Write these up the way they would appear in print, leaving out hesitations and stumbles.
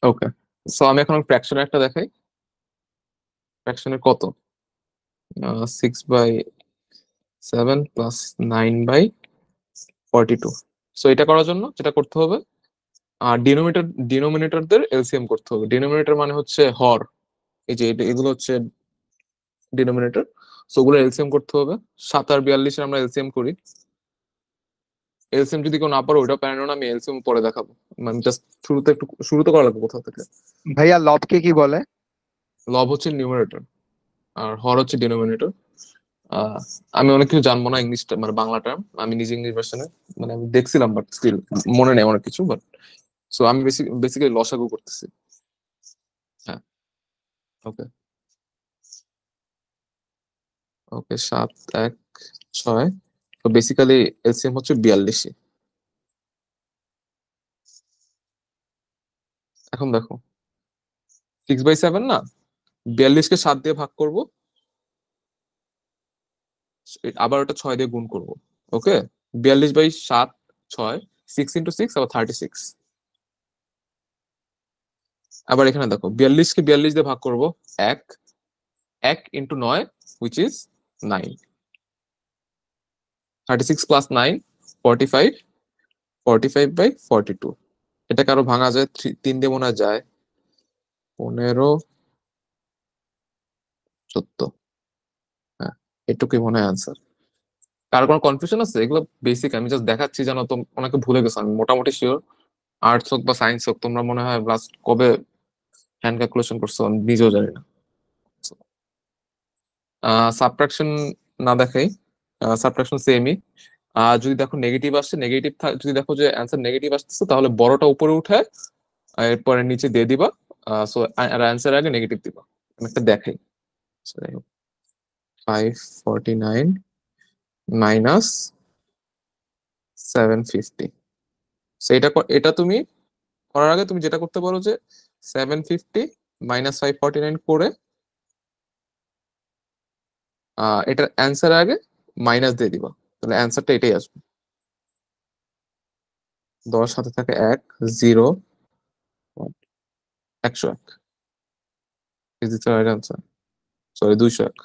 ওকে, so আমি এখন ফ্র্যাকশনের একটা দেখাই। ফ্র্যাকশনের কত? 6/7 প্লাস 9/42। সো এটা করার জন্য যেটা করতে হবে, ডিনোমিনেটরদের এলসিএম করতে হবে। ডিনোমিনেটর মানে হচ্ছে হর, এই যে এগুলো হচ্ছে ডিনোমিনেটর। সো ওগুলো এলসিএম করতে হবে। 7 আর 42 আমরা এলসিএম করি। এলসিএম যদি কেউ না পারো ওইটা প্যারেন্ট না, আমি এলসিএম পরে দেখাবো। মানে জাস্ট শুরুতে করা লাগবে কোথাও থেকে। ভাইয়া লবকে কি বলে? লব হচ্ছে নিউমারেটর আর হর হচ্ছে ডিনোমিনেটর। আহ আমি অনেক কিছু জানবো না ইংলিশটা, মানে বাংলা টার্ম আমি নিজে ইংলিশ ভার্সনে, মানে আমি দেখছিলাম বাট স্টিল মনে নেই অনেক কিছু। বাট সো আমি বেসিক্যালি লসাগু করতেছি। হ্যাঁ। ওকে। ওকে, 7, 1, 6। তো বেসিক্যালি এলসিএম হচ্ছে 42। এখন দেখো 6/7 না, 42কে 7 দিয়ে ভাগ করব, আবার ওটা 6 দিয়ে গুণ করব। ওকে, 42/7, 6, 6 × 6 আবার 36। আবার এখানে দেখো 42কে 42 দিয়ে ভাগ করব, 1, 1 × 9 which is 9, 36 প্লাস 9, 45, 45/42। এটাকে আরো ভাঙা যায়, 3 দিয়ে মনে হয় যায়, 15, 14। হ্যাঁ, এটুকুই মনে হয় আনসার। কার কোনো কনফিউশন আছে? এগুলো বেসিক, আমি জাস্ট দেখাচ্ছি, জানো তো অনেকে ভুলে গেছো, আমি মোটামুটি শিওর। আর্টস হোক বা সায়েন্স হোক, তোমরা মনে হয় লাস্ট কবে হ্যান্ড ক্যালকুলেশন করছো আমি নিজেও জানি না। সাবট্রাকশন না দেখাই, সাবট্রাকশন সেমই। যদি দেখো নেগেটিভ আসছে, যদি দেখো যে অ্যান্সার নেগেটিভ আসতেছে, তাহলে বড়টা উপরে উঠে এরপরে নিচে দিয়ে দিবা। সো আর অ্যান্সার আগে নেগেটিভ দিবা। আমি একটা দেখাই। 549 মাইনাস 750। এটা তুমি করার আগে তুমি যেটা করতে পারো যে 750 - 549 করে এটার অ্যান্সার আগে মাইনাস দিয়ে দিবা, তাহলে অ্যান্সারটা এটাই আসবে। 10 হাতে থাকে 1, 0, 101 is the right answer. Sorry, 201।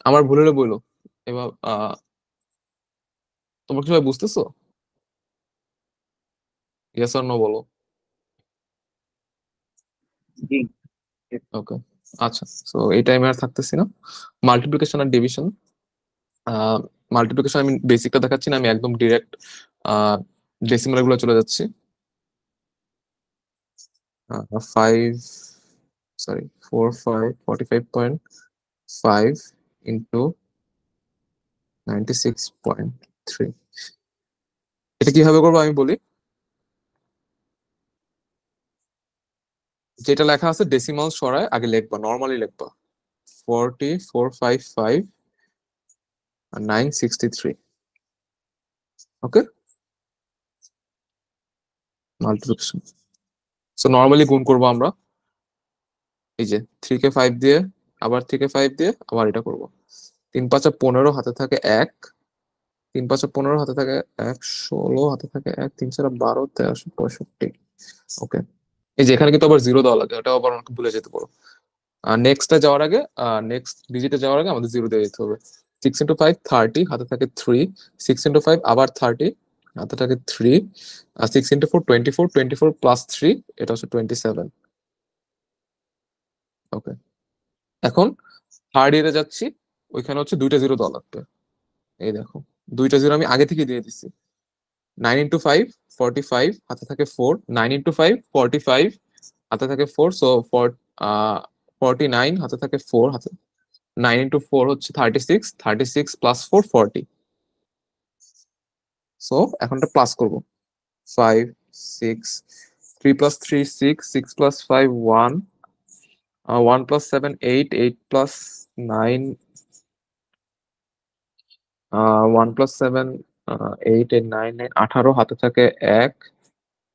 আমার ভুল হলে বলো। এবার তোমরা কি সবাই বুঝতেছো? ইয়েস অর নো বলো। জি। ওকে, আচ্ছা। তো এই টাইমে আর থাকতেছি না। মাল্টিপ্লিকেশন আর ডিভিশন। মাল্টিপ্লিকেশন আমি বেসিকটা দেখাচ্ছি না, আমি একদম ডিরেক্ট ডেসিমাল গুলো চলে যাচ্ছি। 5, সরি, 45 ইন্টু 96.3। এটা কিভাবে করবো আমি বলি। যেটা লেখা আছে ডেসিমাল সরায় আগে লিখবা, নর্মালি লিখবা 44,55963। ওকে, মাল্টিপ্লিকেশন। সো নর্মালি গুণ করবো আমরা, এই যে 3 কে 5 দিয়ে, আবার 3 কে 5 দিয়ে, আবার এটা করব। 3 × 5 = 15, হাতে থাকে 1। 3 × 5 = 15, হাতে থাকে 1, 16, হাতে থাকে 1, 3 × 4 = 12, 13, 65। ওকে, এই যে এখানে কিন্তু আবার জিরো দেওয়া লাগে, ওটাও আবার অনেকে ভুলে যেতে পারো। নেক্সটটা যাওয়ার আগে, নেক্সট ডিজিটে যাওয়ার আগে আমাদের জিরো দিয়ে দিতে হবে। 6 × 5 30, হাতে থাকে 3। 6 × 5 আবার 30, হাতে থাকে 3। 6 × 4 24, 24 প্লাস 3, এটা হচ্ছে 27। ওকে, এখন থার্ড ইয়ারে যাচ্ছি, ওইখানে হচ্ছে দুইটা জিরো দেওয়া লাগবে। এই দেখো, দুইটা জিরো আমি আগে থেকে দিয়ে দিচ্ছি। 9 × 5 45, হাতে থাকে 4। 9 × 5 45, হাতে থাকে 4। সো 49, হাতে থাকে 4। 9 × 4 হচ্ছে 36, 36 প্লাস 4 40। সো এখন এটা প্লাস করবো। 5, 6, 3 + 3 6, 6 + 5 1, 1 + 7 8, 8 + 9, 1 + 7 8, 8, 9, 9, 18, হাতে থাকে 1,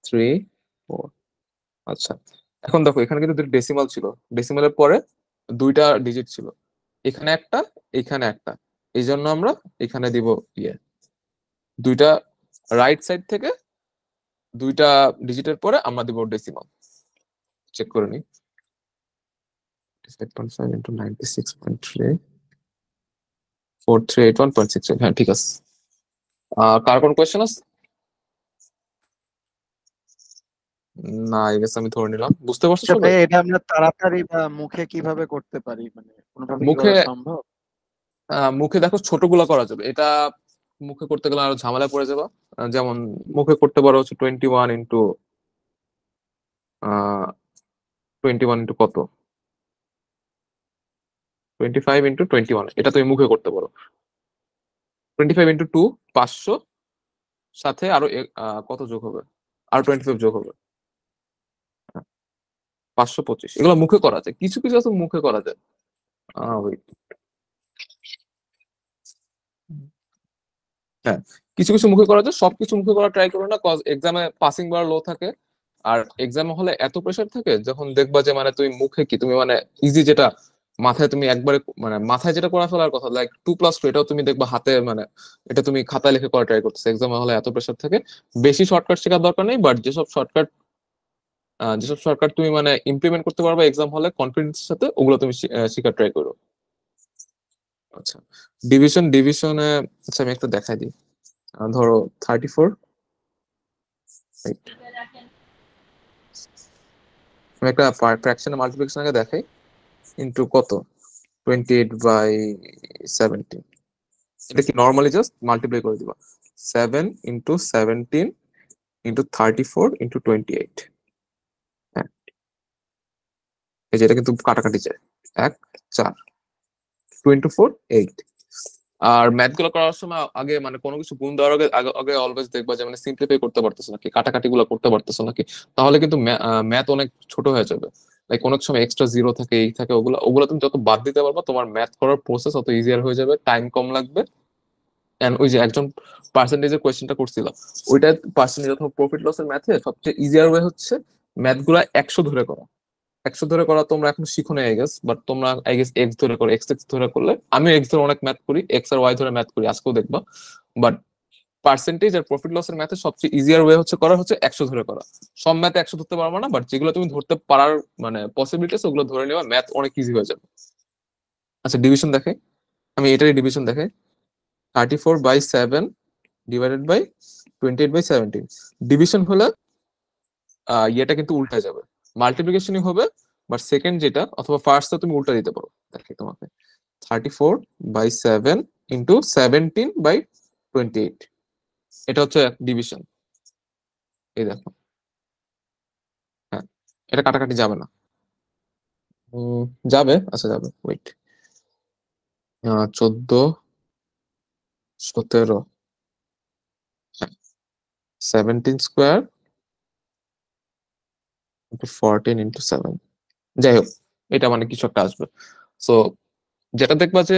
3, 4। আচ্ছা, এখন দেখো এখানে কিন্তু ডেসিমাল ছিল, ডেসিমালের পরে দুইটা ডিজিট ছিল, এখানে একটা, এখানে একটা। এই জন্য আমরা এখানে দিব ইয়ে দুইটা রাইট সাইড থেকে দুইটা ডিজিটের পরে আমরা দিব ডেসিমাল। চেক করে নিই। 5.5 into 96.3 4381.68। হ্যাঁ ঠিক আছে। কার কোন কোয়েশ্চেন আছে? না, এই গেছে, আমি ধরে নিলাম। বুঝতে পারছো আচ্ছা সবাই? ভাই, এটা আমরা তাড়াতাড়ি বা মুখে কিভাবে করতে পারি, মানে কোনোভাবে কি মুখে করা সম্ভব? মুখে দেখো ছোটগুলা করা যাবে। এটা মুখে করতে গেলে আরো ঝামেলায় পড়ে যাবা। যেমন মুখে করতে পারো হচ্ছে 21 ইন্টু কত, 25 ইন্টু 21, এটা তুমি মুখে করতে পারো। 25 ইন্টু 2 500, সাথে আরো কত যোগ হবে, আর 25 যোগ হবে, 525। এগুলো মুখে করা যায়, কিছু কিছু আছে মুখে করা যায়। wait, হ্যাঁ, কিছু কিছু মুখে করা যায়, সবকিছু মুখে করা ট্রাই করো না, কজ এক্সামে পাসিং বার লো থাকে। আর এক্সাম হলে এত প্রেশার থাকে, যখন দেখবা যে মানে তুমি মুখে কি তুমি মানে ইজি যেটা মাথায় তুমি একবারে মানে মাথায় যেটা করা ফেলার কথা, লাইক 2+2, এটাও তুমি দেখবা হাতে মানে এটা তুমি খাতায় লিখে করা ট্রাই করতেছো। এক্সাম হলে এত প্রেশার থাকে, বেশি শর্টকাট শেখার দরকার নেই, বাট যেসব শর্টকাট তুমি মানে ইমপ্লিমেন্ট করতে পারবে এক্সাম হলে কনফিডেন্সের সাথে, ওগুলো তুমি শেখার ট্রাই করো। আচ্ছা, ডিভিশনে, আচ্ছা আমি একটা দেখাই দিই। ধরো 34, আমি একটা ফ্র্যাকশনের মাল্টিপ্লিকেশন আগে দেখাই। ইন্টু কত, 28/17। এটা কি নর্মালি জাস্ট মাল্টিপ্লাই করে দিবা। 7 ইন্টু 17 ইন্টু 34 ইন্টু 28। হ্যাঁ, এই যে এটা কিন্তু কাটাকাটি যায়। 1 4, 2 ইন্টু 4 8। আর ম্যাথ গুলো করার সময় আগে মানে কোনো কিছু গুণ দেওয়ার আগে আগে আগে অলওয়েজ দেখবা যে মানে সিম্পলিফাই করতে পারতেছো নাকি, কাটাকাটি গুলো করতে পারতেছো নাকি। তাহলে কিন্তু ম্যাথ অনেক ছোট হয়ে যাবে। লাইক অনেক সময় এক্সট্রা জিরো থাকে, এই থাকে, ওগুলো ওগুলো তুমি যত বাদ দিতে পারবা, তোমার ম্যাথ করার প্রসেস অত ইজিয়ার হয়ে যাবে, টাইম কম লাগবে। এন্ড ওই যে একজন পার্সেন্টেজের কোয়েশ্চেনটা করছিল, ওইটা পার্সেন্টেজ অথবা প্রফিট লসের ম্যাথে সবচেয়ে ইজিয়ার ওয়ে হচ্ছে ম্যাথ গুলা 100 ধরে করা। 100 ধরে করা তোমরা এখন শিখো না আই গেস, বাট তোমরা আই গেস এক্স ধরে করো, এক্স এক্স ধরে করলে, আমি এক্স ধরে অনেক ম্যাথ করি, এক্স আর ওয়াই ধরে ম্যাথ করি, আজকেও দেখবা। বাট পার্সেন্টেজ আর প্রফিট লসের ম্যাথে সবচেয়ে ইজিয়ার ওয়ে হচ্ছে করা হচ্ছে 100 ধরে করা। সব ম্যাথে 100 ধরতে পারবো না, বাট যেগুলো তুমি ধরতে পারার মানে পসিবিলিটিস, ওগুলো ধরে নেওয়া, ম্যাথ অনেক ইজি হয়ে যাবে। আচ্ছা ডিভিশন দেখে, আমি এটারই ডিভিশন দেখে। 34/7 /28/17 ডিভিশন হলে ইয়েটা কিন্তু উল্টা যাবে, মাল্টিপ্লিকেশনই হবে, বাট সেকেন্ড যেটা অথবা ফার্স্ট তুমি উল্টা দিতে পারো। দেখি তোমাকে, 34/7 × 17/28, এটা হচ্ছে ডিভিশন। এই দেখো, হ্যাঁ, এটা কাটাকাটি যাবে না। যাবে, আচ্ছা যাবে, ওয়েট। 14 17, 17 স্কোয়ার 14 × 7। যাই হোক, এটা মানে কিছু একটা আসবে। সো যেটা দেখবা যে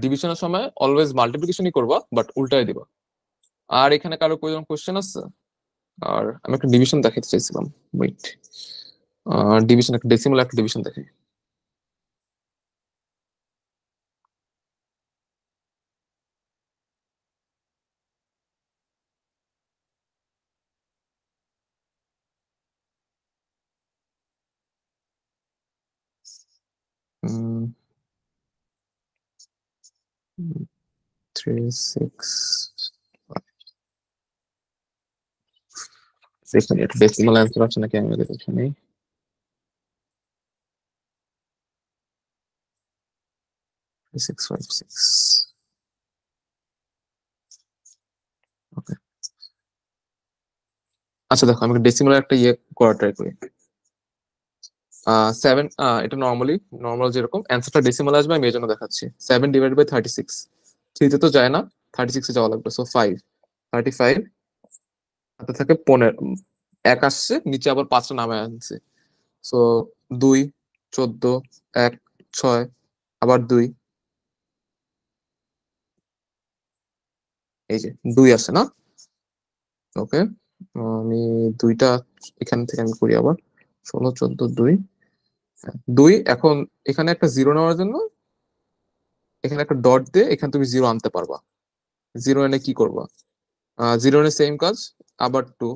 ডিভিশনের সময় অলওয়েজ মাল্টিপ্লিকেশনই করবা, বাট উল্টাই দিবা। আর এখানে কারো কোন কোশ্চেন আছে? আর আমি একটা ডিভিশন দেখাতে চাইছিলাম, ওয়েট। ডিভিশন, একটা ডেসিমাল একটা ডিভিশন দেখাই। উম, 3 6, এখানে একটা ডেসিমাল অ্যান্সার আছে নাকি আমি আগে দেখে নেই। 656। ওকে, আচ্ছা দেখো, আমি ডেসিমাল একটা ইয়ে করা ট্রাই করি। 7, এটা নর্মাল যেরকম অ্যান্সারটা ডেসিমাল আসবে, আমি এই জন্য দেখাচ্ছি। 7 ÷ 36, 3 তে তো যায় না, 36 এ যাওয়া লাগবে। সো 5, 35, হাতে থাকে 15, এক আসছে, নিচে আবার 5টা নামে আনছে। সো 2 14, 1 6, আবার 2, এই যে 2 আসে না। ওকে, আমি দুইটা এখান থেকে আমি করি আবার। 16 14 2, 2 এখন এখানে একটা জিরো নেওয়ার জন্য এখানে একটা ডট দিয়ে এখানে তুমি জিরো আনতে পারবা। জিরো এনে কি করবা? জিরো এনে সেম কাজ, আবার 2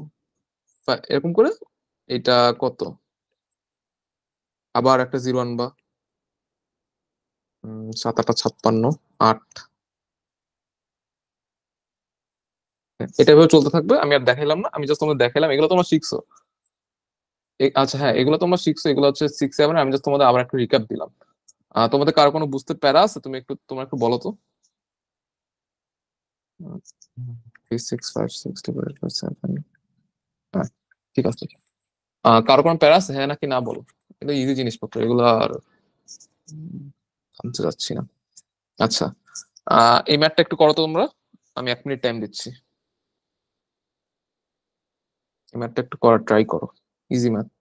এরকম করে এটা কত, আবার একটা 0 আনবা, 7 8 56, 8। এটা এভাবে চলতে থাকবে, আমি আর দেখাইলাম না, আমি জাস্ট তোমাদের দেখাইলাম, এগুলো তোমরা শিখছো। আচ্ছা হ্যাঁ, এগুলো তোমরা শিখছো, এগুলো হচ্ছে 6 7, আমি জাস্ট তোমাদের আবার একটা রিক্যাপ দিলাম। তোমাদের কারো কোনো বুঝতে প্যারা আছে, তোমরা একটু বলো তো। 3 6 5 6 divided by 7, হ্যাঁ ঠিক আছে। কারো কোনো প্যারা আছে, হ্যাঁ নাকি না বলো। এটা ইজি জিনিসপত্র, এগুলো আর আনতে যাচ্ছি না। আচ্ছা, এই ম্যাথটা একটু করো তো তোমরা, আমি 1 মিনিট টাইম দিচ্ছি। এই ম্যাথটা একটু করার ট্রাই করো, ইজি ম্যাথ।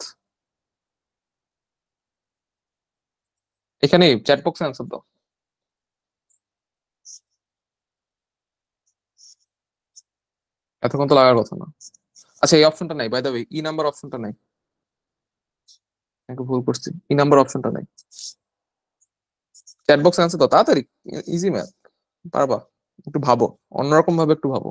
এখানে চ্যাট বক্সে অ্যান্সার দাও। এতক্ষণ তো লাগার কথা না। আচ্ছা, এই অপশনটা নাই, by the way, E number অপশনটা নাই। একটু ভুল করছি, ই নাম্বার অপশনটা নাই। চ্যাট বক্সে অ্যান্সার দাও তাড়াতাড়ি, ইজি ম্যাথ, পারবা। একটু ভাবো, অন্যরকম ভাবে একটু ভাবো।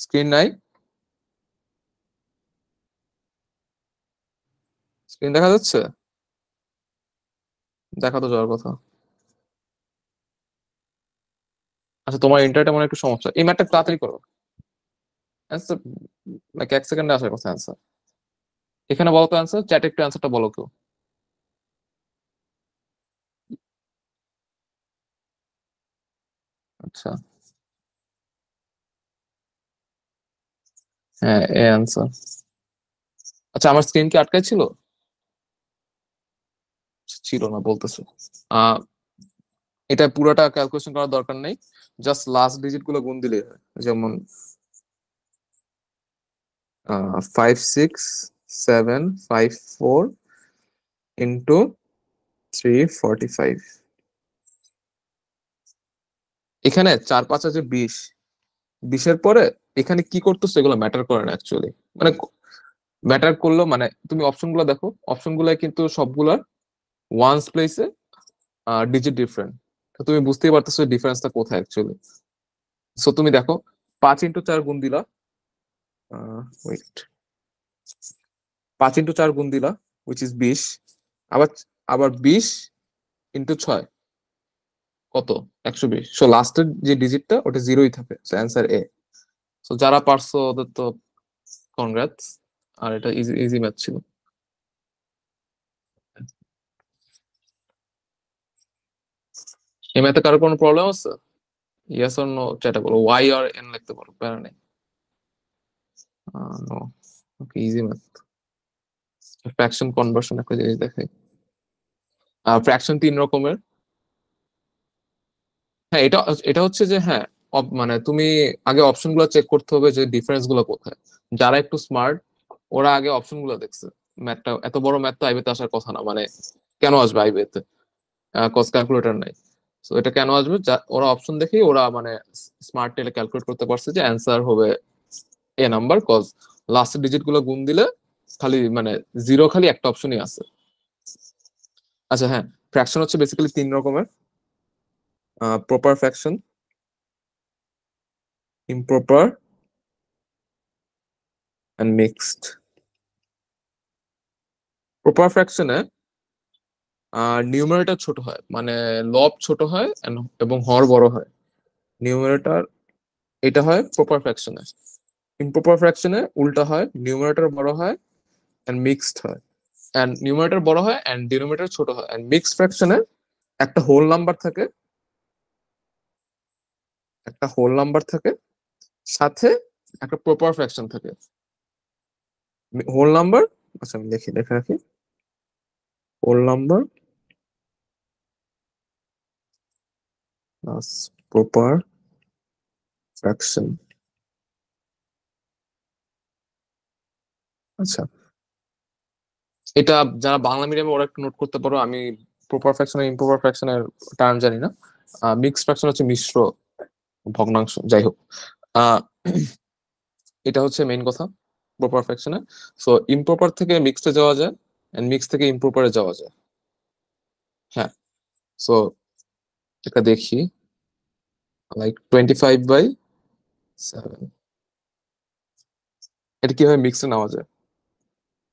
স্ক্রিন নাই, স্ক্রিন দেখা যাচ্ছে, দেখা তো যাওয়ার কথা। আচ্ছা, তোমার ইন্টারনেটে মনে হয় একটু সমস্যা, এই ম্যাথটা তাড়াতাড়ি করো। অ্যান্সার নাকি 1 সেকেন্ডে আসার কথা অ্যান্সার। এখানে বলো তো অ্যান্সার, চ্যাটে একটু অ্যান্সারটা বলো কেউ। আচ্ছা, হ্যাঁ এ অ্যান্সার। আচ্ছা, আমার স্ক্রিন কি আটকায় ছিল? ছিল না বলতেছে। আহ এটা পুরোটা ক্যালকুলেশন করার দরকার নেই, জাস্ট লাস্ট ডিজিট গুলো গুণ দিলেই হয়। যেমন 56 7 5 4 ইন্টু 345। এখানে 4 5 আছে 20, 20-এর পরে এখানে কি করতেছো এগুলো ম্যাটার করে না অ্যাকচুয়ালি। মানে ম্যাটার করলো, মানে তুমি অপশন গুলো দেখো, অপশন গুলো কিন্তু সবগুলা ওয়ান্স প্লেসে ডিজিট ডিফারেন্ট। তো তুমি বুঝতেই পারতেছো ডিফারেন্সটা কোথায় অ্যাকচুয়ালি। সো তুমি দেখো, 5 × 4 গুণ দিলা, ওয়েট, 5 × 4 গুণ দিলা, উইচ ইজ 20। আবার আবার 20 × 6 কত, 120। সো লাস্টের যে ডিজিটটা ওটা জিরোই থাকে, সো অ্যান্সার এ। সো যারা পারছো ওদের তো কনগ্রাটস, আর এটা ইজি ইজি ম্যাথ ছিল। এই ম্যাথে কারো কোনো প্রবলেম আছে? ইয়েস অর নো চ্যাটে বলো, ওয়াই আর এন লিখতে পারো, প্যারা নেই। নো, ওকে, ইজি ম্যাথ। ফ্র্যাকশন কনভার্সন একটা জিনিস দেখাই। ফ্র্যাকশন 3 রকমের। হ্যাঁ, এটা এটা হচ্ছে যে হ্যাঁ, মানে তুমি আগে অপশন গুলো চেক করতে হবে যে ডিফারেন্স গুলো কোথায়। যারা একটু স্মার্ট ওরা আগে অপশন গুলো দেখছে। ম্যাথটা এত বড় ম্যাথ তো আইবিতে আসার কথা না, মানে কেন আসবে আইবিতে, কস্ট ক্যালকুলেটর নাই। তো এটা কেন আসবে, ওরা অপশন দেখেই ওরা মানে স্মার্ট টেলে ক্যালকুলেট করতে পারছে যে অ্যান্সার হবে এ নাম্বার, কজ লাস্টের ডিজিট গুলো গুণ দিলে খালি মানে জিরো, খালি একটা অপশনই আছে। আচ্ছা হ্যাঁ, ফ্র্যাকশন হচ্ছে বেসিক্যালি 3 রকমের: proper fraction, improper, and mixed. Proper ফ্র্যাকশনে নিউমারেটর ছোট হয়, মানে লব ছোট হয় এবং হর বড় হয়। নিউমারেটর, এটা হয় প্রপার ফ্র্যাকশনে। ইমপ্রপার ফ্র্যাকশনে উল্টা হয়, নিউমারেটর বড় হয় এন্ড মিক্সড হয়, এন্ড নিউমারেটর বড় হয় এন্ড ডিনোমিনেটর ছোট হয়। এন্ড মিক্সড ফ্র্যাকশনে একটা হোল নাম্বার থাকে, একটা হোল নাম্বার থাকে, সাথে একটা প্রপার ফ্র্যাকশন থাকে। হোল নাম্বার, আচ্ছা আমি দেখি, দেখে রাখি, whole number plus proper fraction. আচ্ছা, এটা যারা বাংলা মিডিয়ামে ওরা একটু নোট করতে পারো, আমি প্রপার ফ্র্যাকশন আর ইমপ্রপার ফ্র্যাকশনের টার্ম জানি না। মিক্সড ফ্র্যাকশন হচ্ছে মিশ্র ভগ্নাংশ, যাই হোক। আহ এটা হচ্ছে মেইন কথা প্রপার ফ্র্যাকশনে। সো ইমপ্রপার থেকে মিক্সডে যাওয়া যায়, এন্ড মিক্স থেকে ইমপ্রপারে যাওয়া যায়। হ্যাঁ, সো এটা দেখি, লাইক 25/7, এটা কিভাবে মিক্সে নেওয়া যায়।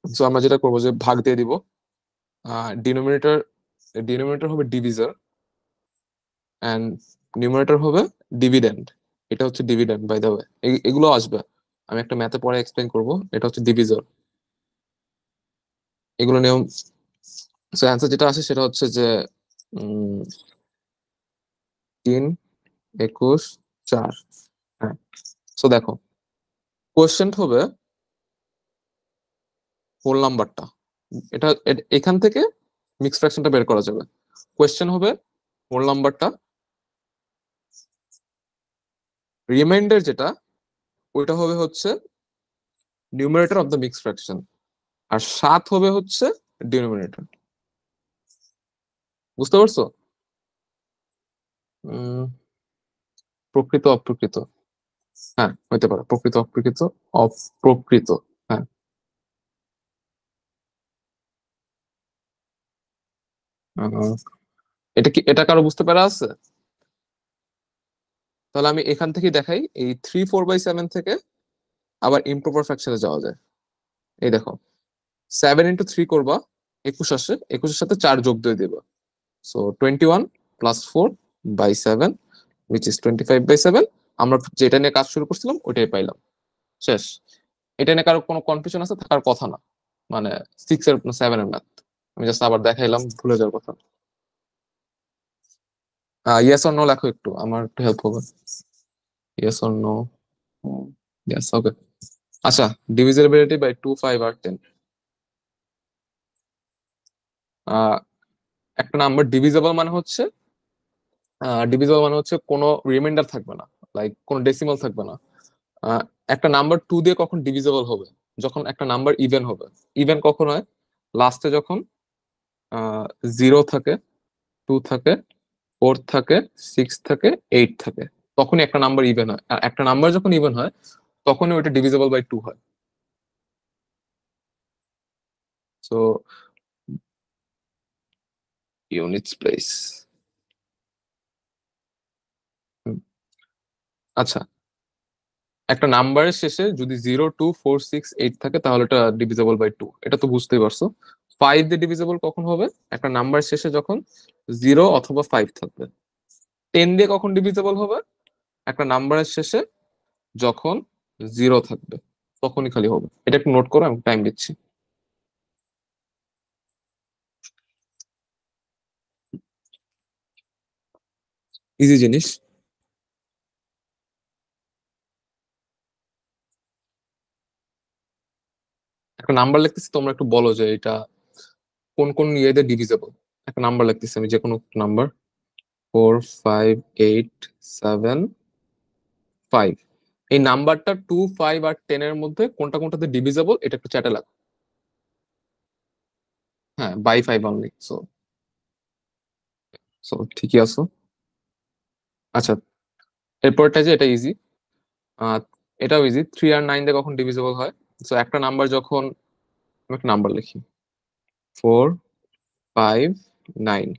সো আমরা যেটা করবো যে ভাগ দিয়ে দিব, ডিনোমিনেটর ডিনোমিনেটর হবে ডিভিজার অ্যান্ড নিউমারেটর হবে ডিভিডেন্ড। এটা হচ্ছে ডিভিডেন্ড বাই দ্য ওয়ে, এগুলো আসবে, আমি একটা ম্যাথে পরে এক্সপ্লেন করব। এটা হচ্ছে ডিভিজার, এগুলো নিয়ম। সো অ্যান্সার যেটা আসে সেটা হচ্ছে যে 3, 21, 4। হ্যাঁ, সো দেখো, কোয়েশ্চেন হবে হোল নাম্বারটা, এখান থেকে মিক্স ফ্র্যাকশনটা বের করা যাবে। কোয়েশ্চেন হবে হোল নাম্বারটা, রিমাইন্ডার যেটা ওইটা হবে হচ্ছে numerator of the mix fraction, আর 7 হবে হচ্ছে ডিনোমিনেটর। বুঝতে পারছো? উম প্রকৃত অপ্রকৃত, হ্যাঁ হইতে পারে প্রকৃত অপ্রকৃত, অপ্রকৃত। হ্যাঁ, আহ, এটা কি, এটা কারো বুঝতে পারা আছে? তাহলে আমি এখান থেকে দেখাই, এই 3/4/7 থেকে আবার ইমপ্রপার ফ্র্যাকশনে যাওয়া যায়। এই দেখো, 7 × 3 করবা, 21 আসে, 21-এর সাথে 4 যোগ দিয়ে দিবা। So 21 + 4/7 which is 25/7। আমরা যেটা নিয়ে কাজ শুরু করছিলাম ওইটাই পাইলাম, শেষ। এটা নিয়ে কারো কোনো কনফিউশন আছে? থাকার কথা না, মানে 6 এর 7 এর ম্যাথ আমি জাস্ট আবার দেখাইলাম, ভুলে যাওয়ার কথা। ইয়েস অর নো লেখো একটু, আমার একটু হেল্প হবে। Yes or no? Yes, okay. আচ্ছা, ডিভিজিবিলিটি বাই 2, 5 আর 10। আহ একটা নাম্বার ডিভিজিবল মানে হচ্ছে, কোনো রিমাইন্ডার থাকবে না, লাইক কোনো ডেসিমাল থাকবে না। আহ, একটা নাম্বার 2 দিয়ে কখন ডিভিজিবল হবে? যখন একটা নাম্বার ইভেন হবে। ইভেন কখন হয়? লাস্টে যখন 0 থাকে, 2 থাকে, 4 থাকে, 6 থাকে, 8 থাকে, তখনই একটা নাম্বার ইভেন হয়। আর একটা নাম্বার যখন ইভেন হয় তখনই ওইটা ডিভিজিবল বাই 2 হয়। So units place. আচ্ছা, একটা নাম্বারের শেষে যদি 0, 2, 4, 6, 8 থাকে তাহলে এটা ডিভিজিবল বাই 2, এটা তো বুঝতেই পারছো। 5 দিয়ে ডিভিজিবল কখন হবে? একটা নাম্বার শেষে যখন 0 অথবা 5 থাকবে। 10 দিয়ে কখন ডিভিজিবল হবে? একটা নাম্বারের শেষে যখন 0 থাকবে, তখনই খালি হবে। এটা একটু নোট করো, আমি টাইম দিচ্ছি। ইজি জিনিস। একটা নাম্বার লিখতেছি, তোমরা একটু বলো যে এটা কোন কোন ইয়েতে ডিভিজিবল। একটা নাম্বার লিখতেছি আমি, যে কোনো নাম্বার, 4, 5, 8, 7, 5। এই নাম্বারটা 2, 5 আর 10 এর মধ্যে কোনটা কোনটাতে ডিভিজিবল এটা একটু চ্যাটে লাগো। হ্যাঁ, বাই 5 অনলি। সো সো ঠিকই আছো। আচ্ছা, এরপরটা যে এটা ইজি, আহ এটাও ইজি। 3 আর 9 দিয়ে কখন ডিভিজিবল হয়? সো একটা নাম্বার যখন, আমি একটা নাম্বার লিখি, 4, 5, 9।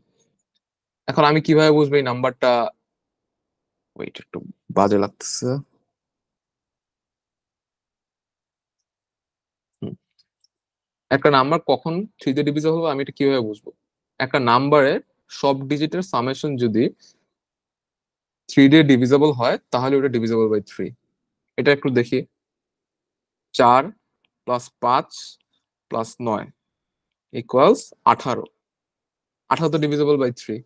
এখন আমি কিভাবে বুঝবো এই নাম্বারটা? ওয়েট, একটু বাজে লাগতেছে। হুম, একটা নাম্বার কখন 3 দিয়ে ডিভিজিবল হবে আমি এটা কিভাবে বুঝবো? একটা নাম্বারের সব ডিজিটের সামেশন যদি 3 দিয়ে ডিভিজিবল হয় তাহলে ওটা ডিভিজিবল বাই 3। এটা একটু দেখি, 4 + 5 + 9 ইকুয়ালস 18। 18 তো divisible by 3।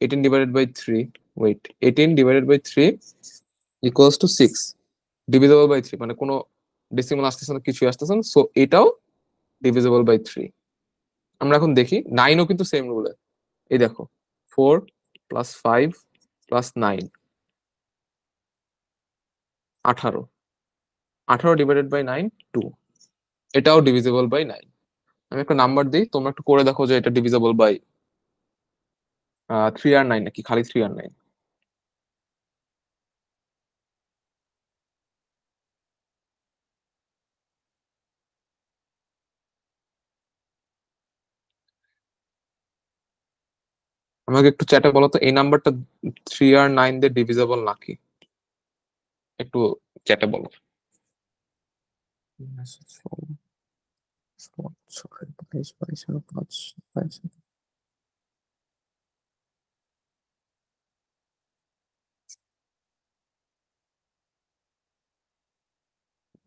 18/3, wait, 18/3 equals to 6, divisible by 3, মানে কোনো ডেসিমাল আসতেছে না, কিছু আসতেছে না, সো এটাও ডিভিজিবল বাই 3। আমরা এখন দেখি 9ও কিন্তু সেম রুলে। এই দেখো, 4 + 5 + 9, 18। 18/9, 2। এটাও ডিভিজিবল বাই 9। আমি একটা নাম্বার দিই, তোমরা একটু করে দেখো যে এটা ডিভিজিবল বাই 3 আর 9 নাকি খালি 3 আর 9। আমাকে একটু চ্যাটে বলো তো এই নাম্বারটা 3 আর 9 দিয়ে ডিভিজিবল নাকি, একটু চ্যাটে বলো।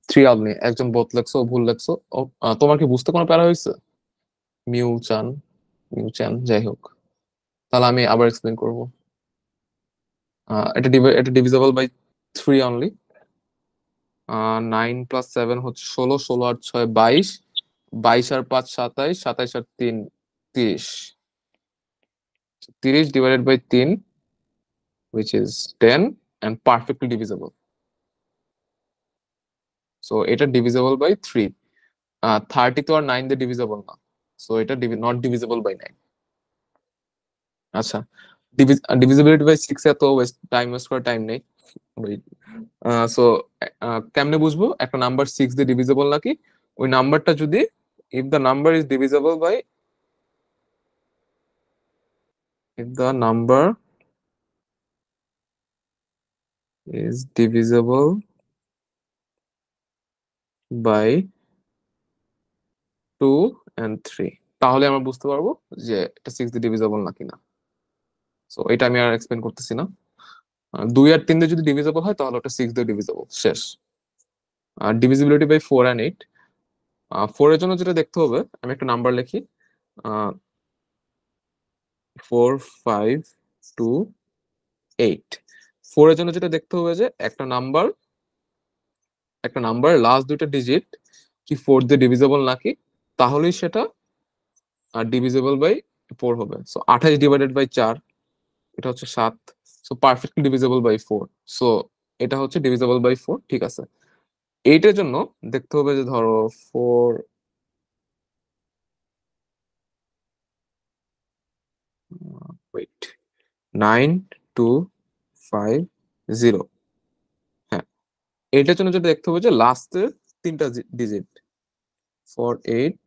3 আপনি একজন বোধ লেখছো, ভুল লেখছো। তোমার কি বুঝতে কোনো প্যারা হয়েছে? মিউ চান, মিউ চান, যাই হোক, তাহলে আমি আবার এক্সপ্লেন করবো। এটা ডিভিজিবল বাই 3 অনলি। 9 + 7 হচ্ছে 16, 16 আর 6 22, 22 আর 5 27, 27 আর 3 30, 30 divided by 3 which is 10 and perfectly divisible. So এটা ডিভিজিবল বাই 3। 30 তো আর 9 দিয়ে ডিভিজিবল না, সো এটা নট ডিভিজিবল বাই 9। আচ্ছা, ডিভিজিবিলিটি বাই 6 এত টাইম ওয়েস্ট করার টাইম নেই। সো কেমনে বুঝবো একটা নাম্বার 6 দিয়ে ডিভিজিবল নাকি? ওই নাম্বারটা যদি, if the number is divisible by, if the number is divisible by 2 and 3, তাহলে আমরা বুঝতে পারবো যে এটা 6 দিয়ে ডিভিজিবল নাকি না। সো এটা আমি আর এক্সপ্লেন করতেছি না। 2 আর 3 দিয়ে যদি ডিভিজিবল হয় তাহলে ওটা 6 দিয়ে ডিভিজিবল, শেষ। ডিভিজিবিলিটি বাই 4 and 8, 4 এর জন্য যেটা দেখতে হবে, আমি একটা নাম্বার লিখি, 4 5 2 8। 4 এর জন্য যেটা দেখতে হবে যে একটা নাম্বার লাস্ট দুইটা ডিজিট কি 4 দিয়ে ডিভিজিবল নাকি, তাহলেই সেটা ডিভিজিবল বাই 4 হবে। সো 28 ডিভাইডেড বাই 4, এটা হচ্ছে 7। So perfectly divisible by 4। So এটা হচ্ছে ডিভিজিবল বাই 4, ঠিক আছে। এইটার জন্য দেখতে হবে যে ধরো 4, ওয়েট, 9 2 5 0। হ্যাঁ, এটার জন্য যেটা দেখতে হবে যে লাস্টের তিনটা digit, 4 8,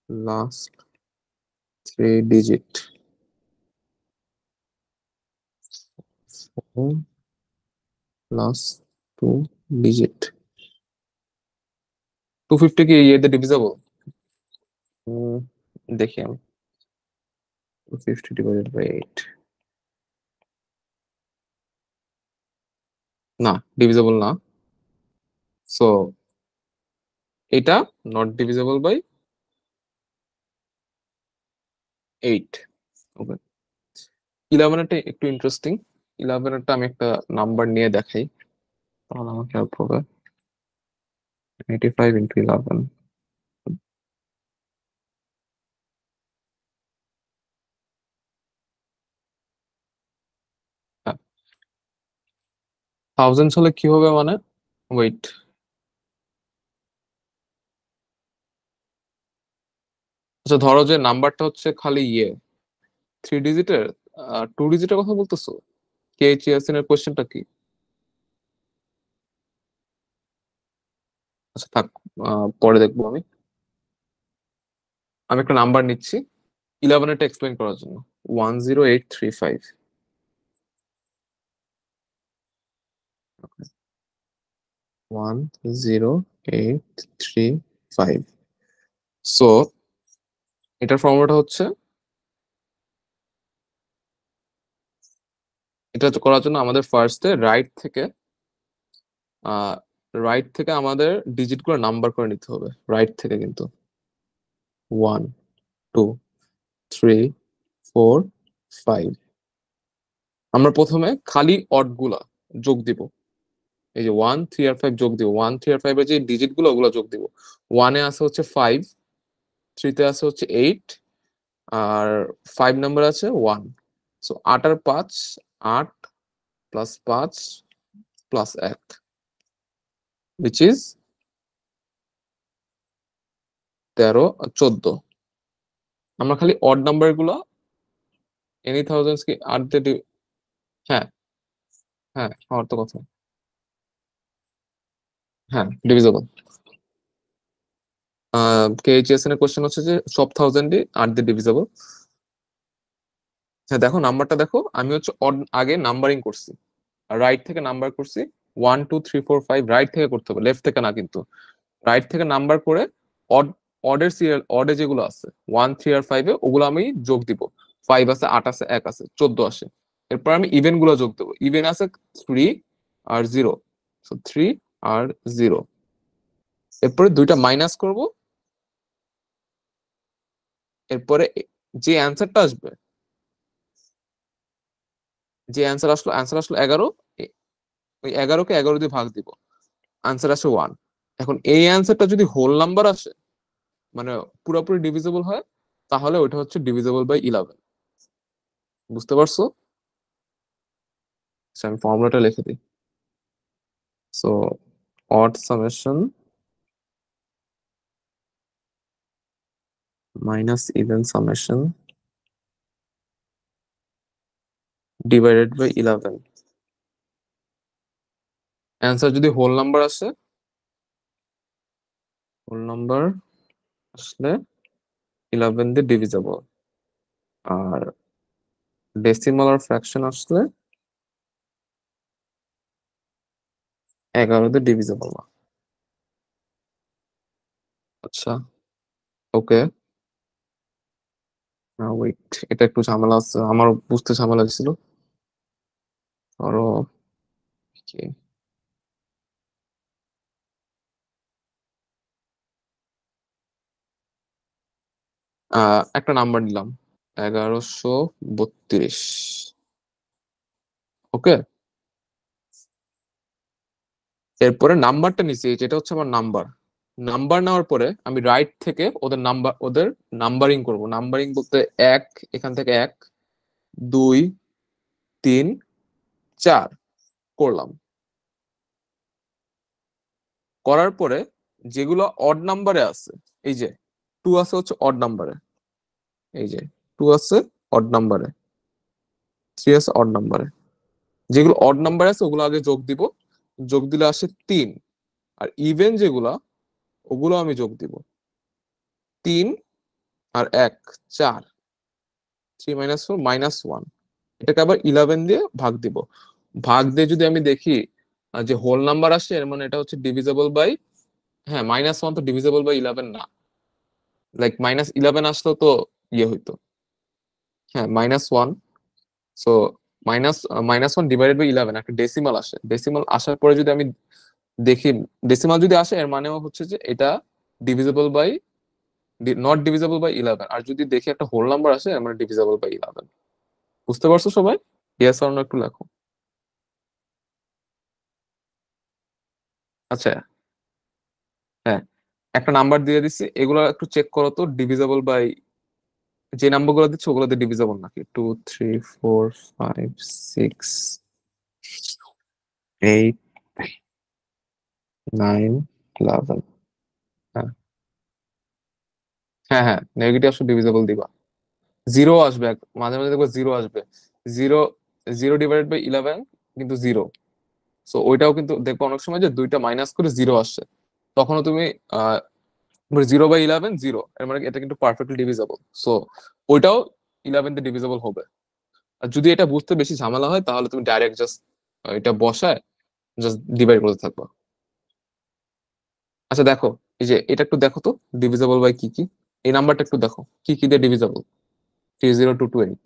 last 3 digit, last 2 digit. 250 কি ইয়েতে ডিভিজিবল? দেখি আমি, 250 ডিভাইডেড বাই 8, না ডিভিজিবল না। সো এটা নট ডিভিজিবল বাই 8। ওকে, 11 এরটা একটু ইন্টারেস্টিং। 11 এরটা আমি একটা নাম্বার নিয়ে দেখাই, তাহলে আমাকে হেল্প হবে। 85 ইন্টু 11, থাউজেন্ডস হলে কি হবে মানে, ওয়েট, আচ্ছা ধরো যে নাম্বারটা হচ্ছে খালি 3 ডিজিটের, 2 ডিজিটের কথা বলতেছো। কে এইচ ইয়াসিন এর কোশ্চেনটা কি? আচ্ছা থাক, পরে দেখবো আমি। আমি একটা নাম্বার নিচ্ছি 11 এটা এক্সপ্লেন করার জন্য, 10835। 10835। সো এটার ফর্মুলাটা হচ্ছে, এটা করার জন্য আমাদের ফার্স্টে রাইট থেকে আমাদের ডিজিট গুলো নাম্বার করে নিতে হবে, রাইট থেকে কিন্তু 1 2 3 4 5। আমরা প্রথমে খালি অড গুলা যোগ দিব, এই যে 1 3 আর 5 যোগ দিব, 1 3 আর 5 এর যে ডিজিট গুলো ওগুলো যোগ দিব। 1 এ আছে হচ্ছে 5, 3 তে আছে হচ্ছে 8, আর 5 নাম্বার আছে 1। সো 8 আর 5, 8 প্লাস 5 প্লাস 1, which is 13 14। আমরা খালি অড নাম্বার গুলো, এনি থাউজেন্ডস কি 8 দিয়ে হ্যাঁ হ্যাঁ, হওয়ার তো কথা। হ্যাঁ ডিভিজিবল। কেএইচএসএন এর কোশ্চেন হচ্ছে যে সব থাউজেন্ডই 8 দিয়ে ডিভিজিবল। হ্যাঁ দেখো নাম্বারটা দেখো, আমি হচ্ছে আগে নাম্বারিং করছি, রাইট থেকে নাম্বার করছি। 1 2 3 4 5 রাইট থেকে করতে হবে, লেফট থেকে না কিন্তু। রাইট থেকে নাম্বার করে অড, অডের সিরিয়াল, অডে যেগুলো আছে 1 3 আর 5-এ, ওগুলো আমি যোগ দিব। 5 আছে, 8 আছে, 1 আছে, 14 আসে। এরপর আমি ইভেন গুলো যোগ দেবো। ইভেন আছে 3 আর 0, 3 আর 0। এরপরে দুইটা মাইনাস করব। এরপরে যে অ্যান্সারটা আসবে, যে অ্যান্সার আসলো 11, ওই 11-কে 11 দিয়ে ভাগ দিব, আনসার আসে 1। এখন এই অ্যান্সারটা যদি হোল নাম্বার আসে, মানে পুরোপুরি ডিভিজিবল হয়, তাহলে ওইটা হচ্ছে ডিভিজিবল বাই 11। বুঝতে পারছো? আচ্ছা, আমি ফর্মুলাটা লিখে দিই। So odd summation minus even summation divided by 11। Answer যদি হোল নাম্বার আসে, হোল নাম্বার আসলে 11 দিয়ে ডিভিজিবল। আর ডেসিমাল আর ফ্র্যাকশন আসলে 11 দিয়ে ডিভিজিবল না। আচ্ছা, ওকে। ওয়েট, এটা একটু ঝামেলা আছে, আমার বুঝতে ঝামেলা ছিল। ধরো কি, একটা নাম্বার নিলাম, 1132। ওকে, এরপরে নাম্বারটা নিছি, যেটা হচ্ছে আমার নাম্বার। নাম্বার নেওয়ার পরে আমি রাইট থেকে ওদের নাম্বারিং করব। নাম্বারিং বলতে এক, এখান থেকে 1 2 3 4 করলাম। করার পরে যেগুলো অড নাম্বারে আছে, এই যে 2 আছে হচ্ছে অড নাম্বারে, এই যে 2 আছে অড নাম্বারে, 3 আছে অড নাম্বারে। যেগুলো অড নাম্বার আছে ওগুলো আগে যোগ দিব, যোগ দিলে আসে 3। আর ইভেন যেগুলা, ওগুলো আমি যোগ দিব। 3 আর 1, 4। 3 - 4 -1। এটাকে আবার 11 দিয়ে ভাগ দিব। ভাগ দিয়ে যদি আমি দেখি যে হোল নাম্বার আসে, এর মানে এটা হচ্ছে ডিভিজিবল বাই, হ্যাঁ -1 তো ডিভিজিবল বাই 11 না। লাইক -11 আসলো তো ইয়ে হইতো, হ্যাঁ -1। সো মাইনাস -1 ডিভাইডেড বাই 11 একটা ডেসিমাল আসে। ডেসিমাল আসার পরে যদি আমি দেখি, ডেসিমাল যদি আসে এর মানেও হচ্ছে যে এটা divisible by, not divisible by 11। আর যদি দেখি একটা হোল নাম্বার আসে এর মানে ডিভিজিবল বাই 11। বুঝতে পারছো সবাই? ইয়েস অর নো একটু লেখো। আচ্ছা, হ্যাঁ, একটা নাম্বার দিয়ে দিচ্ছি, এগুলো একটু চেক করো তো ডিভিজিবল বাই, যে নাম্বার গুলো দিচ্ছে ওগুলোতে ডিভিজিবল নাকি। 2 3 4 5 6 8 9 11। হ্যাঁ, হ্যাঁ, হ্যাঁ, নেগেটিভ আসলে ডিভিজিবল দিবা। জিরো আসবে, মাঝে মাঝে দেখবো জিরো আসবে। জিরো, 0 ডিভাইডেড বাই 11 কিন্তু জিরো। সো ওইটাও কিন্তু দেখবো অনেক সময় যে দুইটা মাইনাস করে জিরো আসছে, তখনও তুমি 0/11 জিরো, এর মানে এটা কিন্তু পারফেক্টলি ডিভিজিবল। সো ওইটাও 11 দিয়ে ডিভিজিবল হবে। আর যদি এটা বুঝতে বেশি ঝামেলা হয় তাহলে তুমি ডাইরেক্ট জাস্ট এটা বসায় জাস্ট ডিভাইড করতে থাকবা। আচ্ছা দেখো, এই যে এটা একটু দেখো তো, ডিভিজিবল বাই কি কি। এই নাম্বারটা একটু দেখো কি কি দিয়ে ডিভিজিবল। 30228।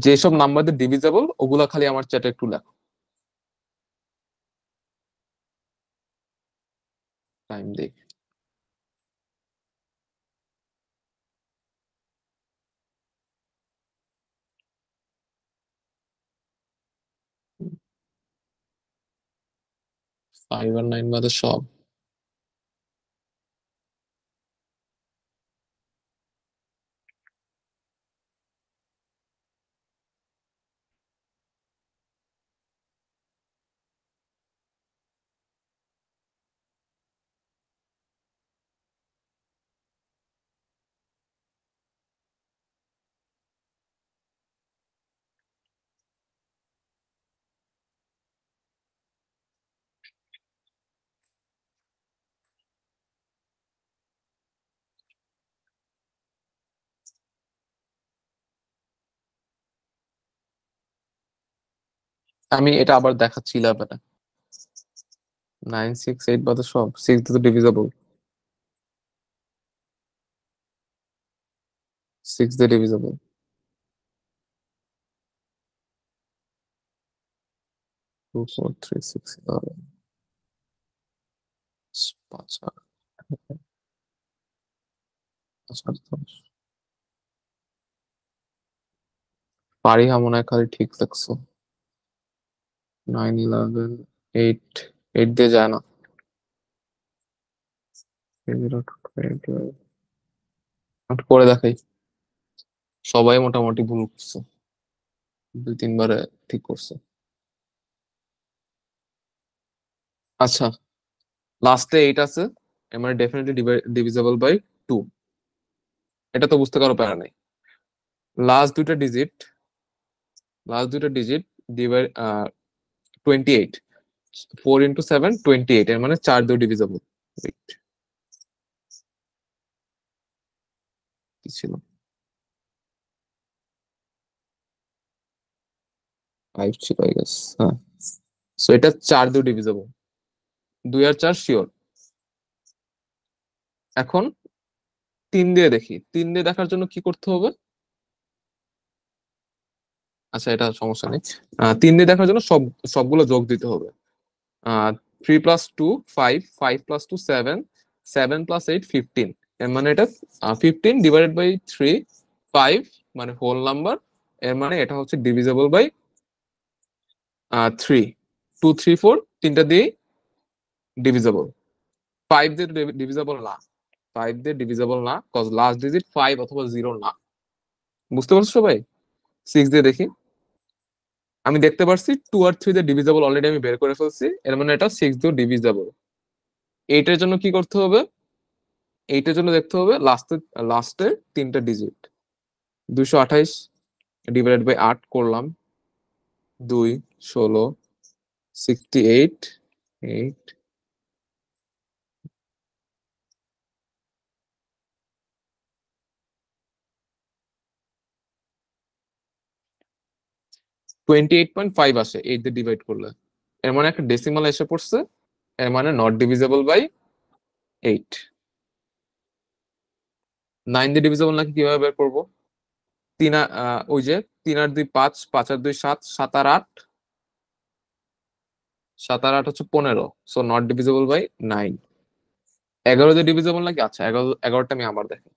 যেসব নাম্বার দিয়ে ডিভিজিবল ওগুলা খালি আমার চ্যাটে একটু লেখো। টাইম দেই। 5 আর 9 বাদে সব। আমি এটা আবার দেখাচ্ছি 11-এ। 9 6 8 বাদে সব 6 দিয়ে তো ডিভিজেবল, 6 দিয়ে ডিভিজেবল। 2 4 3 6 11 5 8 5 8 10। পারি হা মনে হয় খালি ঠিক লাগছো। 9 11 8, 8 দিয়ে যায় না। 0 2 8 একটু করে দেখাই। সবাই মোটামুটি ভুল করছে, 2 3 বারে ঠিক করছে। আচ্ছা, লাস্টে 8 আছে, এর মানে ডেফিনেটলি ডিভিজিবল বাই 2। এটা তো বুঝতে কারো প্যারা নেই। লাস্ট দুইটা ডিজিট, লাস্ট দুইটা ডিজিট ডিভাইড 28, 4 × 7 28, এর মানে 4 দিয়ে ডিভিজিবল। কি ছিল? 5 ছিল আই গেস, হ্যাঁ। সো এটা 4 দিয়ে ডিভিজিবল, 2 আর 4 শিওর। এখন 3 দিয়ে দেখি, 3 দিয়ে দেখার জন্য কি করতে হবে? আচ্ছা, এটা সমস্যা নেই। 3 দিয়ে দেখার জন্য সবগুলো যোগ দিতে হবে। 3 + 2 5, 5 + 2 7, 7 + 8 15, এর মানে এটা 15 ÷ 3, 5 মানে হোল নাম্বার, এর মানে এটা হচ্ছে ডিভিজিবল বাই 3। 2 3 4 তিনটা দিয়ে ডিভিজিবল, 5 দিয়ে ডিভিজিবল না, 5 দিয়ে ডিভিজিবল না, কজ লাস্ট ডিজিট 5 অথবা 0 না। বুঝতে পারছো সবাই? 6 দিয়ে দেখি। আমি দেখতে পারছি 2 আর 3 দিয়ে ডিভিজিবল অলরেডি আমি বের করে ফেলছি, এর মানে এটা 6 দিয়ে ডিভিজিবল। এইটার জন্য কি করতে হবে? এইটার জন্য দেখতে হবে লাস্টের তিনটা ডিজিট। 228 ÷ 8 করলাম, 2 16, 68 8, 28.5 আসে 8 দিয়ে ডিভাইড করলে। এর মানে একটা ডেসিমাল এসে পড়ছে, এর মানে নট ডিভিজিবল বাই 8। 9 দিয়ে ডিভিজিবল নাকি কিভাবে বের করবো? ওই যে 3 আর 2 5, 5 আর 2 7, 7 আর 8, 7 আর 8 হচ্ছে 15, সো নট ডিভিজিবল বাই 9। 11 দিয়ে ডিভিজিবল নাকি? আচ্ছা, 11টা আমি আবার দেখি।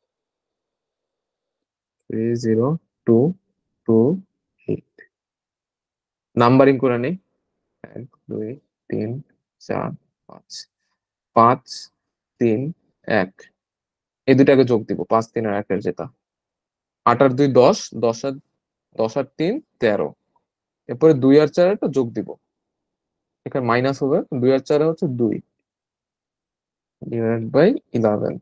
3 0 2 2 8, নাম্বারিং করে নেই। 1 2 3 4 5, 5 3 1, এই দুটাকে যোগ দিব, 5 3 আর 1 এর যেটা। 8 আর 2 10, 10 আর 3 13, এরপরে 2 আর 4 একটা যোগ দিব, এখানে মাইনাস হবে, 2 আর 4 হচ্ছে 2 divided by 11,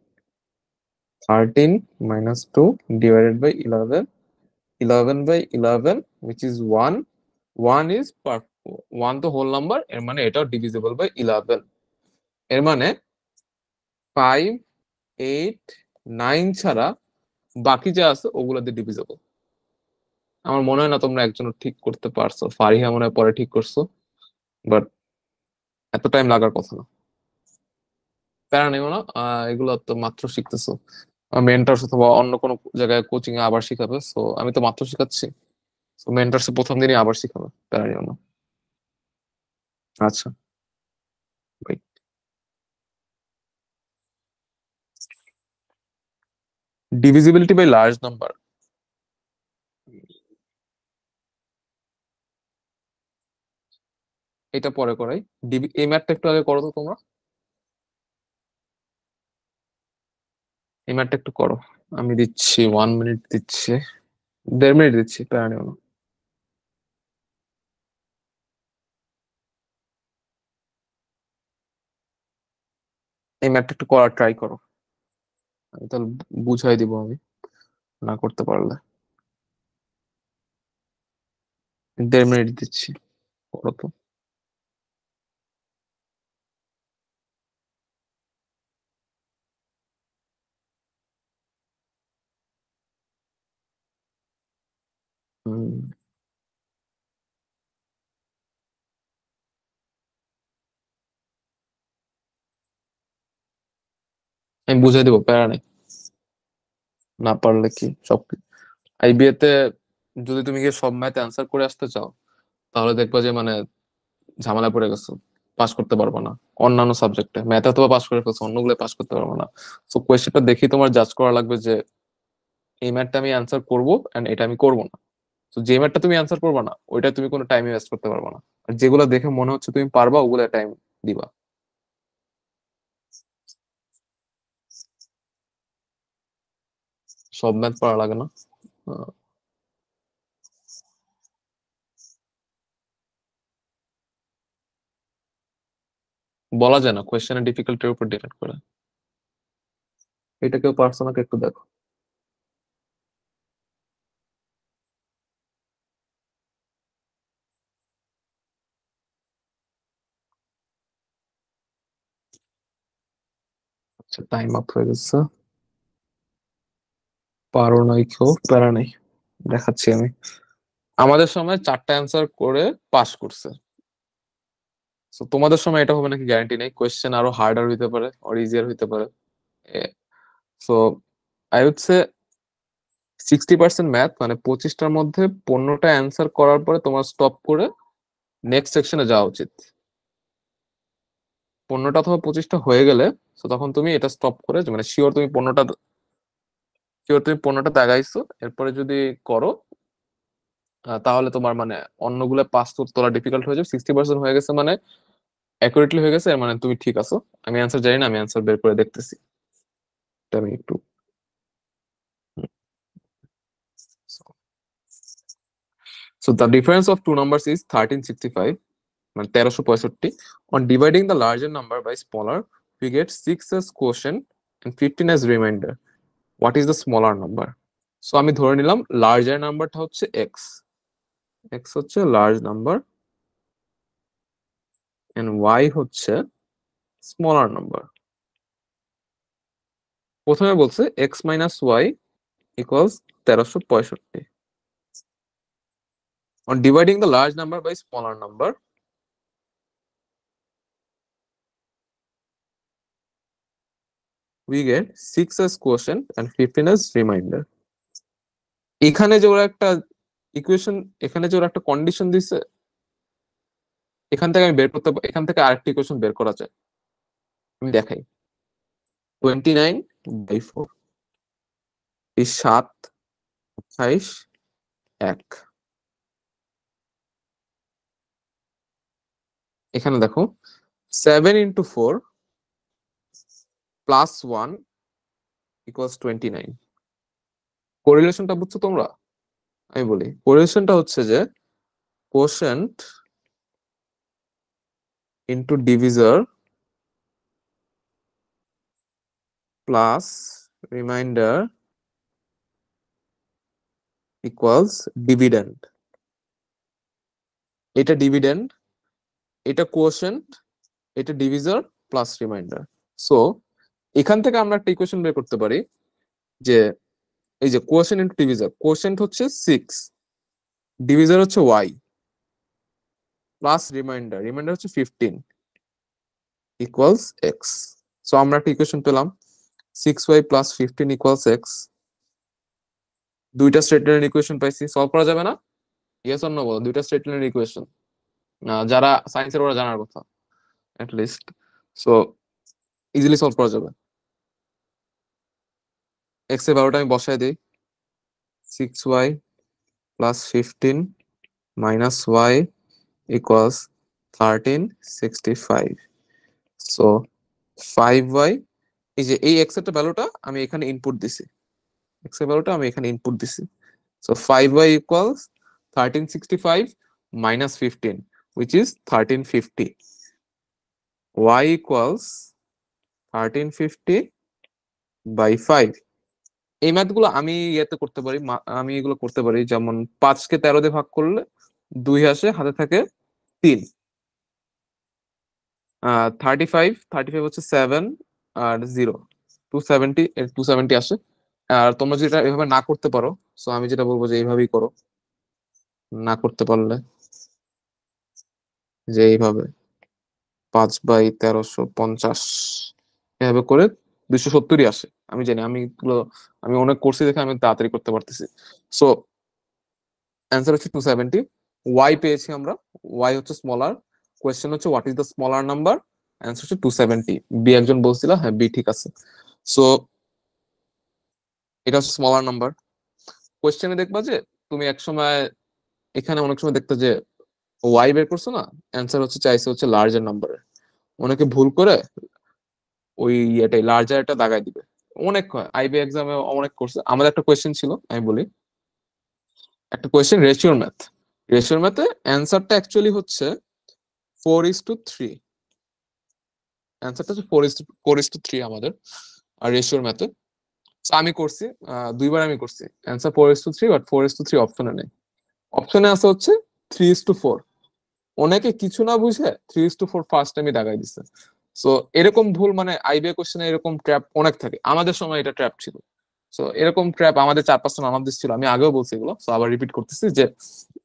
13 - 2 divided by 11, 11/11 which is 1, 1 is 1 তো হোল নাম্বার, এর মানে এটাও ডিভিজিবল বাই 11। এর মানে 5 8 9 ছাড়া বাকি যা আছে ওগুলো দিয়ে ডিভিজিবল। আমার মনে হয় না তোমরা একজন ঠিক করতে পারছো, ফারিহা মনে হয় পরে ঠিক করছো, বাট এত টাইম লাগার কথা না। প্যারা নেই না, এগুলো তো মাত্র শিখতেছো। মেন্টার্স অথবা অন্য কোনো জায়গায় কোচিং এ আবার শিখাবে, সো আমি তো মাত্র শিখাচ্ছি। সো মেন্টার্স প্রথম দিনই আবার শিখাবে, প্যারা নিও না। আচ্ছা, wait. Divisibility by large number, এটা পরে করাই। এই ম্যাথটা একটু আগে করো তো তোমরা, এই ম্যাথটা একটু করো। আমি দিচ্ছি 1 মিনিট দিচ্ছি, 1.5 মিনিট দিচ্ছি, প্যারা নিও না। এই ম্যাথটা একটু করার ট্রাই করো, আমি তাহলে বুঝাই দিব আমি না করতে পারলে। 1.5 মিনিট দিচ্ছি, করো তো। হুম, আমি বুঝাই দেবো, প্যারা নেই। না পারলে কি সব আইবিএ তে যদি তুমি গিয়ে সব ম্যাথ অ্যান্সার করে আসতে চাও, তাহলে দেখবা যে মানে ঝামেলা পড়ে গেছো, পাস করতে পারবো না। অন্যান্য সাবজেক্টে ম্যাথে অথবা পাস করে ফেলছো, অন্যগুলো পাস করতে পারবো না। তো কোয়েশ্চেনটা দেখি তোমার জাজ করা লাগবে যে এই ম্যাথটা আমি অ্যান্সার করবো এন্ড এটা আমি করবো না। তো যে ম্যাথটা তুমি অ্যান্সার করবা না, ওইটা তুমি কোনো টাইম ওয়েস্ট করতে পারবে না। আর যেগুলো দেখে মনে হচ্ছে তুমি পারবা, ওগুলো টাইম দিবা। সব ম্যাথ পড়া লাগে না। আহ, বলা যায় না, কোয়েশ্চেনের ডিফিকাল্টির উপর ডিপেন্ড করে। এটা কেউ পারছো নাকি একটু দেখো। আচ্ছা, টাইম আপ হয়ে গেছে। পারো নাই কেউ, প্যারা নেই, দেখাচ্ছি আমি। আমাদের সময় 4টা অ্যান্সার করে পাস করছে। তো তোমাদের সময় এটা হবে নাকি গ্যারান্টি নেই, কোয়েশ্চেন আরো হার্ডার হইতে পারে আর ইজিয়ার হইতে পারে। So I would say 60% math, মানে 25টার মধ্যে 15টা অ্যান্সার করার পরে তোমার স্টপ করে নেক্সট সেকশনে যাওয়া উচিত। 15টা অথবা 25টা হয়ে গেলে, তো তখন তুমি এটা স্টপ করে, মানে শিওর তুমি 15টা দাগাইছো, এরপরে যদি করো তাহলে তোমার মানে অন্যগুলো পাস তোলা ডিফিকাল্ট হয়ে যাবে। 60% হয়ে গেছে মানে অ্যাকুরেটলি হয়ে গেছে, এর মানে তুমি ঠিক আছো। আমি অ্যান্সার জানি না, আমি অ্যান্সার বের করে দেখতেছি। এটা আমি একটু So the difference of two numbers is 1365, মানে 1365. On dividing the larger number by smaller, we get 6 as quotient and 15 as remainder. What is the smaller number? So আমি ধরে নিলাম লার্জার নাম্বারটা হচ্ছে এক্স, এক্স হচ্ছে লার্জ নাম্বার এন্ড ওয়াই হচ্ছে smaller number. প্রথমে বলছে X minus Y equals 1365. On dividing the large number by smaller number, we get 6 as quotient and 15 as remainder. এখানে যে ওরা একটা ইকুয়েশন, এখানে যে ওরা একটা কন্ডিশন দিছে, এখান থেকে আমি বের করতে এখান থেকে আরেকটা ইকুয়েশন বের করা যায়। আমি দেখাই। 29/4 এই 7, 28, 1। এখানে দেখো 7 × 4 + 1 = 29। কোরিলেশনটা বুঝছো তোমরা? আমি বলি, কোরিলেশনটা হচ্ছে যে quotient into divisor plus remainder equals dividend. এটা ডিভিডেন্ড, এটা কোশেন্ট, এটা ডিভিজার প্লাস রিমাইন্ডার। সো এখান থেকে আমরা একটা ইকুয়েশন বের করতে পারি যে এই যে কোশেন্ট ইন্টু ডিভিজার, কোশেন্ট হচ্ছে 6, ডিভিজার হচ্ছে ওয়াই, প্লাস রিমাইন্ডার, রিমাইন্ডার হচ্ছে 15 ইকুয়ালস এক্স। সো আমরা একটা ইকুয়েশন পেলাম, 6y + 15 ইকুয়ালস এক্স। দুইটা স্ট্রেট লাইনের ইকুয়েশন পাইছি, সলভ করা যাবে না? ইয়েস অর নো বলো, দুইটা স্ট্রেট লাইনের ইকুয়েশন যারা সায়েন্সের ওরা জানার কথা at least. So easily solve করা যাবে। এক্স এর ভ্যালুটা আমি বসাই দিই, 6y + 15 - y equals 1365। So 5y, এই যে এই এক্স এর ভ্যালুটা আমি এখানে ইনপুট দিছি, এক্স এর ভ্যালুটা আমি এখানে ইনপুট দিছি। So 5y equals 1365 - 15, which is 1350. y equals 1350/5। এই ম্যাথ গুলো আমি ইয়েতে করতে পারি, আমি এগুলো করতে পারি, যেমন 5কে 13 দিয়ে ভাগ করলে 2 আসে, হাতে থাকে 3। 35 হচ্ছে 7 আর 0, 270 আসে। আর তোমরা যেটা এভাবে না করতে পারো, সো আমি যেটা বলবো যে এইভাবেই করো। না করতে পারলে যে এইভাবে 5/1350 এভাবে করে 270ই আসে। আমি জানি, আমি অনেক করছি দেখে আমি তাড়াতাড়ি করতে পারতেছি। সো অ্যান্সার হচ্ছে 270। ওয়াই পেয়েছি আমরা, ওয়াই হচ্ছে স্মলার। কোয়েশ্চেন হচ্ছে what is the smaller number, answer হচ্ছে 270। বি একজন বলছিল, হ্যাঁ বি ঠিক আছে। সো এটা হচ্ছে স্মলার নাম্বার। কোয়েশ্চেনে দেখবা যে তুমি এক সময় এখানে অনেক সময় দেখতে যে ওয়াই বের করছো না, অ্যান্সার হচ্ছে চাইছে হচ্ছে লার্জার নাম্বারের। অনেকে ভুল করে ওই এটাই লার্জার এটা দাগায় দিবে। অনেক হয়, আইবি এক্সামে অনেক করছে। আমাদের একটা কোয়েশ্চেন ছিল, আমি বলি, একটা কোয়েশ্চেন রেশিওর ম্যাথ। রেশিওর ম্যাথে অ্যান্সারটা অ্যাকচুয়ালি হচ্ছে 4:3। অ্যান্সারটা হচ্ছে 4:3 আমাদের আর রেশিওর ম্যাথে। আমি করছি, দুইবার আমি করছি অ্যান্সার 4:3, বাট 4:3 অপশনে নেই। অপশনে আছে হচ্ছে 3:4। অনেকে কিছু না বুঝে 3:4 ফার্স্ট টাইমে দাগাই দিচ্ছে। সো এরকম ভুল মানে আইবিএ কোশ্চেনে এরকম ট্র্যাপ অনেক থাকে, আমাদের সময় এটা ট্র্যাপ ছিল। সো এরকম ট্র্যাপ আমাদের 4-5টা আমাদের ছিল, আমি আগেও বলছি এগুলো, সো আবার রিপিট করতেছি যে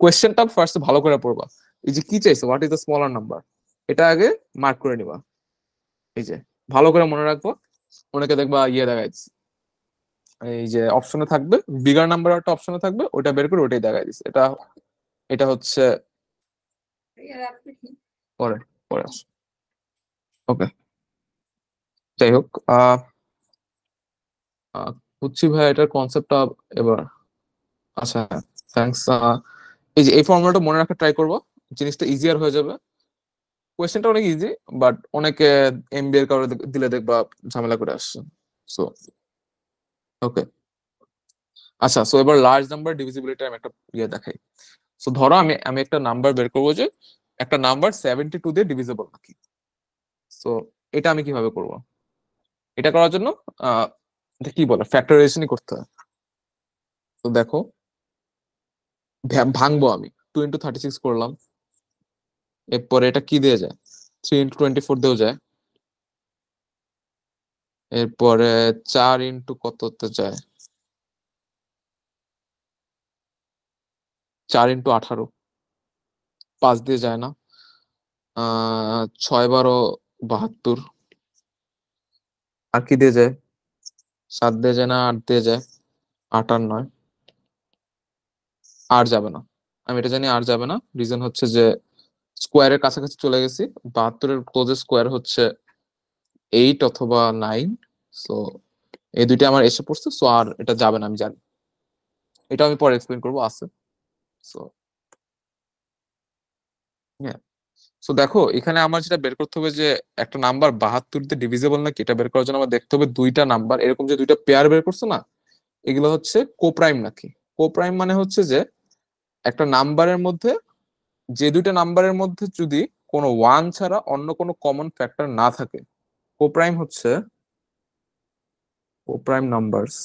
কোয়েশ্চেনটা ফার্স্ট ভালো করে পড়বা। এই যে কি চাইছে, what is the smaller number, এটা আগে মার্ক করে নিবা। এই যে ভালো করে মনে রাখবো। অনেকে দেখবা দেখাইছে, এই যে অপশনে থাকবে বিগার নাম্বার একটা অপশনে থাকবে, ওটা বের করে ওটাই দেখাই দিচ্ছে। এটা এটা হচ্ছে পরে পরে আসো। ওকে, যাই হোক, বুঝছি ভাই এটার কনসেপ্টটা এবার। আচ্ছা, থ্যাঙ্কস। এই যে এই ফর্মুলাটা মনে রাখা ট্রাই করবো, জিনিসটা ইজিয়ার হয়ে যাবে। কোয়েশ্চেনটা অনেক ইজি, বাট অনেকে এমবিএ এর কারণে দিলে দেখবা ঝামেলা করে আসছে। সো ওকে, আচ্ছা। সো এবার লার্জ নাম্বার ডিভিজিবিলিটি আমি একটা দেখাই। সো ধরো আমি আমি একটা নাম্বার বের করবো যে একটা নাম্বার 72 দিয়ে ডিভিজিবল নাকি। সো এটা আমি কিভাবে করব? এটা করার জন্য আহ এটা কি বলে, ফ্যাক্টরাইজেশনই করতে হয়। তো দেখো, ভাঙবো আমি। 2 × 36 করলাম। এরপরে এটা কি দিয়ে যায়? 3 × 24 দিয়েও যায়। এরপরে 4 কততে যায়? 4 × 18। 5 দিয়ে যায় না। 6 × 12 = 72। আর কি দিয়ে যায়? 7 দিয়ে যায় না, 8 দিয়ে যায়। 8 আর 9 আর যাবে না। আমি এটা জানি আর যাবে না, রিজন হচ্ছে যে স্কোয়ারের কাছাকাছি চলে গেছি। 72-এর ক্লোজেস্ট স্কোয়ার হচ্ছে 8 অথবা 9। সো এই দুইটা আমার এসে পড়ছে, সো আর এটা যাবে না, আমি জানি। এটা আমি পরে এক্সপ্লেন করবো, আছে। সো হ্যাঁ, সো দেখো এখানে আমার যেটা বের করতে হবে যে একটা নাম্বার 72 দিয়ে ডিভিজিবল নাকি, এটা বের করার জন্য আমার দেখতে হবে দুইটা নাম্বার এরকম যে দুইটা পেয়ার বের করছে না, এগুলো হচ্ছে কোপ্রাইম নাকি। কোপ্রাইম মানে হচ্ছে যে একটা নাম্বারের মধ্যে, যে দুইটা নাম্বারের মধ্যে যদি কোনো ওয়ান ছাড়া অন্য কোনো কমন ফ্যাক্টর না থাকে, কোপ্রাইম হচ্ছে coprime numbers.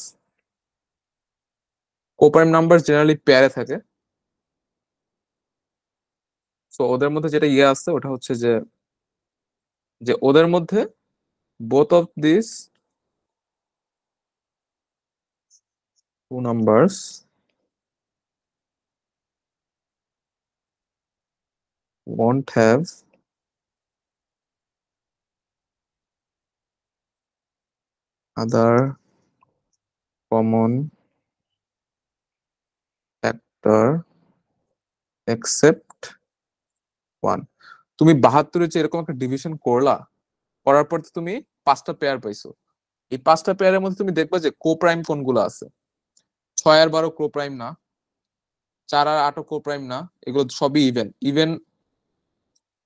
Coprime number generally পেয়ারে থাকে। সো ওদের মধ্যে যেটা আছে ওটা হচ্ছে যে যে ওদের মধ্যে both of these two numbers won't have other common factor except one. তুমি 72-এর যে এরকম একটা ডিভিশন করলা, করার পর তো তুমি 5টা পেয়ার পাইছো। এই 5টা পেয়ারের মধ্যে তুমি দেখবা যে কোপ্রাইম কোনগুলো আছে। 6 আর 12 কোপ্রাইম না, 4 আর 8 কোপ্রাইম না, এগুলো সবই ইভেন। ইভেন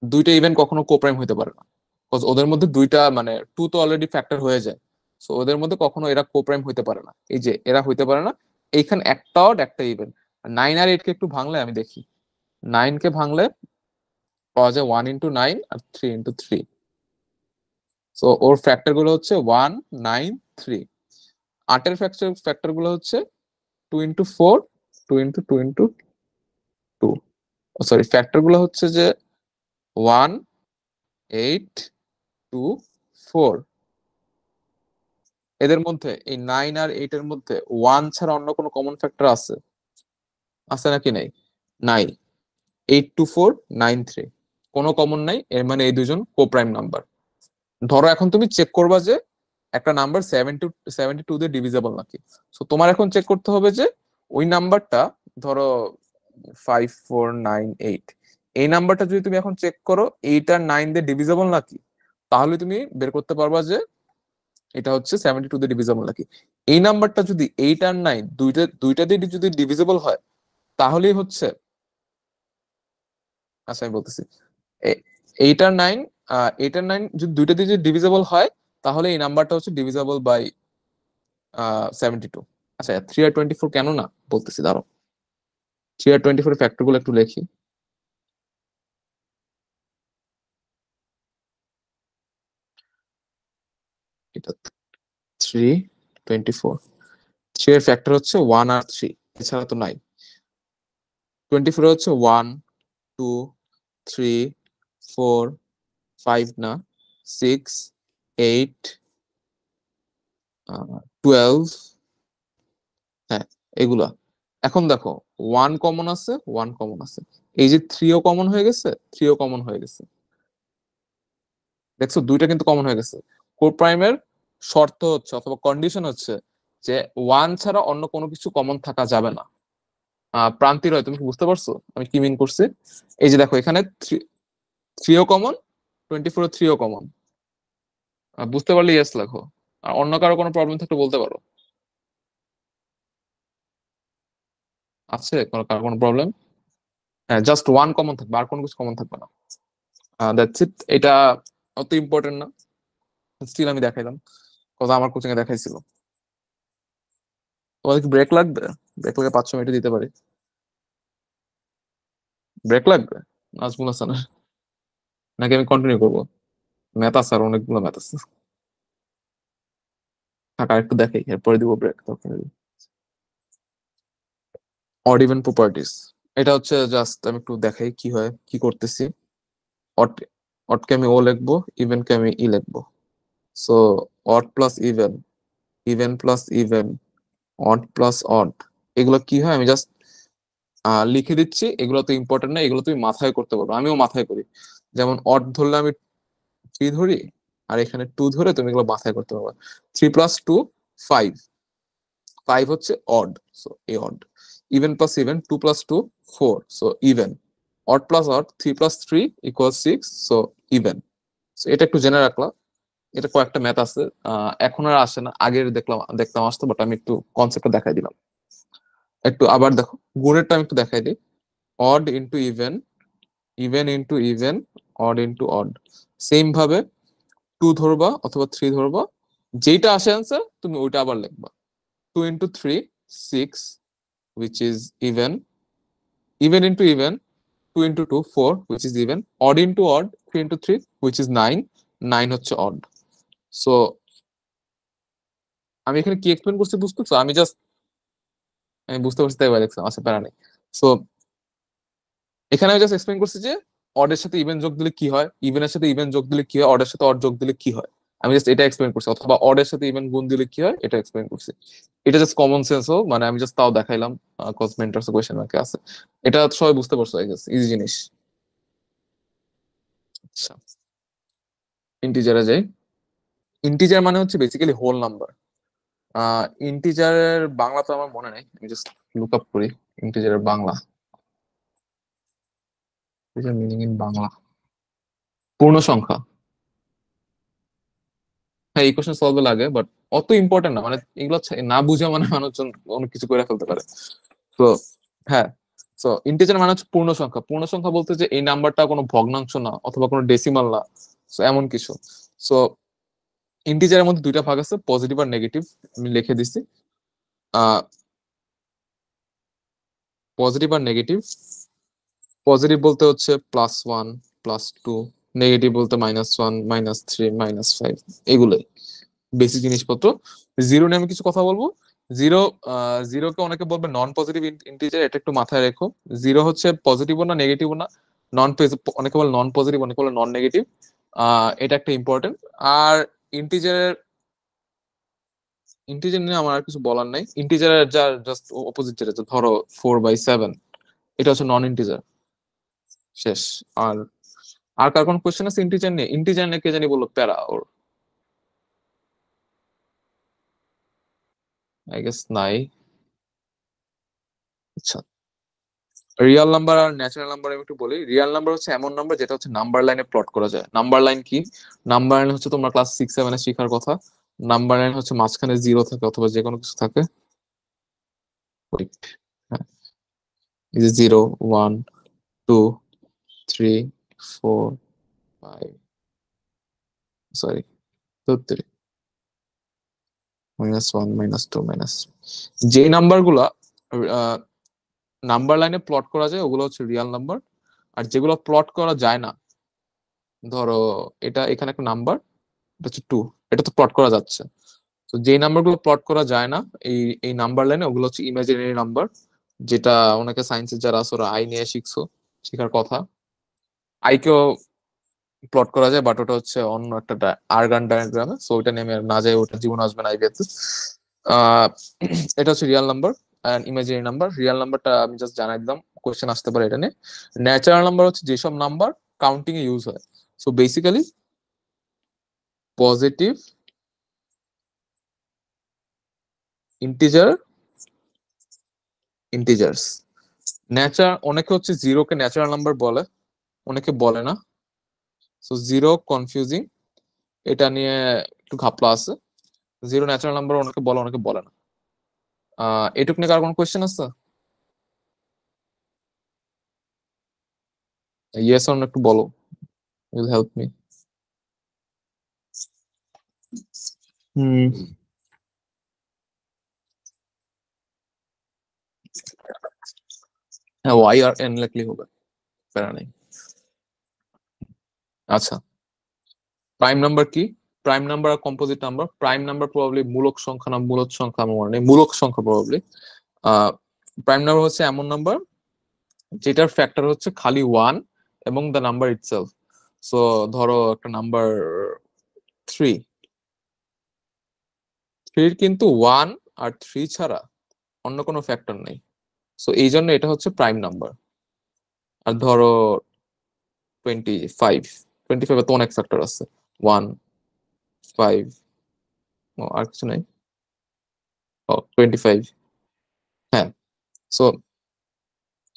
দুইটা ইভেন কখনো কোপ্রাইম হইতে পারে না, বিকজ ওদের মধ্যে দুইটা মানে 2 তো অলরেডি ফ্যাক্টর হয়ে যায়। সো ওদের মধ্যে কখনো এরা কোপ্রাইম হইতে পারে না, এই যে এরা হইতে পারে না। এইখানে একটা অড একটা ইভেন। 9 আর 8 কে একটু ভাঙলে আমি দেখি, 9 কে ভাঙলে পাওয়া যায় 1 × 9 আর 3 × 3। সো ওর ফ্যাক্টর গুলো হচ্ছে 1, 9, 3। 8-এর ফ্যাক্টর গুলো হচ্ছে 2 × 4, 2 × 2 × 2। সরি, ফ্যাক্টর গুলো হচ্ছে যে 1, 8, 2, 4। এদের মধ্যে এই 9 আর 8-এর মধ্যে 1 ছাড়া অন্য কোনো কমন ফ্যাক্টর আছে? আছে নাকি নাই? নাই। 8, 2, 4, 9, 3 কোনো কমন নাই, এর মানে এই দুজন কোপ্রাইম নাম্বার। ধরো এখন তুমি চেক করবা যে একটা নাম্বার 72 দিয়ে ডিভিজেবল নাকি। সো তোমার এখন চেক করতে হবে যে ওই নাম্বারটা, ধরো 5498, এই নাম্বারটা যদি তুমি এখন চেক করো 8 আর 9 দিয়ে ডিভিজেবল নাকি, তাহলে তুমি বের করতে পারবা যে এটা হচ্ছে 72 দিয়ে ডিভিজেবল নাকি। এই নাম্বারটা যদি 8 আর 9 দুইটা দুইটা দিয়ে যদি ডিভিজেবল হয়, তাহলেই হচ্ছে, আচ্ছা আমি বলতেছি, 8 আর 9, 8 আর 9 যদি দুইটা দিয়ে যদি ডিভিজেবল হয়, তাহলে এই নাম্বারটা হচ্ছে ডিভিজেবল বাই 72। আচ্ছা 3 আর 24 কেন না বলতেছি, দাঁড়ো। 3 আর 24 ফ্যাক্টর গুলো একটু লিখি। এটা 3 24, 3 এর ফ্যাক্টর হচ্ছে 1 আর 3, এছাড়া তো নাই। 24 হচ্ছে 1 2 3 4 5 না, 6 8 12, হ্যাঁ এগুলা। এখন দেখো 1 কমন আছে, 1 কমন আছে, এই যে 3ও কমন হয়ে গেছে, 3ও কমন হয়ে গেছে। দেখছো দুইটা কিন্তু কমন হয়ে গেছে। কোর প্রাইমের শর্ত হচ্ছে অথবা কন্ডিশন হচ্ছে যে 1 ছাড়া অন্য কোনো কিছু কমন থাকা যাবে না। প্রান্তিক হয়, তুমি কি বুঝতে পারছো আমি কি মিন করছি? এই যে দেখো এখানে 3ও কমন, 24 3ও কমন। বুঝতে পারলে ইয়েস লেখো, আর অন্য কারো কোনো প্রবলেম থাকলে বলতে পারো। আছে কারো কোনো প্রবলেম? হ্যাঁ, জাস্ট 1 কমন থাকবে, আর কোনো কিছু কমন থাকবে না। That's it. এটা অত ইম্পর্টেন্ট না, স্টিল আমি দেখাইলাম, কথা আমার কোচিং এ দেখাইছিল। তোমাদের কি ব্রেক লাগবে? ব্রেক লাগে 5 মিনিটে দিতে পারি। ব্রেক লাগবে? নাজমুল হাসানের, নাকি আমি কন্টিনিউ করবো? ম্যাথ আছে, আর অনেকগুলো ম্যাথ আছে। থাক আর একটু দেখাই, এরপরে দিব ব্রেক। তখন অড ইভেন প্রপার্টিস, এটা হচ্ছে জাস্ট আমি একটু দেখাই কি হয়, কি করতেছি। অড, অডকে আমি ও লিখবো, ইভেন কে আমি ই লিখবো। So odd plus even, even plus even, odd plus odd, এগুলো কি হয় আমি জাস্ট লিখে দিচ্ছি। এগুলো তো ইম্পর্টেন্ট না, এগুলো তুমি মাথায় করতে পারো, আমিও মাথায় করি। যেমন অড ধরলে আমি 3 ধরি, আর এখানে 2 ধরে তুমি এগুলো মাথায় করতে পারবে। 3 + 2 5, 5 হচ্ছে অড, সো এ odd. Even plus even, 2 + 2 4, so even. Odd plus odd, 3 + 3 = 6, so even. So এটা একটু জেনে রাখলাম। এটা কয়েকটা ম্যাথ আছে, এখন আর আসে না, আগের দেখতাম আসতো, বাট আমি একটু কনসেপ্টটা দেখাই দিলাম। একটু আবার দেখো, গুণেরটা আমি একটু দেখাই দিই। Odd into even, even into even, odd into odd. Same ভাবে 2 ধরবা অথবা 3 ধরবা, যেটা আসে আনসার তুমি ওইটা আবার লিখবা। 2 × 3 6, which is even, even into even, 2 × 2 4, which is even, odd into odd, 3 × 3, which is 9, 9 হচ্ছে odd। সো আমি এখানে কি এক্সপ্লেন করছি বুঝতেছো? আমি বুঝতে পারছি তাই দেখছিলাম, আচ্ছা প্যারা নেই। সো এখানে আমি জাস্ট এক্সপ্লেন করছি যে অডের সাথে ইভেন যোগ দিলে কি হয়, ইভেনের সাথে ইভেন যোগ দিলে কি হয়, অডের সাথে অড যোগ দিলে কি হয়। আমি জাস্ট এটা এক্সপ্লেন করছি, অথবা অডের সাথে ইভেন গুণ দিলে কি হয়, এটা এক্সপ্লেন করছি। এটা জাস্ট কমন সেন্স হোক, মানে আমি জাস্ট তাও দেখাইলাম, কজ মেন্টার্স কোয়েশ্চেন মার্কে আছে। এটা সবাই বুঝতে পারছো, আই গেস ইজি জিনিস। আচ্ছা ইন্টিজারে যাই। ইন্টিজার মানে হচ্ছে বেসিক্যালি হোল নাম্বার। ইন্টিজারের বাংলা তো আমার মনে নেই, আমি জাস্ট লুক আপ করি ইন্টিজারের বাংলা। মিনিং ইন বাংলা, পূর্ণ সংখ্যা। হ্যাঁ, এই কোশ্চেন সলভে লাগে, বাট অত ইম্পর্টেন্ট না, মানে এগুলো না বুঝে মানে মানুষজন অনেক কিছু করে ফেলতে পারে। তো হ্যাঁ, তো ইন্টিজার মানে হচ্ছে পূর্ণ সংখ্যা। পূর্ণ সংখ্যা বলতে যে এই নাম্বারটা কোনো ভগ্নাংশ না অথবা কোনো ডেসিমাল না, সো এমন কিছু। সো ইন্টিজারের মধ্যে দুইটা ভাগ আছে, পজিটিভ আর নেগেটিভ। আমি লিখে দিছি আহ পজিটিভ আর নেগেটিভ। পজিটিভ বলতে হচ্ছে +1 +2, নেগেটিভ বলতে -1 -3 -5, এগুলোই বেসিক জিনিসপত্র। জিরো নিয়ে আমি কিছু কথা বলবো। জিরো, জিরোকে অনেকে বলবে নন পজিটিভ ইন্টিজার, এটা একটু মাথায় রেখো। জিরো হচ্ছে পজিটিভও না নেগেটিভও না, নন, অনেকে বলে নন পজিটিভ, অনেকে বলে নন নেগেটিভ। এটা একটা ইম্পর্টেন্ট। আর ইন্টিজারের, ইন্টিজার নিয়ে আমার আর কিছু বলার নাই। ইন্টিজারের যার জাস্ট অপোজিট, যেটা ধরো 4/7, এটা হচ্ছে নন ইন্টিজার, শেষ। আর আর কার কোন কোয়েশ্চেন আছে ইন্টিজার নিয়ে? ইন্টিজার নিয়ে কে জানি বললো প্যারা ওর। আই গেস নাই। আচ্ছা, রিয়েল নাম্বার আর ন্যাচারাল নাম্বার আমি একটু বলি। রিয়েল নাম্বার হচ্ছে এমন নাম্বার যেটা হচ্ছে নাম্বার লাইনে প্লট করা যায়। নাম্বার লাইন কি? নাম্বার লাইন হচ্ছে তোমরা ক্লাস 6-7 শেখার কথা। নাম্বার লাইন হচ্ছে মাঝখানে জিরো থাকে অথবা যে কোনো কিছু থাকে। Wait, হ্যাঁ, এই যে 0 1 2 3 4 5, সরি, 2 3 -1 -2 মাইনাস, যে নাম্বার গুলা নাম্বার লাইনে প্লট করা যায় ওগুলো হচ্ছে রিয়েল নাম্বার। আর যেগুলো প্লট করা যায় না, ধরো এটা এখানে একটা নাম্বার, এটা হচ্ছে 2, এটা তো প্লট করা যাচ্ছে। তো যেই নাম্বারগুলো প্লট করা যায় না এই এই নাম্বার লাইনে, ওগুলো হচ্ছে ইমাজিনারি নাম্বার। যেটা অনেকে সায়েন্সের যারা আছে ওরা আই নিয়ে শিখছো, শেখার কথা। আইকেও প্লট করা যায়, বাট ওটা হচ্ছে অন্য একটা আর্গান ডায়াগ্রামে, সো ওইটা নেমে না যায়, ওটা জীবন আসবে না আইবিএতে। আহ এটা হচ্ছে real number and imaginary number. Real নাম্বারটা আমি জাস্ট জানাই দিলাম, কোয়েশ্চেন আসতে পারে এটা নিয়ে। ন্যাচারাল নাম্বার হচ্ছে যেসব নাম্বার কাউন্টিং এ ইউজ হয়। So basically positive integer, integers. অনেকে হচ্ছে জিরোকে ন্যাচারাল নাম্বার বলে, অনেকে বলে না। সো জিরো কনফিউজিং, এটা নিয়ে একটু ঘাপলা আছে। জিরো ন্যাচারাল নাম্বার অনেকে বলে, অনেকে বলে না। এটুক নিয়ে কার কোনো কোয়েশ্চেন আছে? ইয়েস অর একটু বলো, উইল হেল্প মি। হুম, হ্যাঁ, ওয়াই আর এন লিখলেই হবে, প্যারা নেই। আচ্ছা, প্রাইম নাম্বার কি? প্রাইম নাম্বার আর composite number. Prime number probably মূলক সংখ্যা না মূলদ সংখ্যা আমার মনে নেই, মূলক সংখ্যা প্রবাবলি। প্রাইম নাম্বার হচ্ছে এমন নাম্বার যেটার ফ্যাক্টর হচ্ছে খালি ওয়ান এবং দ্য নাম্বার ইটসেলফ। সো ধরো একটা নাম্বার 3, 3 কিন্তু 1 আর 3 ছাড়া অন্য কোনো ফ্যাক্টর নেই। সো এই জন্য এটা হচ্ছে প্রাইম নাম্বার। আর ধরো 25, 25 এ তো অনেক ফ্যাক্টর আছে, 1 5, আর কিছু নাই। ও 25, হ্যাঁ। সো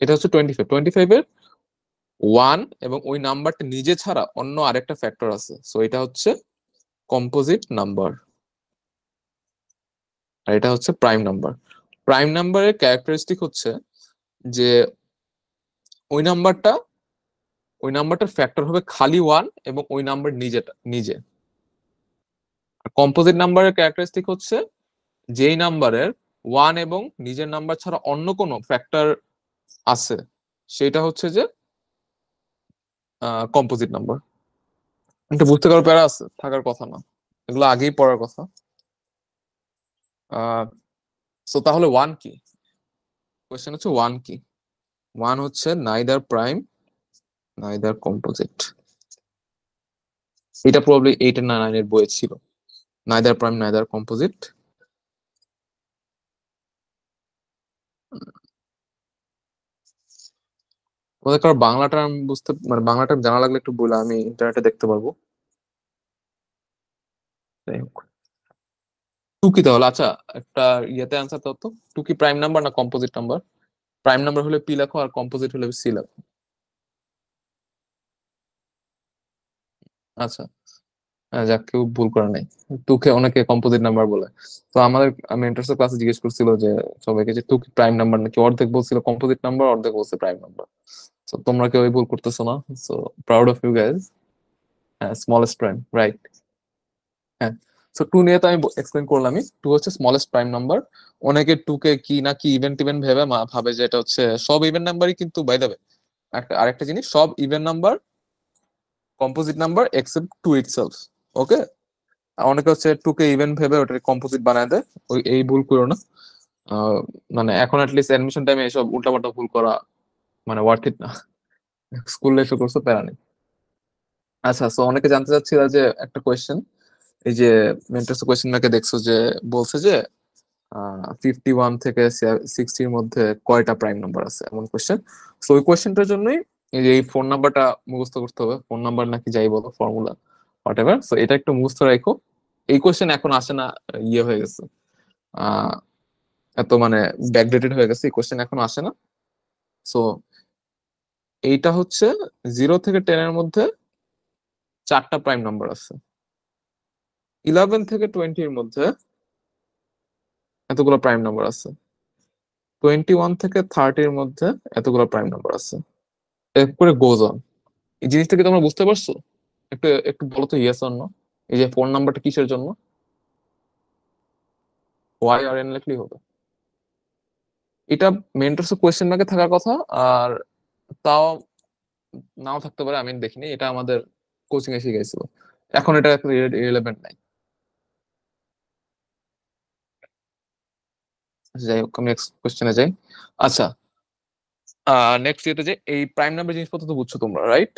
এটা হচ্ছে 25, 25 এর 1 এবং ওই নাম্বারটা নিজে ছাড়া অন্য আরেকটা ফ্যাক্টর আছে, সো এটা হচ্ছে কম্পোজিট নাম্বার। আর এটা হচ্ছে প্রাইম নাম্বার। প্রাইম নাম্বারের ক্যারেক্টারিস্টিক হচ্ছে যে ওই নাম্বারটা ওই নাম্বারটার ফ্যাক্টর হবে খালি ওয়ান এবং ওই নাম্বার নিজে। আর কম্পোজিট নাম্বারের ক্যারেক্টারিস্টিক হচ্ছে যেই নাম্বারের ওয়ান এবং নিজের নাম্বার ছাড়া অন্য কোনো ফ্যাক্টর আছে, সেটা হচ্ছে যে কম্পোজিট নাম্বার। এটা বুঝতে কারো প্যারা আছে? থাকার কথা না, এগুলো আগেই পড়ার কথা। আহ সো তাহলে ওয়ান কি? কোয়েশ্চেন হচ্ছে ওয়ান কি? ওয়ান হচ্ছে নাইদার প্রাইম নাইদার কম্পোজিট। এটা প্রবাবলি 8 আর 9 এর বইয়ে ছিল, নাইদার প্রাইম নাইদার কম্পোজিট। তোমাদের কারো বাংলা টার্ম বুঝতে, মানে বাংলা টার্ম জানা লাগলে একটু বলে, আমি ইন্টারনেটে দেখতে পারবো। যাই হোক, টু কি তাহলে? আচ্ছা, একটা ইয়েতে অ্যান্সার দাও তো, টু কি প্রাইম নাম্বার না কম্পোজিট নাম্বার? প্রাইম নাম্বার হলে পি লেখো আর কম্পোজিট হলে সি লেখো। আচ্ছা, যাক, কেউ ভুল করে নাই। টুকে অনেকে কম্পোজিট নাম্বার বলে। তো আমাদের আমি ইন্টারেস্টের ক্লাসে জিজ্ঞেস করছিল যে সবাইকে যে টু কি প্রাইম নাম্বার নাকি, অর্ধেক বলছিল কম্পোজিট নাম্বার, অর্ধেক বলছে প্রাইম নাম্বার। তো তোমরা কেউ ভুল করতেছো না, so proud of you guys. হ্যাঁ, স্মলেস্ট প্রাইম, রাইট। হ্যাঁ, সো টু নিয়ে তো আমি এক্সপ্লেন করলামই, টু হচ্ছে স্মলেস্ট প্রাইম নাম্বার। অনেকে টু কে কি না কি ইভেন্ট ইভেন্ট ভেবে ভাবে যে এটা হচ্ছে সব ইভেন্ট নাম্বারই, কিন্তু বাই দ্য ওয়ে আরেকটা জিনিস, সব even number composite number except two itself. Okay, অনেকে হচ্ছে টু কে ইভেন্ট ভেবে ওটা কম্পোজিট বানায় দেয়, ওই এই ভুল করো না। আহ, মানে এখন অ্যাটলিস্ট অ্যাডমিশন টাইমে এসব উল্টাপাল্টা ভুল করা মানে ওয়ার্থ ইট না। স্কুল লাইফে করছো, প্যারা নেই। আচ্ছা, সো অনেকে জানতে চাচ্ছিল যে একটা কোয়েশ্চেন, এই যে মেন্টার্স কোয়েশ্চেন ব্যাংকে দেখছো যে বলছে যে 51 থেকে 60-র মধ্যে কয়টা প্রাইম নাম্বার আছে, এমন কোয়েশ্চেন। সো ওই কোয়েশ্চেনটার জন্যই এই যে এই ফোন নাম্বারটা মুখস্থ করতে হবে, ফোন নাম্বার নাকি যাই বলো, ফর্মুলা, হোয়াট এভার। সো এটা একটু মুখস্থ রাখো। এই কোয়েশ্চেন এখন আসে না, ইয়ে হয়ে গেছে। এত মানে ব্যাকডেটেড হয়ে গেছে, এই কোশ্চেন এখন আসে না। সো এইটা হচ্ছে 0 থেকে 10 এর মধ্যে 4টা প্রাইম নাম্বার আছে, 11 থেকে 20-এর মধ্যে এতগুলো প্রাইম নাম্বার আছে, 21 থেকে 30-এর মধ্যে এতগুলো প্রাইম নাম্বার আছে, এরপরে গোজ অন। এই জিনিসটা কি তোমরা বুঝতে পারছো? একটু একটু বলো তো, ইয়েস অর নো। এই যে ফোন নাম্বারটা কিসের জন্য? ওয়াই আর এন লিখলেই হবে। এটা মেন্টরস কোয়েশ্চেন ব্যাংকে থাকার কথা, আর তাও নাও থাকতে পারে, আমি দেখিনি, এটা আমাদের কোচিং এ শিখাইছিল, এখন এটা রিলেভেন্ট নাই। যাই হোক, আমি নেক্সট কোয়েশ্চেনে যাই। আচ্ছা, নেক্সট ইয়েতে যে এই প্রাইম নাম্বার জিনিসপত্র তো বুঝছো তোমরা, রাইট?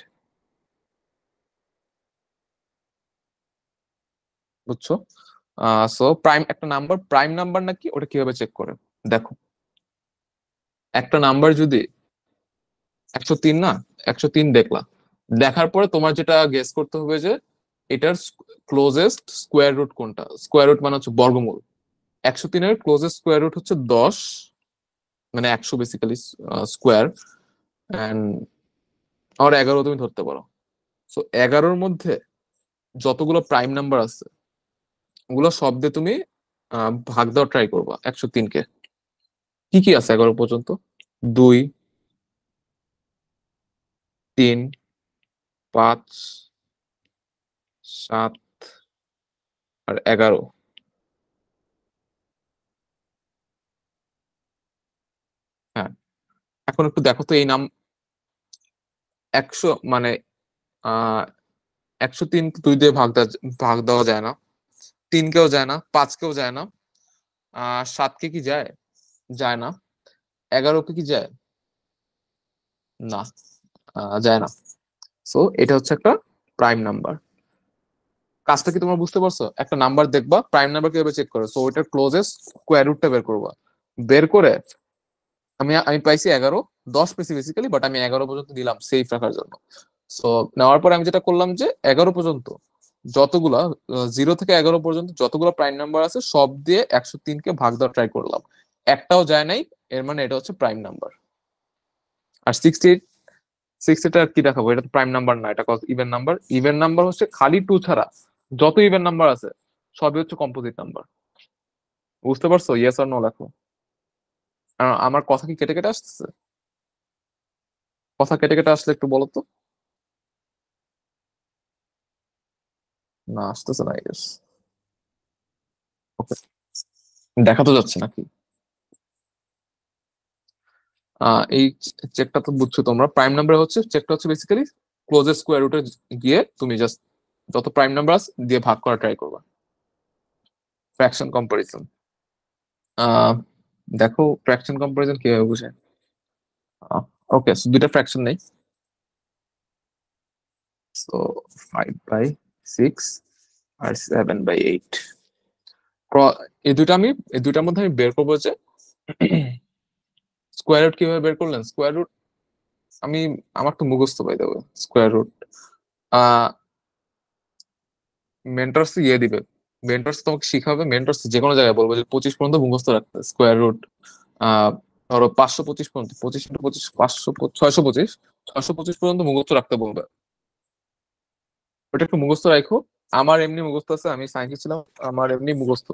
বুঝছো? সো প্রাইম, একটা নাম্বার প্রাইম নাম্বার নাকি ওটা কিভাবে চেক করে? দেখো, একটা নাম্বার যদি 103 না, 103 দেখলা, দেখার পরে তোমার যেটা গেস করতে হবে যে এটার ক্লোজেস্ট স্কোয়ার রুট কোনটা। স্কোয়ার রুট মানে হচ্ছে বর্গমূল। 103-এর ক্লোজেস্ট স্কোয়ার রুট হচ্ছে 10, মানে 100 বেসিক্যালি স্কোয়ার, এন্ড আর 11 তুমি ধরতে পারো। সো 11-র মধ্যে যতগুলো প্রাইম নাম্বার আছে ওগুলো সব দিয়ে তুমি ভাগ দেওয়া ট্রাই করবা 103-কে। কি কি আছে 11 পর্যন্ত? 2, 3, 5, 7 আর 11। হ্যাঁ, এখন একটু দেখো তো, এই নাম 100 মানে 103 2 দিয়ে ভাগ দেওয়া যায় না, 3-কেও যায় না, 5-কেও যায় না, 7-কে কি যায়? যায় না। 11-কে কি যায়? না, যায় না। সো এটা হচ্ছে একটা প্রাইম নাম্বার। কাজটা কি তোমরা বুঝতে পারছো? একটা নাম্বার দেখবা, প্রাইম নাম্বার কিভাবে চেক করে, সো ওইটার ক্লোজেস্ট স্কোয়ার রুটটা বের করবা। বের করে আমি আমি পাইছি 11, 10 পেয়েছি বেসিক্যালি, বাট আমি 11 পর্যন্ত দিলাম সেফ রাখার জন্য। সো নেওয়ার পরে আমি যেটা করলাম যে 11 পর্যন্ত যতগুলা 0 থেকে 11 পর্যন্ত যতগুলো প্রাইম নাম্বার আছে সব দিয়ে 103-কে ভাগ দেওয়া ট্রাই করলাম, একটাও যায় নাই, এর মানে এটা হচ্ছে প্রাইম নাম্বার। আর 68 আর কি দেখাবো, এটা তো প্রাইম নাম্বার না, এটা ইভেন নাম্বার। ইভেন নাম্বার হচ্ছে খালি 2 ছাড়া যত ইভেন নাম্বার আছে সবই হচ্ছে কম্পোজিট নাম্বার। বুঝতে পারছো? ইয়েস আর নো লেখো। আমার কথা কি কেটে কেটে আসতেছে? কথা কেটে কেটে আসলে একটু বলো তো। না, আসতেছে না, ইয়েস। ওকে, দেখা তো যাচ্ছে নাকি? এই চেকটা তো বুঝছো তোমরা, প্রাইম নাম্বার হচ্ছে চেকটা হচ্ছে বেসিক্যালি ক্লোজেস্ট স্কোয়ার রুটে গিয়ে তুমি জাস্ট যত প্রাইম নাম্বার আছে দিয়ে ভাগ করা ট্রাই করবা। ফ্র্যাকশন কম্পারিজন, আহ দেখো ফ্র্যাকশন কম্পারিজন কিভাবে বুঝে। ওকে, দুইটা ফ্র্যাকশন নেই। সো 5/6 আর 7/8, এই দুইটা আমি, এই দুইটার মধ্যে আমি বের করবো যে স্কোয়ার রুট কিভাবে বের করলেন। স্কোয়ার রুট আমি, আমার তো মুখস্থ পাই দেবো স্কোয়ার রুট। আহ মেন্টরস ইয়ে দিবে, মেন্টরস তোমাকে শিখাবে, মেন্টরস যে কোনো জায়গায় বলবো যে 25 পর্যন্ত মুখস্থ রাখতে স্কোয়ার রুট। ধরো 525 পর্যন্ত, 25 × 25 500, 625, 625 পর্যন্ত মুখস্থ রাখতে বলবে। ওটা একটু মুখস্থ রাখো। আমার এমনি মুখস্থ আছে, আমি সায়েন্সে ছিলাম, আমার এমনি মুখস্থ।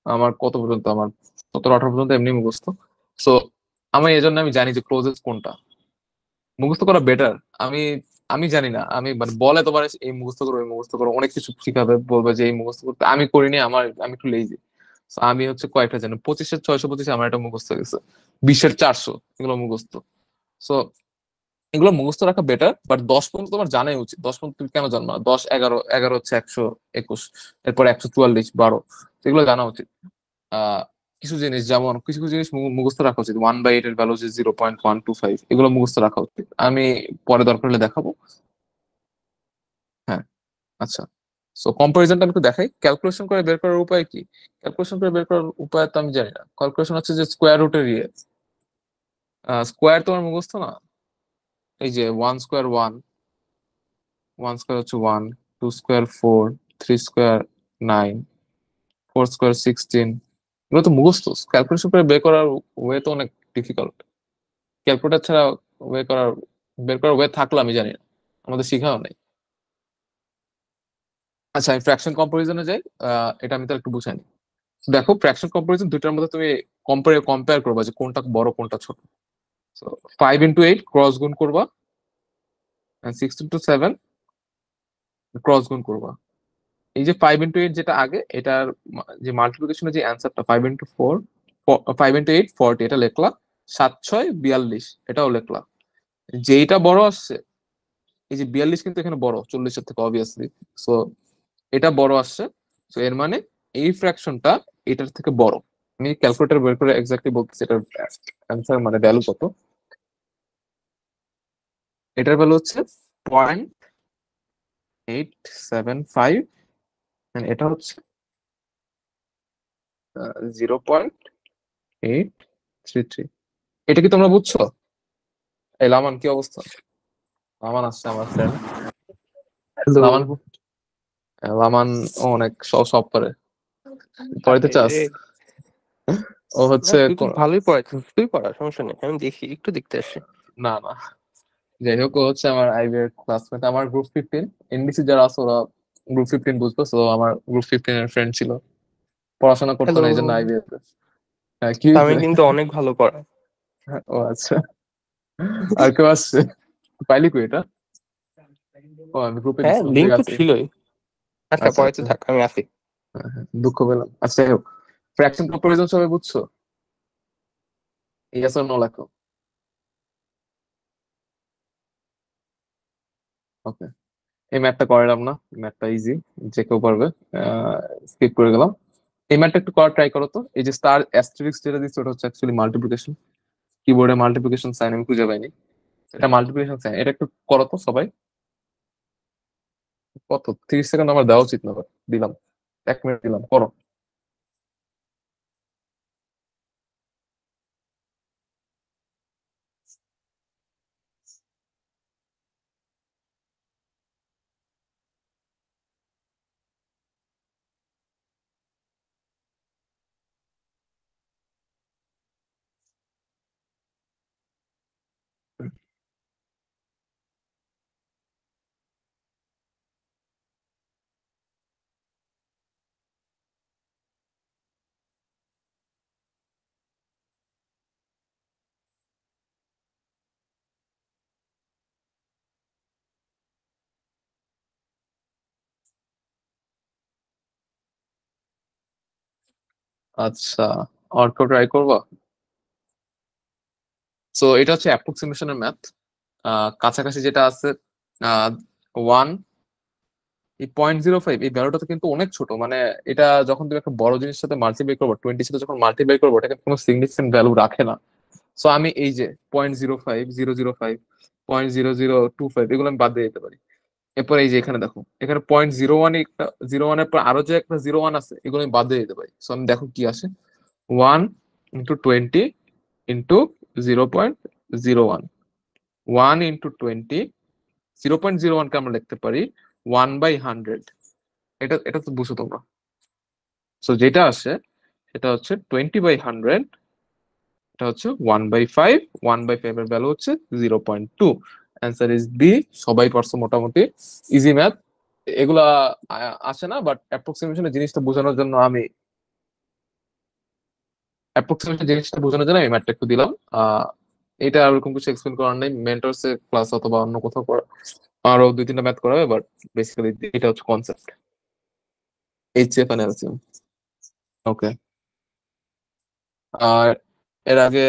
আমার কত পর্যন্ত, আমার 17 18 পর্যন্ত এমনি মুখস্থ। সো আমি এই জন্য আমি জানি যে ক্লোজেস্ট কোনটা। মুখস্থ করা বেটার। আমি আমি জানি না, আমি মানে বলে তোমার এই মুখস্থ করো, এই মুখস্থ করো, অনেক কিছু শিখাবে, বলবে যে এই মুখস্থ করতে, আমি করিনি, আমি একটু লেজি। আমি হচ্ছে কয়েকটা জানি, 25-এর 625 আমার একটা মুখস্থ হয়ে গেছে, 20-এর 400 এগুলো মুখস্থ। সো এগুলো মুখস্থ রাখা বেটার, বাট 10 পর্যন্ত তোমার জানাই উচিত। 10 পর্যন্ত তুমি কেন জানো না? 10, 11, 11 হচ্ছে 121, এরপর 144, 12, এগুলো জানা উচিত। আহ কিছু জিনিস, যেমন কিছু কিছু জিনিস মুখস্থ রাখা উচিত। 1/8 এর ভ্যালু যে 0.125, এগুলো মুখস্থ রাখা উচিত। আমি পরে দরকার হলে দেখাবো। হ্যাঁ, আচ্ছা। সো কম্পারিজনটা আমি একটু দেখাই, ক্যালকুলেশন করে বের করার উপায় কি। ক্যালকুলেশন করে বের করার উপায় তো আমি জানি না। ক্যালকুলেশন হচ্ছে যে স্কোয়ার রুটের ইয়ে, স্কোয়ার তোমার মুখস্থ না। এই যে 1 স্কোয়ার 1, 1 স্কোয়ার হচ্ছে 1, 2 স্কোয়ার 4, 3 স্কোয়ার 9, 4 স্কোয়ার 16, এগুলো তো মুখস্থ, ক্যালকুলেশন করে বের করার ওয়ে তো অনেক ডিফিকাল্ট। ক্যালকুলেটর ছাড়া ওয়ে করার বের করার ওয়ে থাকলে আমি জানি না, আমাদের শিখাও নাই। আচ্ছা আমি ফ্র্যাকশন কম্পারিজনে যাই। এটা আমি তো একটু বুঝাই নি। দেখো ফ্র্যাকশন কম্পারিজন দুইটার মধ্যে তুমি কম্পেয়ার করবা যে কোনটা বড় কোনটা ছোট। তো 5 into 8 ক্রস গুণ করবা, 6 into 7 ক্রস গুণ করবা। এই যে 5 into 8 যেটা আগে, এটার যে মাল্টিপ্লিকেশনের যে অ্যান্সারটা 5 into 4, 5 into 8 40, এটা লিখলা। 7 6 42 এটাও লিখলা। যেইটা বড় আসছে, এই যে 42 কিন্তু এখানে বড় 40-এর থেকে অবভিয়াসলি। সো এটা বড় আসছে। তো এর মানে এই ফ্র্যাকশনটা এটার থেকে বড়। আমি ক্যালকুলেটর বের করে এক্স্যাক্টলি বলতেছি এটার অ্যান্সার মানে ভ্যালু কত। এটার ভ্যালু হচ্ছে 0.875, এটা হচ্ছে 0.833। এটা কি তোমরা বুঝছো? এই লামান কি অবস্থা? লামান আসছে আমার ফ্রেন্ড। হ্যালো। লামান লামান ও অনেক সব সব পারে। পড়াইতে চাস? ও না, হচ্ছে তুই তো ভালোই পড়াইছিস, তুই পড়া, সমস্যা নেই, আমি দেখি, একটু দেখতে আসি। না না, যাই হোক ও হচ্ছে আমার আইবি এর ক্লাসমেট, আমার গ্রুপ 15 এনডিসি যারা আছে ওরা গ্রুপ 15 বুঝতো, তো আমার গ্রুপ 15 এর ফ্রেন্ড ছিল, পড়াশোনা করতো হ্যালো। না এই জন্য আইবি এর। হ্যাঁ কি আমি হয়েছে? কিন্তু অনেক ভালো পড়া। ও আচ্ছা, আর কেউ আসছে? পাইলি কই এটা? ও আমি গ্রুপে হ্যাঁ, দিছিলাম, লিঙ্ক ঠিক তো আছে। ছিলই। আচ্ছা, আচ্ছা পড়াইতে আচ্ছা, থাক, আমি আসি। হ্যাঁ, হ্যাঁ, দুঃখ পেলাম। আচ্ছা যাই হোক, ফ্র্যাকশন কম্পারিজন সবাই বুঝছো? ইয়েস অর নো লেখো। ওকে, এই ম্যাথটা করলাম না, ম্যাথটা ইজি, যে কেউ পারবে। স্কিপ করে গেলাম। এই ম্যাথটা একটু করা ট্রাই করো তো। এই যে স্টার অ্যাস্টেরিক্স যেটা দিচ্ছে ওটা হচ্ছে অ্যাকচুয়ালি মাল্টিপ্লিকেশন। কিবোর্ডে মাল্টিপ্লিকেশন সাইন আমি খুঁজে পাইনি, এটা মাল্টিপ্লিকেশন সাইন। এটা একটু করো তো সবাই। কত 30 সেকেন্ড আমার দেওয়া উচিত না? দিলাম, 1 মিনিট দিলাম, করো। আচ্ছা, অর্ক ট্রাই করবা। সো এটা হচ্ছে অ্যাপ্রক্সিমেশনের ম্যাথ। কাছাকাছি যেটা আছে 1, এই 0.05, এই ভ্যালুটা তো কিন্তু অনেক ছোট। মানে এটা যখন তুমি একটা বড় জিনিসের সাথে মাল্টিপ্লাই করবো, 20 সাথে যখন মাল্টিপ্লাই করবো, এটা কিন্তু কোনো সিগনিফিকেন্ট ভ্যালু রাখে না। সো আমি এই যে 0.05005, 0.0025 এগুলো আমি বাদ দিয়ে দিতে পারি। এরপর এই যে এখানে দেখো, এখানে 0.01, একটা 0.1 এর পর আরো যে একটা 0.1 আছে, এগুলো আমি বাদ দিয়ে দিতে পারি। সো আমি দেখো কি আসে, 1 into 20 into 0.01, 1 into 20, 0.01 কে আমরা লিখতে পারি 1/100। এটা এটা তো বুঝো তোমরা। সো যেটা আসে সেটা হচ্ছে 20/100, এটা হচ্ছে 1/5, 1/5 এর ভ্যালু হচ্ছে 0.2। Answer is B. সবাই পারছো মোটামুটি, ইজি ম্যাথ। এগুলা আসে না, বাট অ্যাপ্রক্সিমেশনের জিনিসটা বোঝানোর জন্য আমি এই ম্যাথটা একটু দিলাম। এটা আর ওরকম কিছু এক্সপ্লেন করার নেই, মেন্টরস এর ক্লাস অথবা অন্য কোথাও করা আরো 2-3টা ম্যাথ করাবে, বাট বেসিক্যালি এটা হচ্ছে কনসেপ্ট, এইচসিএফ এন্ড এলসিএম। ওকে, আর এর আগে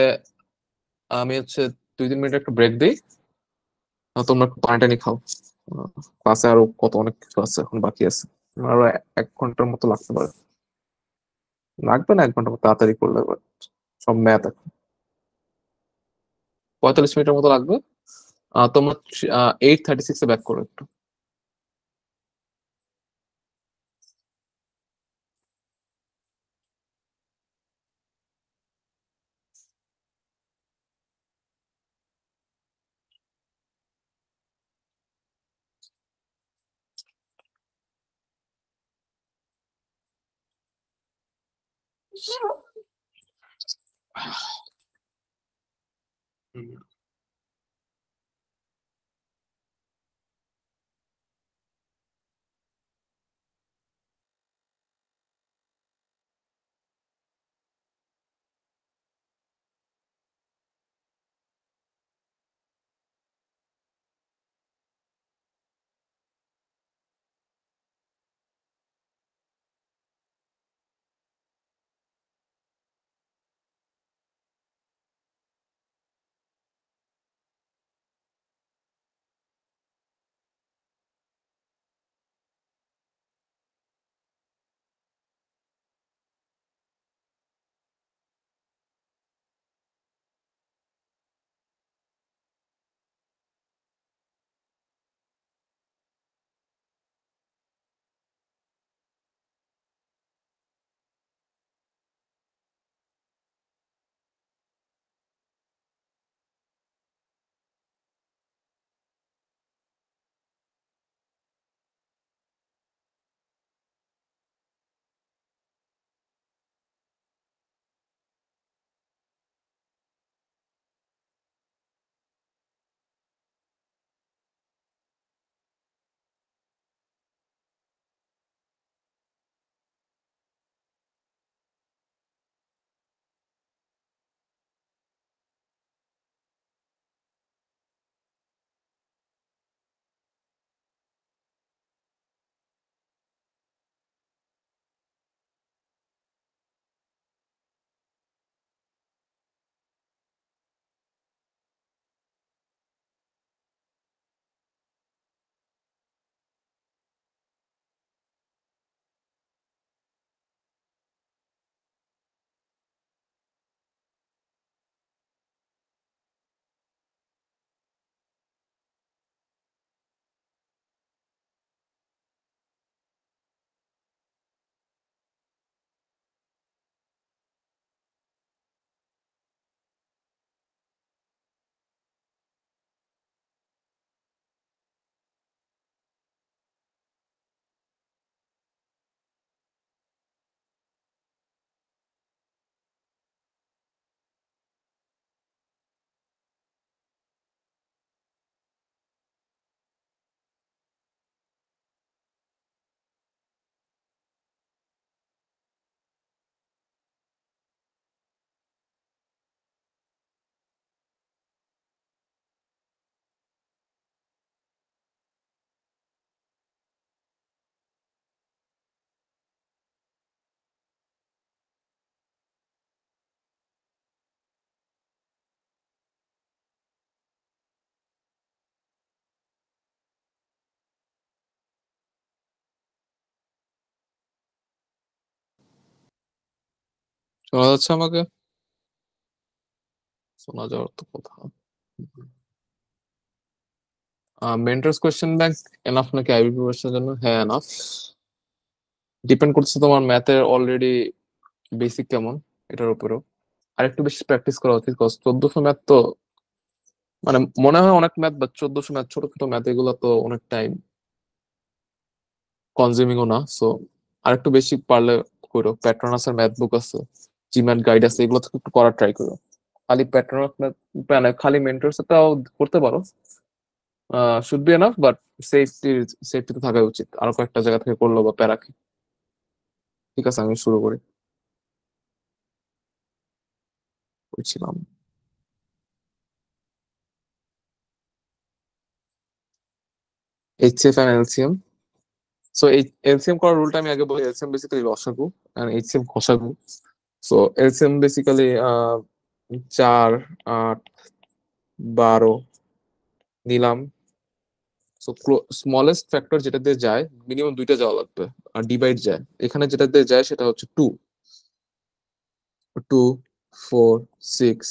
আমি হচ্ছে 2-3 মিনিট একটা ব্রেক দিই। তোমরা একটু পানি টানি খাও। ক্লাসে আরো কত অনেক কিছু আছে এখন বাকি আছে, আরো 1 ঘন্টার মতো লাগতে পারে। লাগবে না 1 ঘন্টা মতো, তাড়াতাড়ি করলে এবার সব ম্যাথ। 45 মিনিটের মতো লাগবে। তোমরা 8:36 ব্যাক করো একটু। শোনা যাচ্ছে আমাকে? শোনা যাওয়ার তো কথা। মেন্টরস কোয়েশ্চেন ব্যাংক এনাফ নাকি আইবি প্রিপারেশনের জন্য? হ্যাঁ, এনাফ। ডিপেন্ড করছে তোমার ম্যাথের অলরেডি বেসিক কেমন, এটার উপরেও। আর একটু বেশি প্র্যাকটিস করা উচিত, কজ 1400 ম্যাথ তো মানে মনে হয় অনেক ম্যাথ, বা 1400 ম্যাথ, ছোট ছোট ম্যাথ, এগুলো তো অনেক টাইম কনজিউমিংও না। সো আর একটু বেশি পারলে করো। প্যাট্রোনাসের ম্যাথ বুক আছে, জিম্যাট গাইড আছে, এগুলো থেকে একটু করার ট্রাই করো। খালি প্যাট্রোনাস ম্যাথ মানে খালি মেন্টরসটাও করতে পারো, should be enough, but safety তো থাকা উচিত। আরো কয়েকটা জায়গা থেকে করলো বা প্যারা খেয়ে। ঠিক আছে, আমি শুরু করছিলাম। HCF and LCM. সো এই এলসিএম করার রুলটা আমি আগে বলি। এলসিএম বেসিক্যালি লসাগু এন্ড এইচসিএম গসাগু। সো এলসিএম বেসিক্যালি 4, 8, 12 নিলাম। সো স্মলেস্ট ফ্যাক্টর যেটা দিয়ে যায়, মিনিমাম দুইটা যাওয়া লাগবে। আর ডিভাইড যায়, এখানে যেটা দিয়ে যায় সেটা হচ্ছে 2, 2, 4, 6।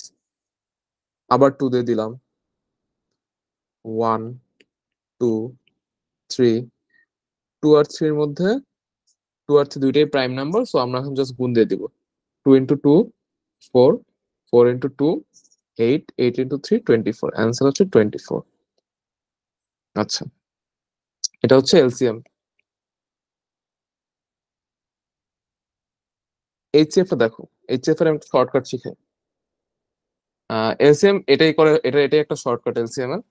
আবার 2 দিয়ে দিলাম, 1, 2, 3। 2 আর 3 এর মধ্যে 2 আর 3 দুইটাই প্রাইম নাম্বার, সো আমরা এখন জাস্ট গুণ দিয়ে দিব। 2 ইন্টু 2, 4, 4 ইন্টু 2, 8, 8 ইন্টু 3, 24। অ্যান্সার হচ্ছে 24। আচ্ছা, এটা হচ্ছে এলসিএম। এইচসিএফ এ দেখো, এইচসিএফ এর আমি শর্টকাট শিখাই। এলসিএম এটাই করে, এটাই একটা শর্টকাট এলসিএম এর।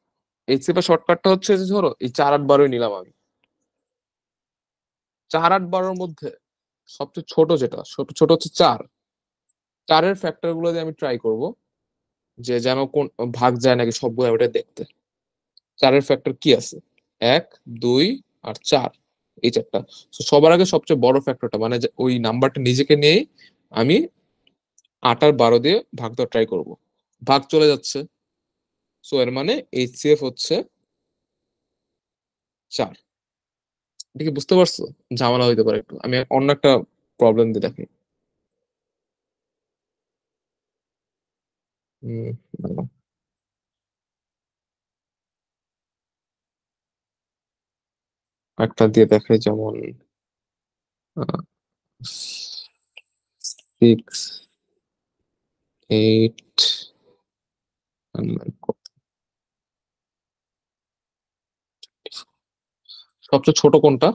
এইচসিএফ এর শর্টকাটটা হচ্ছে যে ধরো এই 4 8 12 নিলাম আমি, 4 8 12 মধ্যে সবচেয়ে ছোট যেটা, ছোট ছোট হচ্ছে 4। 4-এর ফ্যাক্টর গুলো দিয়ে আমি ট্রাই করব যে যেন কোন ভাগ যায় নাকি সবগুলো ওটা দেখতে। 4-এর ফ্যাক্টর কি আছে, 1 2 আর 4, এই 4টা। তো সবার আগে সবচেয়ে বড় ফ্যাক্টরটা মানে যে ওই নাম্বারটা নিজেকে নিয়েই আমি 8 আর 12 দিয়ে ভাগ দেওয়ার ট্রাই করব। ভাগ চলে যাচ্ছে, সো এর মানে এইচসিএফ হচ্ছে 4। এটা কি বুঝতে পারছো? ঝামেলা হইতে পারে একটু, আমি অন্য একটা প্রবলেম দিয়ে দেখি। দাঁড়াও। একটা দিয়ে দেখাই, যেমন 6 8 সবচেয়ে ছোট কোনটা?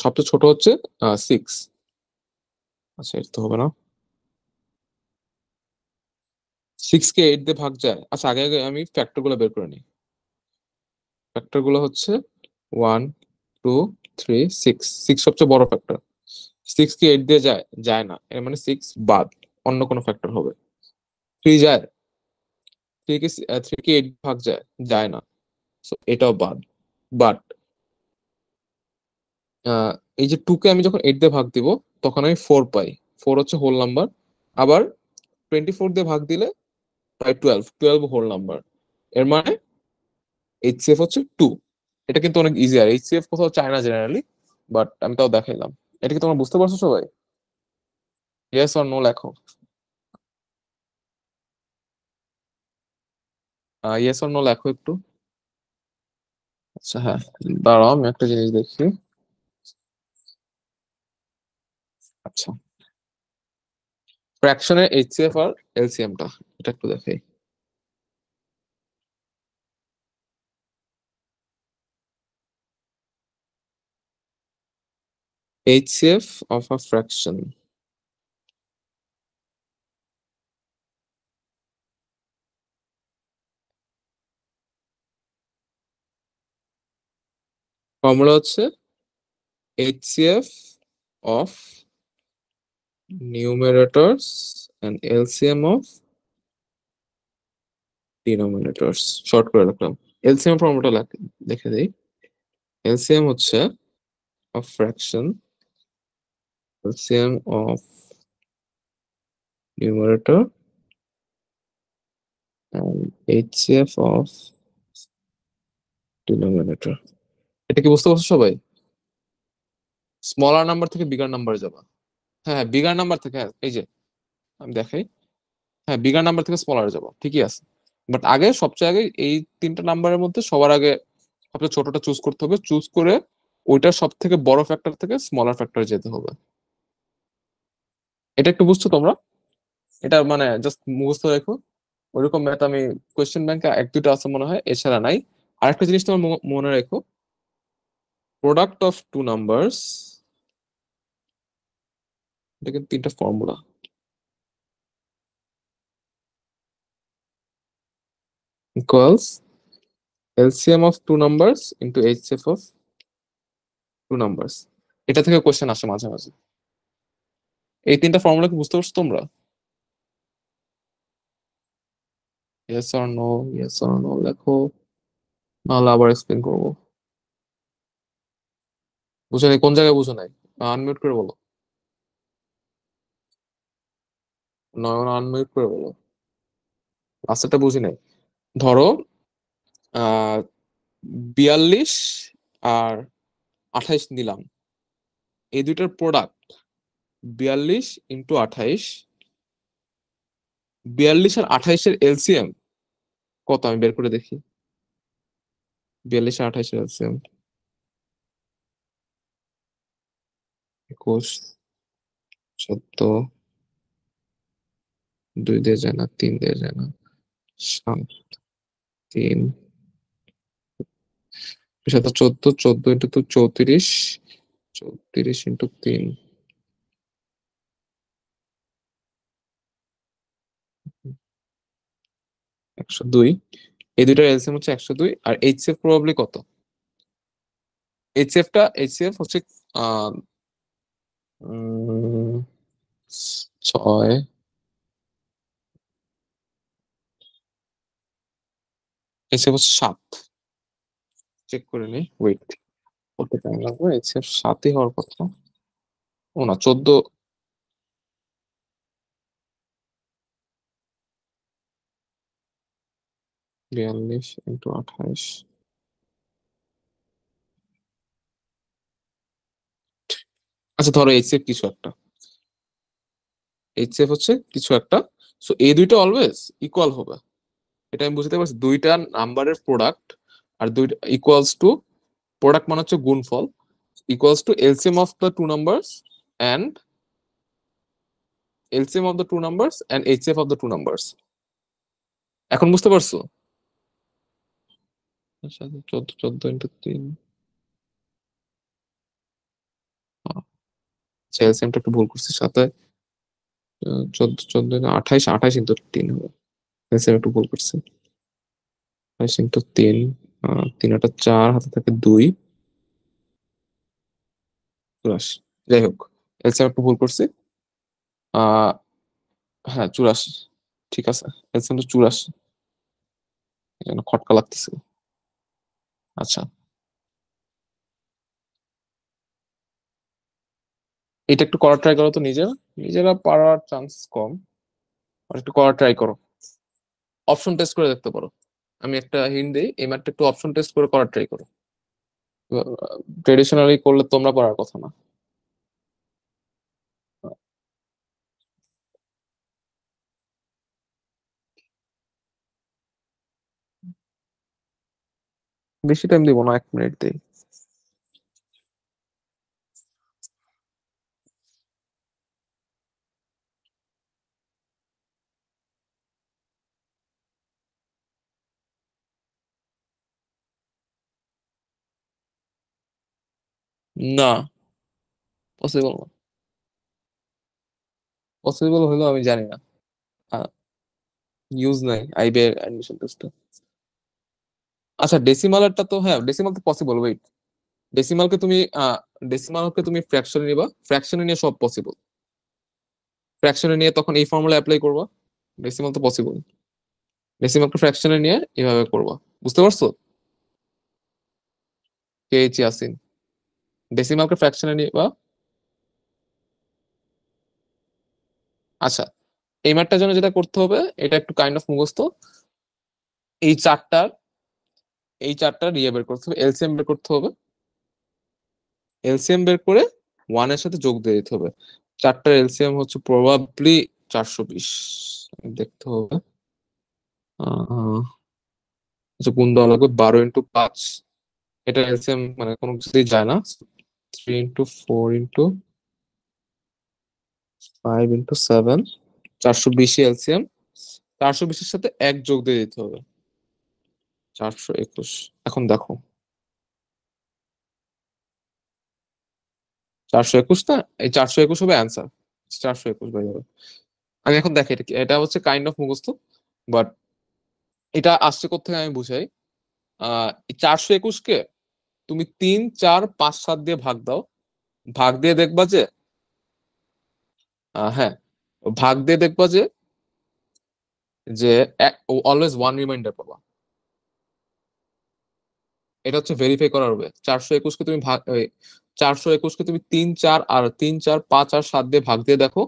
সবচেয়ে ছোট হচ্ছে 6। আচ্ছা, এটা তো হবে না। 6 কে 8 দিয়ে ভাগ যায়? আচ্ছা, আগে আগে আমি ফ্যাক্টর গুলো বের করে নিই। ফ্যাক্টর গুলো হচ্ছে 1 2 3 6। 6 সবচেয়ে বড় ফ্যাক্টর। 6 কি 8 দিয়ে যায়? যায় না, এর মানে 6 বাদ, অন্য কোনো ফ্যাক্টর হবে। 3 যায়? 3 কি 8 ভাগ যায়? যায় না, সো এটাও বাদ। বাট এই যে 2 কে আমি যখন 8 দিয়ে ভাগ দিব তখন আমি 4 পাই। 4 হচ্ছে হোল নাম্বার। আবার 24 দিয়ে ভাগ দিলে প্রায় 12 হোল নাম্বার। এর মানে এইচসিএফ হচ্ছে 2। এটা কিন্তু অনেক ইজি, আর এইচসিএফ কোথাও চায় না জেনারেলি, বাট আমি তাও দেখাইলাম। এটা কি তোমরা বুঝতে পারছো সবাই? ইয়েস অর নো লেখো। ইয়েস অর নো লেখো একটু। আচ্ছা, হ্যাঁ, দাঁড়াও আমি একটা জিনিস দেখি। আচ্ছা, ফ্র্যাকশনের এইচসিএফ আর এলসিএম টা এটা একটু দেখাই। HCF of a fraction, formula হচ্ছে HCF of numerators and LCM of denominators. Short করে রাখলাম। এলসিএম ফর্মুলাটা লিখে দিই। এলসিএম হচ্ছে of fraction, LCM of numerator and HCF of denominator. এটা কি বুঝতে পারছো সবাই? স্মলার নাম্বার থেকে বিগার নাম্বারে যাবা। হ্যাঁ, বিগার নাম্বার থেকে, হ্যাঁ, এই যে আমি দেখাই। হ্যাঁ, বিগার নাম্বার থেকে স্মলারে যাবো, ঠিকই আছে। বাট আগে সবচেয়ে আগে এই 3টা নাম্বারের মধ্যে সবার আগে সবচেয়ে ছোটটা চুজ করতে হবে। চুজ করে ওইটার সব থেকে বড় ফ্যাক্টর থেকে স্মলার ফ্যাক্টরে যেতে হবে। এটা একটু বুঝছো তোমরা? এটা মানে জাস্ট মুখস্থ রেখো। ওইরকম ম্যাথ আমি কোয়েশ্চেন ব্যাংকে 1 2টা আছে মনে হয়, এছাড়া নাই। আরেকটা জিনিস তোমার মনে রেখো, প্রোডাক্ট অফ টু নাম্বারস, এটা কিন্তু 3টা ফর্মুলা, equals LCM of two numbers into HF of two numbers. এটা থেকে কোয়েশ্চেন আসে মাঝে মাঝে। এই 3টা ফর্মুলা কি বুঝতে পারছো তোমরা? Yes or no, yes or no লেখো, নাহলে আবার এক্সপ্লেন করবো। বুঝো নাই? কোন জায়গায় বুঝো নাই? আনমিউট করে বলো। নয়ন আনমিউট করে বলো। লাস্টেরটা বুঝি নাই। ধরো 42 আর 28 নিলাম, এই দুইটার প্রোডাক্ট 42 × 28। 42 আর 28-এর এলসিএম কত আমি বের করে দেখি। 42 আর 28-এর এলসিএম 21, 14, 2 দিয়ে যায় না, 3 দিয়ে যায় না, 7, 3, 14, 14 × 2 34, 34 × 3, 102, এই দুইটার এলসিএম হচ্ছে 102, আর এইচসিএফ প্রবাবলি কত? এইচসিএফ হচ্ছে আহ 6, এইচসিএফ হচ্ছে 7। চেক করে নি, ওয়েট, কত টাইম লাগবে? এইচসিএফ 7ই হওয়ার কথা। ও না, 14। 42 ইন্টু 28। আচ্ছা ধরো এইচসিএফ কিছু একটা, এইচসিএফ হচ্ছে কিছু একটা, সো এই দুইটা অলওয়েজ ইকুয়াল হবে। এটা আমি বুঝতে পারছি, দুইটা নাম্বারের প্রোডাক্ট, আর দুইটা ইকুয়ালস টু, প্রোডাক্ট মানে হচ্ছে গুণফল, equals to LCM of the two numbers and LCM of the two numbers and HCF of the two numbers. এখন বুঝতে পারছো? আচ্ছা 14 ইন্টু 3, আচ্ছা এলসিএমটা একটু ভুল করছি, সাথে 14 28, 28 ইন্টু 3 হবে, এলসিএম একটু ভুল করছি। 28 ইন্টু 3, 3 একটা 4, হাতে থাকে 2, 84। যাই হোক, এলসিএম একটু ভুল করছি। আহ হ্যাঁ 84, ঠিক আছে, এলসিএম তো 84, এখানে খটকা লাগতেছে। আচ্ছা, এটা একটু করার ট্রাই করো তো, নিজেরা পারার চান্স কম, আর একটু করার ট্রাই করো, অপশন টেস্ট করে দেখতে পারো। আমি একটা হিন্ট দিই, এই ম্যাথটা একটু অপশন টেস্ট করে করার ট্রাই করো। ট্রেডিশনালি করলে তোমরা পারার কথা না। বেশি টাইম দিব না, 1 মিনিট দিই। না, পসিবল না, পসিবল হলেও আমি জানি না, ইউজ নাই আইবে অ্যাডমিশন টেস্টে। আচ্ছা ডেসিমালেরটা তো, হ্যাঁ ডেসিমাল তো পসিবল, ওয়েট, ডেসিমালকে তুমি ডেসিমালকে তুমি ফ্র্যাকশনে নিবা, ফ্র্যাকশনে নিয়ে সব পসিবল, ফ্র্যাকশনে নিয়ে তখন এই ফর্মুলা অ্যাপ্লাই করবা, ডেসিমাল তো পসিবল, ডেসিমালকে ফ্র্যাকশনে নিয়ে এভাবে করবা, বুঝতে পারছো? কে এইচ ইয়াসিন, ডেসিমালকে ফ্র্যাকশনে নিবা। আচ্ছা, এই ম্যাথটার জন্য যেটা করতে হবে, এটা একটু কাইন্ড অফ মুখস্থ, এই চারটার এই চারটার ইয়ে বের করতে হবে, এলসিএম বের করতে হবে, এলসিএম বের করে 1 এর সাথে যোগ দিয়ে দিতে হবে। চারটার এলসিএম হচ্ছে প্রবাবলি 420, দেখতে হবে। আহ, আচ্ছা গুণ দেওয়া লাগবে, 12 ইন্টু 5, এটা এলসিএম মানে কোনো কিছুতেই যায় না। 3 ইন্টু 4 ইন্টু 5 ইন্টু 7, 420 এলসিএম, 420-এর সাথে 1 যোগ দিয়ে দিতে হবে, 421। এখন দেখো, 421 না, এই 421 হবে অ্যান্সার, 421 হয়ে যাবে। আমি এখন দেখি এটা কি, এটা হচ্ছে কাইন্ড অফ মুখস্থ, বাট এটা আসছে কোথেকে আমি বুঝাই। 421-কে তুমি 3, 4, 5, 7 দিয়ে ভাগ দাও, ভাগ দিয়ে দেখবা যে হ্যাঁ, ভাগ দিয়ে দেখবা যে অলওয়েজ 1 রিমাইন্ডার পাবা। এটা হচ্ছে ভেরিফাই করার হবে। 421-কে তুমি 421-কে তুমি 3, 4 আর 3, 4, 5 আর 7 দিয়ে ভাগ দিয়ে দেখো,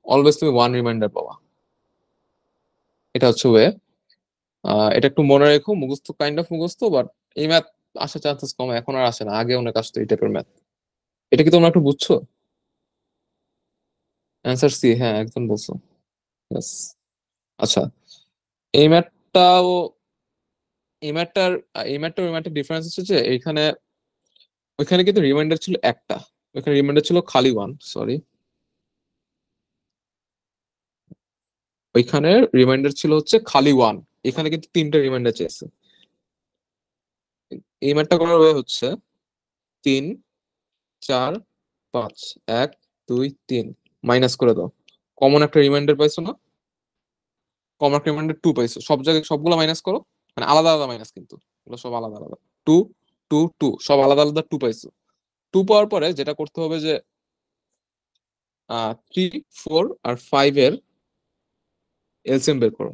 অলওয়েজ তুমি 1 রিমাইন্ডার পাবা। এটা হচ্ছে ওয়ে। এটা একটু মনে রেখো, মুখস্থ কাইন্ড অফ মুখস্থ, বাট এই ম্যাথ আসার চান্সেস কম, এখন আর আসে না, আগে অনেক আসতো এই টাইপের ম্যাথ। এটা কি তোমরা একটু বুঝছো? অ্যান্সার সি, হ্যাঁ একদম বলছো। Yes. আচ্ছা, এই ম্যাথটাও, এই ম্যাথটার এই ম্যাথটার ওই ম্যাথটার ডিফারেন্স হচ্ছে যে এইখানে, ওইখানে কিন্তু রিমাইন্ডার ছিল একটা, ওইখানে রিমাইন্ডার ছিল খালি 1, সরি, ওইখানে রিমাইন্ডার ছিল হচ্ছে খালি 1, এখানে কিন্তু 3টা রিমাইন্ডার চেয়েছে। এই ম্যাথটা করার ওয়ে হচ্ছে 3, 4, 5, 1, 2, 3, মাইনাস করে দাও, কমন একটা রিমাইন্ডার পাইছো না, কমন রিমাইন্ডার 2 পাইছো, সব জায়গায় সবগুলো মাইনাস করো, মানে আলাদা আলাদা মাইনাস, কিন্তু এগুলো সব আলাদা আলাদা। 2 2 2 সব আলাদা আলাদা 2 পাইছো। 2 পাওয়ার পরে যেটা করতে হবে যে 3 4 আর 5 এর এলসিএম বের করো।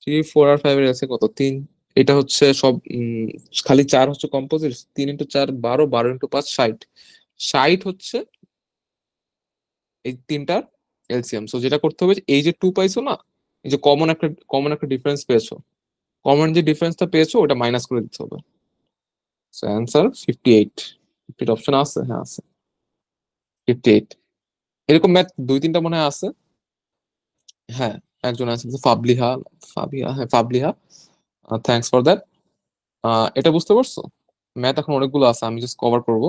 3 4 আর 5 এর এলসিএম কত? 3। এটা হচ্ছে সব খালি 4 হচ্ছে কম্পোজিট, 3 ইন্টু 4 12, 12 ইন্টু 5 60। 60 হচ্ছে এই তিনটার এলসিএম। সো যেটা করতে হবে যে এই যে 2 পাইছো না, এই যে কমন একটা ডিফারেন্স পেয়েছো, কমন যে ডিফারেন্সটা পেয়েছো ওটা মাইনাস করে দিতে হবে। So answer 58। 50 অপশন আছে, হ্যাঁ আছে 58। এরকম ম্যাথ 2-3টা মনে হয় আছে। হ্যাঁ, একজন আছে ফাবলিহা, ফাবিহা, হ্যাঁ ফাবলিহা, থ্যাঙ্কস ফর দ্যাট। এটা বুঝতে পারছো? ম্যাথ এখন অনেকগুলো আছে, আমি জাস্ট কভার করবো।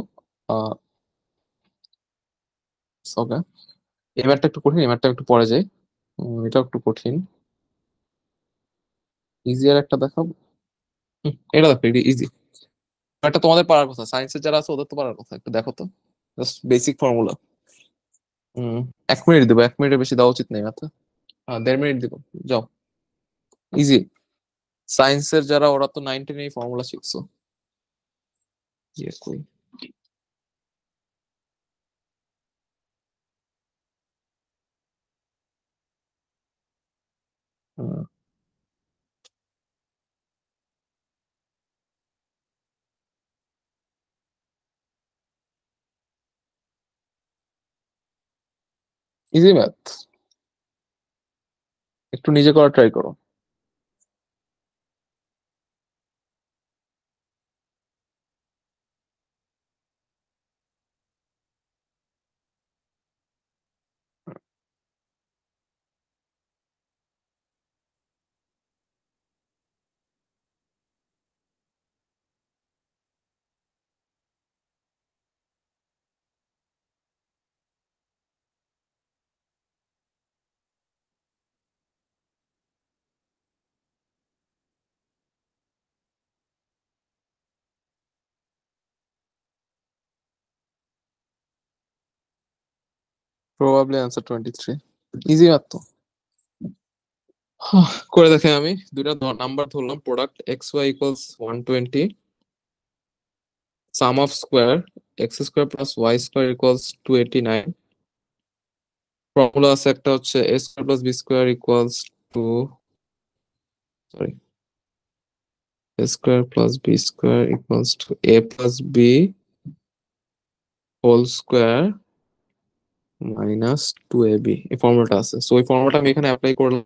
ওকে, এই ম্যাথটা একটু কঠিন, এই ম্যাথটা একটু পরে যাই। এটাও একটু কঠিন, ইজিয়ার একটা দেখাবো। এটা দেখো, এটা ইজি। একটা তোমাদের পারার কথা, সায়েন্সের যারা আছে ওদের তো পারার কথা, একটু দেখো তো, জাস্ট বেসিক ফর্মুলা। 1 মিনিট দেবো, 1 মিনিটের বেশি দেওয়া উচিত নেই মাত্র। 1.5 মিনিট দিব, যাও। ইজি। সায়েন্সের যারা ওরা তো 9-10 এই ফর্মুলা শিখছো। ইয়ে কই, ইজি ম্যাথ, একটু নিজে করা ট্রাই করো। Probably answer 23। ইজি ম্যাথ তো। করে দেখে আমি দুইটা নাম্বার ধরলাম, product x y equals 120, sum of square x square plus y square equals 289। Formula আছে একটা হচ্ছে a square plus b square equals two, sorry, a square plus b square equals two a plus b whole square minus 2ab। এই ফর্মুলাটা আছে, so এই ফর্মুলাটা আমি এখানে অ্যাপ্লাই করলাম।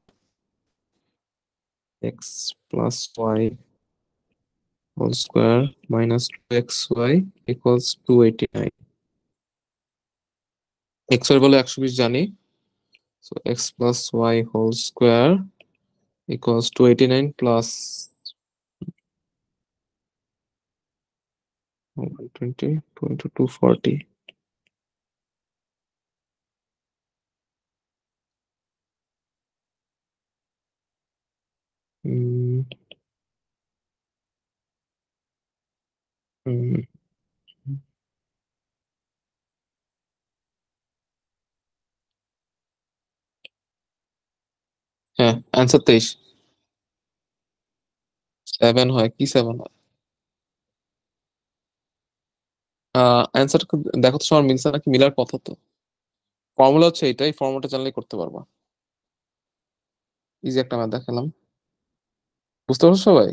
X plus Y whole square minus 2xy equals 289। X এর বলে 120 জানি, so X plus Y whole square equals 289 plus 120 into 240। Hmm, hmm, হ্যাঁ অ্যান্সার 23। 7 হয় কি, 7 হয়? অ্যান্সার দেখো তো সবার মিলছে নাকি, মিলার কথা তো। ফর্মুলা হচ্ছে এইটাই, ফর্মুলাটা জানলেই করতে পারবা। ইজি একটা ম্যাথ দেখালাম, বুঝতে পারছো সবাই?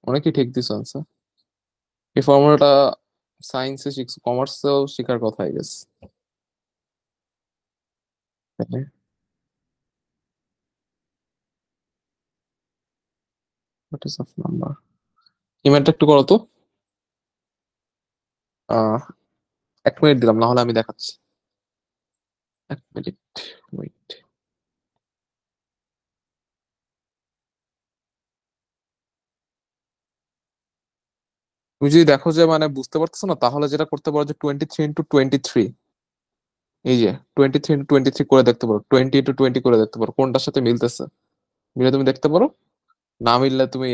অনেকেই ঠিক দিছো আনসার। এই ফর্মুলাটা সায়েন্সে শিখছো, কমার্সেও শেখার কথা I guess. What is of number, এই ম্যাথটা একটু করো তো। 1 মিনিট দিলাম, না হলে আমি দেখাচ্ছি। 1 মিনিট, ওয়েট। তুমি যদি দেখো যে মানে বুঝতে পারতেছো না, তাহলে যেটা করতে পারো যে 23 into 23, এই যে 23 into 23 করে দেখতে পারো, 20 into 20 করে দেখতে পারো কোনটার সাথে মিলতেছে। মিলে তুমি দেখতে পারো, না মিললে তুমি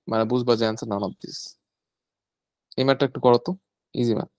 মানে বুঝবা যে অ্যান্সার নান অফ দিস। এই ম্যাথটা একটু করো তো, ইজি ম্যাথ।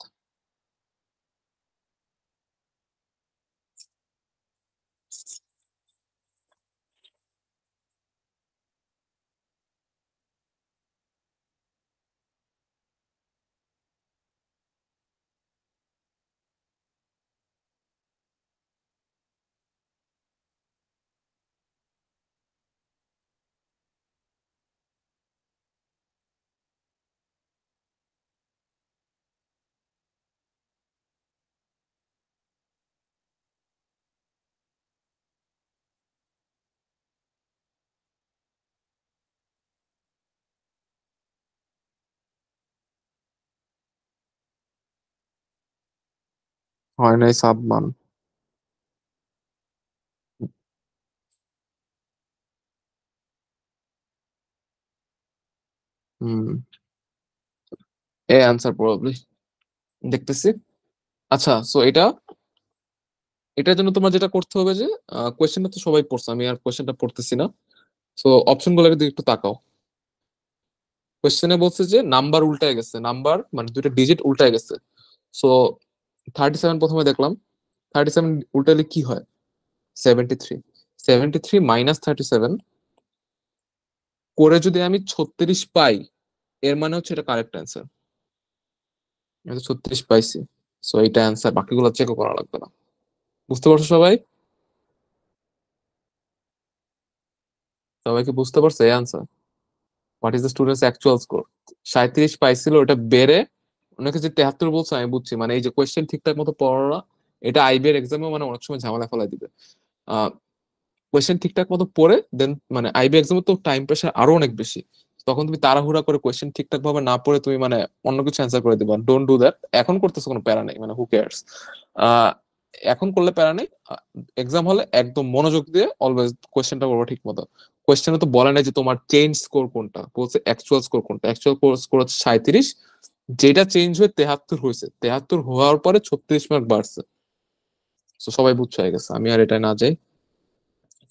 হয় নাই সাবমান। হুম, এ অ্যান্সার প্রবাবলি দেখতেছি। আচ্ছা, সো এটার জন্য তোমার যেটা করতে হবে যে কোয়েশ্চেনটা তো সবাই পড়ছে, আমি আর কোয়েশ্চেনটা পড়তেছি না। সো অপশন গুলোর দিকে একটু তাকাও। কোয়েশ্চেনে বলছে যে নাম্বার উল্টায় গেছে, নাম্বার মানে দুইটা ডিজিট উল্টায় গেছে। সো 37 প্রথমে দেখলাম, 37 উল্টালে কি হয়? 73। 73 মাইনাস 37 করে যদি আমি 36 পাই, এর মানে হচ্ছে এটা কারেক্ট অ্যান্সার। আমি তো 36 পাইছি, সো এটা অ্যান্সার, বাকিগুলো চেকও করা লাগবে না। বুঝতে পারছো সবাই? সবাইকে বুঝতে পারছে এই answer? What is the students actual score? 37 পাইছিল, ওটা বেড়ে অনেকে যে 73 বলছে, আমি বুঝছি মানে এই যে কোয়েশ্চেন ঠিকঠাক মতো পড়ো না, এটা আইবি এর এক্সামে মানে অনেক সময় ঝামেলা ফেলাই দিবে। কোয়েশ্চেন ঠিকঠাক মতো পড়ে দেন, মানে আইবি এক্সামে তো টাইম প্রেশার আরো অনেক বেশি, তখন তুমি তাড়াহুড়া করে কোয়েশ্চেন ঠিকঠাক ভাবে না পড়ে তুমি মানে অন্য কিছু অ্যান্সার করে দিবা। Don't do that. এখন করতেছো কোনো প্যারা নেই, মানে হু কেয়ার্স। এখন করলে প্যারা নেই। এক্সাম হলে একদম মনোযোগ দিয়ে অলওয়েজ কোয়েশ্চেনটা করবো ঠিক মতো। কোয়েশ্চেনে তো বলে নাই যে তোমার চেঞ্জ স্কোর কোনটা, বলছে অ্যাকচুয়াল স্কোর কোনটা। অ্যাকচুয়াল স্কোর হচ্ছে 37, যেটা চেঞ্জ হয়ে 73 হয়েছে, 73 হওয়ার পরে 36 মার্ক বাড়ছে। তো সবাই বুঝছো হয়ে গেছে, আমি আর এটা না যাই।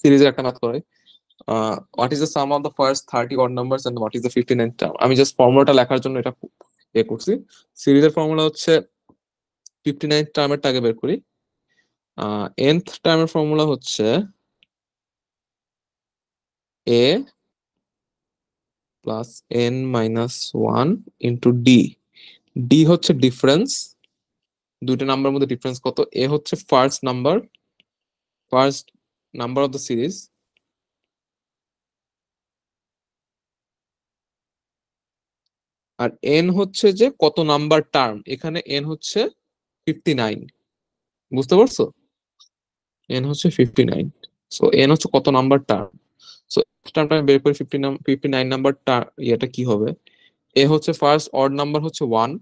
সিরিজের একটা ম্যাথ করাই। What is the sum of the first 30 odd numbers and what is the 59 term? আমি জাস্ট ফর্মুলাটা লেখার জন্য এটা করছি। সিরিজের ফর্মুলা হচ্ছে 59 টার্মের আগে বের করি। nth টার্মের ফর্মুলা হচ্ছে a plus n minus 1 into D. D হচ্ছে ডিফারেন্স, দুইটা নাম্বার মধ্যে ডিফারেন্স কত। এ হচ্ছে first number of the series, আর এন হচ্ছে যে কত নাম্বার টার্ম। এখানে এন হচ্ছে 59, বুঝতে পারছো? এন হচ্ছে 59, সো এন হচ্ছে কত নাম্বার টার্ম। সো টার্মটা আমি বের করি, 59 নাম্বার ইয়েটা কি হবে। এ হচ্ছে ফার্স্ট অড নাম্বার হচ্ছে 1,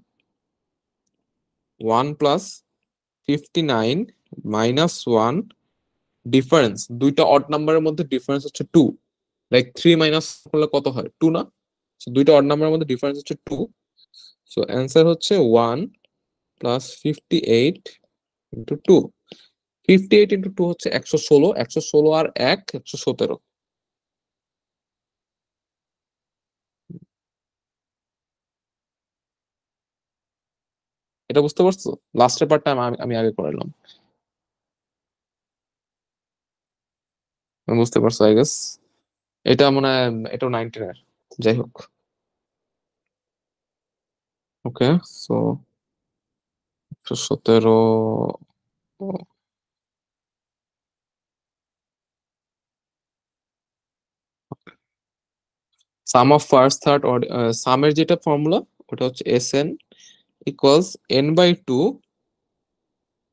1 প্লাস 59 মাইনাস 1, ডিফারেন্স দুইটা অড নাম্বারের মধ্যে ডিফারেন্স হচ্ছে 2। লাইক 3 মাইনাস করলে কত হয়? 2 না? সো দুইটা অড নাম্বারের মধ্যে ডিফারেন্স হচ্ছে 2। সো অ্যান্সার হচ্ছে 1 প্লাস 58 ইন্টু 2। 58 ইন্টু 2 হচ্ছে 116, 116 আর 1 117। এটা বুঝতে পারছো? লাস্টের পার্টটা আমি আগে করালাম। বুঝতে পারছো আই গেস। এটা মনে হয় এটাও 19 এর, যাই হোক। Okay, so 117। Sum of first third সামের যেটা ফর্মুলা, ওটা হচ্ছে S N equals n by two,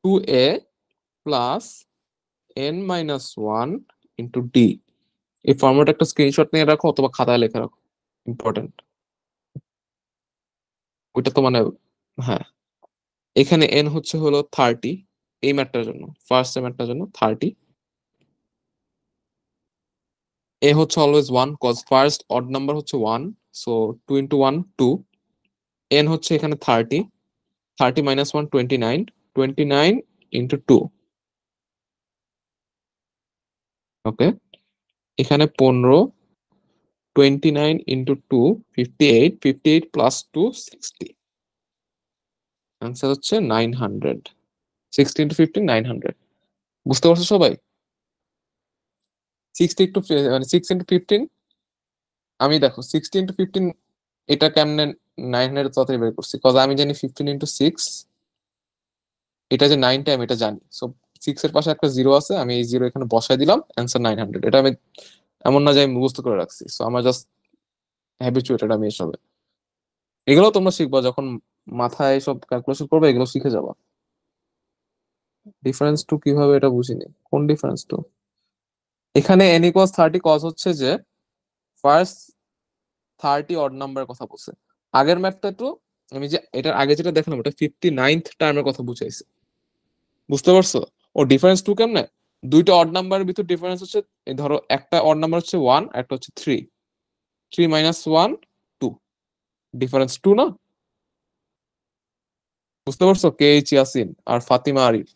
2a plus n minus 1 into d. এই ফর্মুলাটা একটা স্ক্রিনশট নিয়ে রাখো অথবা খাতায় লিখে রাখো, ইম্পর্টেন্ট। ওইটা তো মানে, হ্যাঁ, এখানে এন হচ্ছে হলো 30, এই ম্যাথটার জন্য, ফার্স্ট ম্যাথটার জন্য 30। এ হচ্ছে always 1 cause first odd number হচ্ছে 1, সো 2 ইন্টু 1 2। এন হচ্ছে এখানে 30, 30 মাইনাস 1 29, 29 ইন্টু 2। ওকে, এখানে 15, 29 ইন্টু 2 58, 58 প্লাস 2 60। আনসার হচ্ছে 900। 60 ইন্টু 15 900। বুঝতে পারছো সবাই? 60 ইন্টু মানে 6 ইন্টু 15, আমি দেখো 60 ইন্টু 15 এটা কেমনে 900 তাড়াতাড়ি বের করছি, কজ আমি জানি 15 ইন্টু 6, এটা যে 9 টাইম এটা জানি। সো 6 এর পাশে একটা জিরো আছে, আমি এই জিরো এখানে বসাই দিলাম, অ্যান্সার 900। এটা আমি এমন না যে আমি মুখস্থ করে রাখছি, সো আমার জাস্ট হ্যাবিচুয়েটেড আমি এসবে। এগুলো তোমরা শিখবা যখন মাথায় সব ক্যালকুলেশন করবে, এগুলো শিখে যাবা। ডিফারেন্স টু কিভাবে, এটা বুঝিনি, কোন ডিফারেন্স টু? এখানে n ইকুয়ালস 30 কজ হচ্ছে যে ফার্স্ট 30 অড নাম্বারের কথা বলছে। আগের ম্যাথটা তো আমি যে এটার আগে যেটা দেখালাম ওটা 59th টার্মের কথা বুঝাইছে। বুঝতে পারছো? ও ডিফারেন্স টু কেমনে? দুইটা অড নাম্বারের ভিতর ডিফারেন্স হচ্ছে, এই ধরো একটা অড নাম্বার হচ্ছে 1, একটা হচ্ছে 3, 3 মাইনাস 1 2, ডিফারেন্স 2 না? বুঝতে পারছো? কে এইচ ইয়াসিন আর ফাতিমা আরিফ,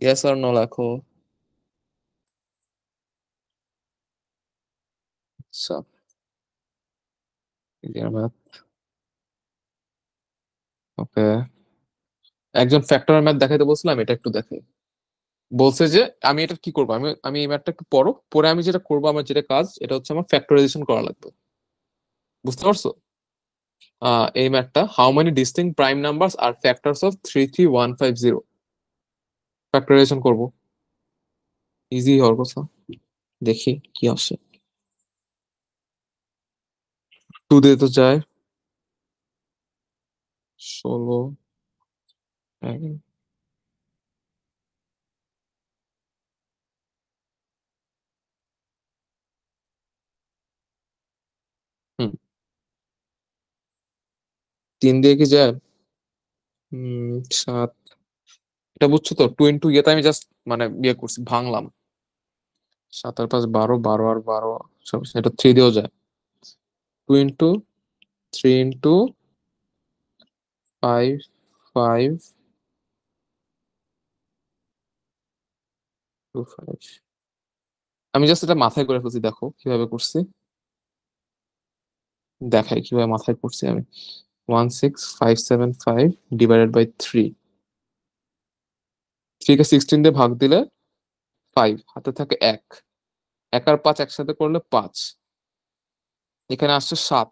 ইয়েস আর নো লেখো। আচ্ছা, ওকে, একজন ফ্যাক্টরের ম্যাথ দেখাইতে বলছিলাম, এটা একটু দেখাই। বলছে যে আমি এটা কি করবো, আমি আমি এই ম্যাথটা একটু পড়ো, পরে আমি যেটা করবো, আমার যেটা কাজ, এটা হচ্ছে আমার ফ্যাক্টরাইজেশন করা লাগবে। বুঝতে পারছো? এই ম্যাথটা, how many distinct prime numbers are factors of 33150, factorisation করবো, ইজি হওয়ার কথা। দেখি কি আসে। 2 দিয়ে তো যায় 16, হুম, 3 দিয়ে কি যায়? 7, এটা বুঝছো তো? 2 ইন্টু ইয়েতে আমি জাস্ট মানে ইয়ে করছি, ভাঙলাম। 7 আর 5 12, 12 আর 12, এটা 3 দিয়েও যায়। 2 ইন্টু 3 ইন্টু 5 5 2 5, আমি জাস্ট এটা মাথায় করে ফেলছি, দেখো কিভাবে করছি, দেখাই কিভাবে মাথায় করছি আমি। 16575 ডিভাইডেড বাই 3, 3 কে 16 দিয়ে ভাগ দিলে 5, হাতে থাকে 1, 1 আর 5 একসাথে করলে 5, এখানে আসছে 7,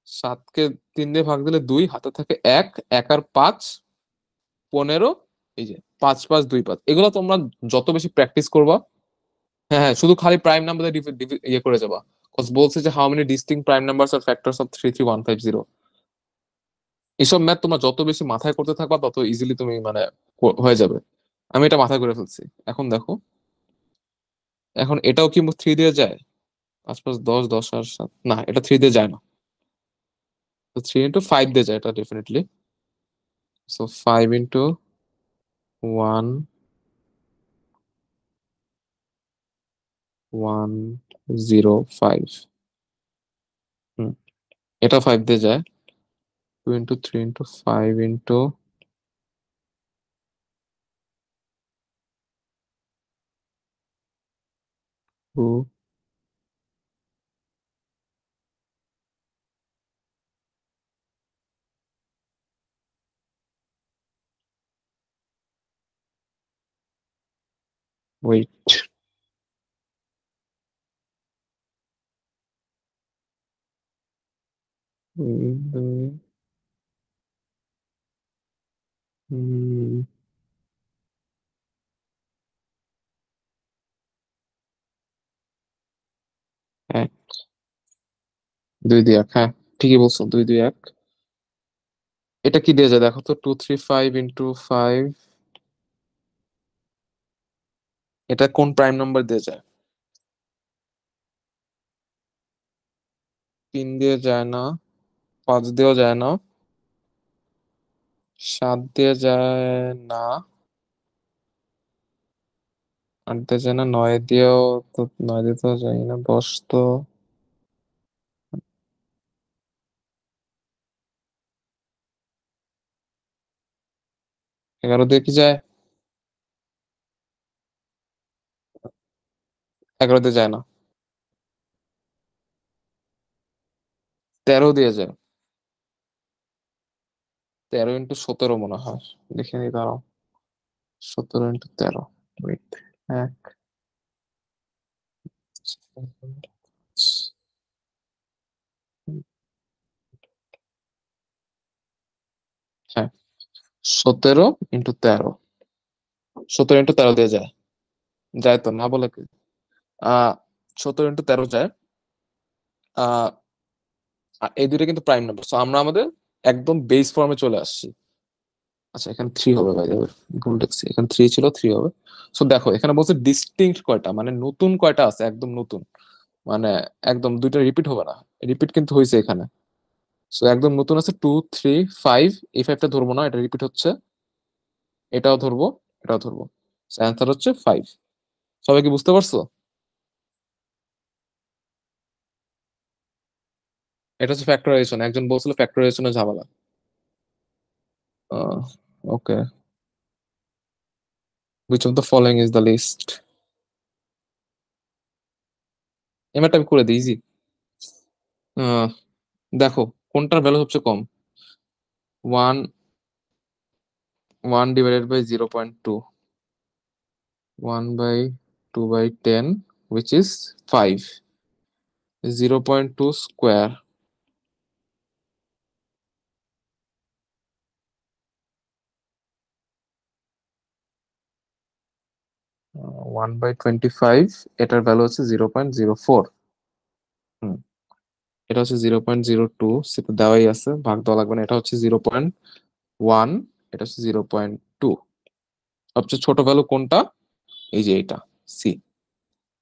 7 কে 3 দিয়ে ভাগ দিলে 2, হাতে থাকে 1, 1 আর 5 15, এই যে 5 5 2 5, এগুলো তোমরা যত বেশি প্র্যাকটিস করবা, হ্যাঁ হ্যাঁ, শুধু খালি প্রাইম নাম্বার ইয়ে করে যাবা। কজ বলছে যে how many distinct prime numbers are factors of 33150, এসব ম্যাথ তোমরা যত বেশি মাথায় করতে থাকবা, তত ইজিলি তুমি মানে হয়ে যাবে। আমি এটা মাথায় করে ফেলছি। এখন দেখো, এখন এটাও কি 3 দিয়ে যায়? 5 5 10, 10 আর 7, না এটা 3 দিয়ে যায় না, তো 3 ইন্টু 5 দিয়ে যায় এটা ডেফিনেটলি। সো 5 ইন্টু 1 1 0 5, হুম, এটা 5 দিয়ে যায়। 2 ইন্টু 3 ইন্টু 5 ইন্টু 2, ওয়েট, এক, 2 2 1, হ্যাঁ ঠিকই বলছো, 2 2 1। এটা কি দিয়ে যায় দেখো তো, 235 ইন্টু 5, এটা কোন প্রাইম নাম্বার দিয়ে যায়? 3 দিয়ে যায় না, 5 দিয়েও যায় না, 7 দিয়ে যায় না, 8 দিয়ে যায় না, 9 দিয়েও তো, 9 দিয়ে তো যায় না, 10 তো, 11 দিয়ে কি যায়? 11 দিয়ে যায় না, 13 দিয়ে যায়। 13 ইন্টু 17 মনে হয়, দেখে নি দাঁড়াও। 17 ইন্টু 13, ওয়েট, এক, হ্যাঁ, 17 ইন্টু 13, 17 ইন্টু 13 দিয়ে যায়, যায় তো না বলে কি? 17 ইন্টু 13 যায়। আহ এই দুইটা কিন্তু প্রাইম নাম্বার, সো আমরা আমাদের একদম বেস ফর্মে চলে আসছি। আচ্ছা, এখানে 3 হবে, বাই দ্য ওয়ে, ভুল লিখছি, এখানে 3 ছিল, 3 হবে। সো দেখো এখানে বলছে ডিস্টিংক্ট কয়টা, মানে নতুন কয়টা আছে, একদম নতুন, মানে একদম দুইটা রিপিট হবে না, রিপিট কিন্তু হয়েছে এখানে। সো একদম নতুন আছে 2 3 5, এই 5টা ধরবো না, এটা রিপিট হচ্ছে। এটাও ধরবো, এটাও ধরবো। অ্যান্সার হচ্ছে 5। সবাই কি বুঝতে পারছো? এটা হচ্ছে ফ্যাক্টরাইজেশন। একজন বলছিল ফ্যাক্টরাইজেশনের ঝামেলা। ওকে, which of the following is the least? এমএটা আমি করে দিই ইজি। দেখো কোনটার ভ্যালু সবচেয়ে কম। 1 1 / 0.2, 1/2/10, which is 5, 0.2 স্কোয়ার, 1/25, এটার ভ্যালু হচ্ছে 0.04। হুম, এটা হচ্ছে 0.02, সেটা দেওয়াই আছে, ভাগ দেওয়া লাগবে না। এটা হচ্ছে 0.1, এটা হচ্ছে 0.2। সবচেয়ে ছোট ভ্যালু কোনটা? এই যে এটা, সি।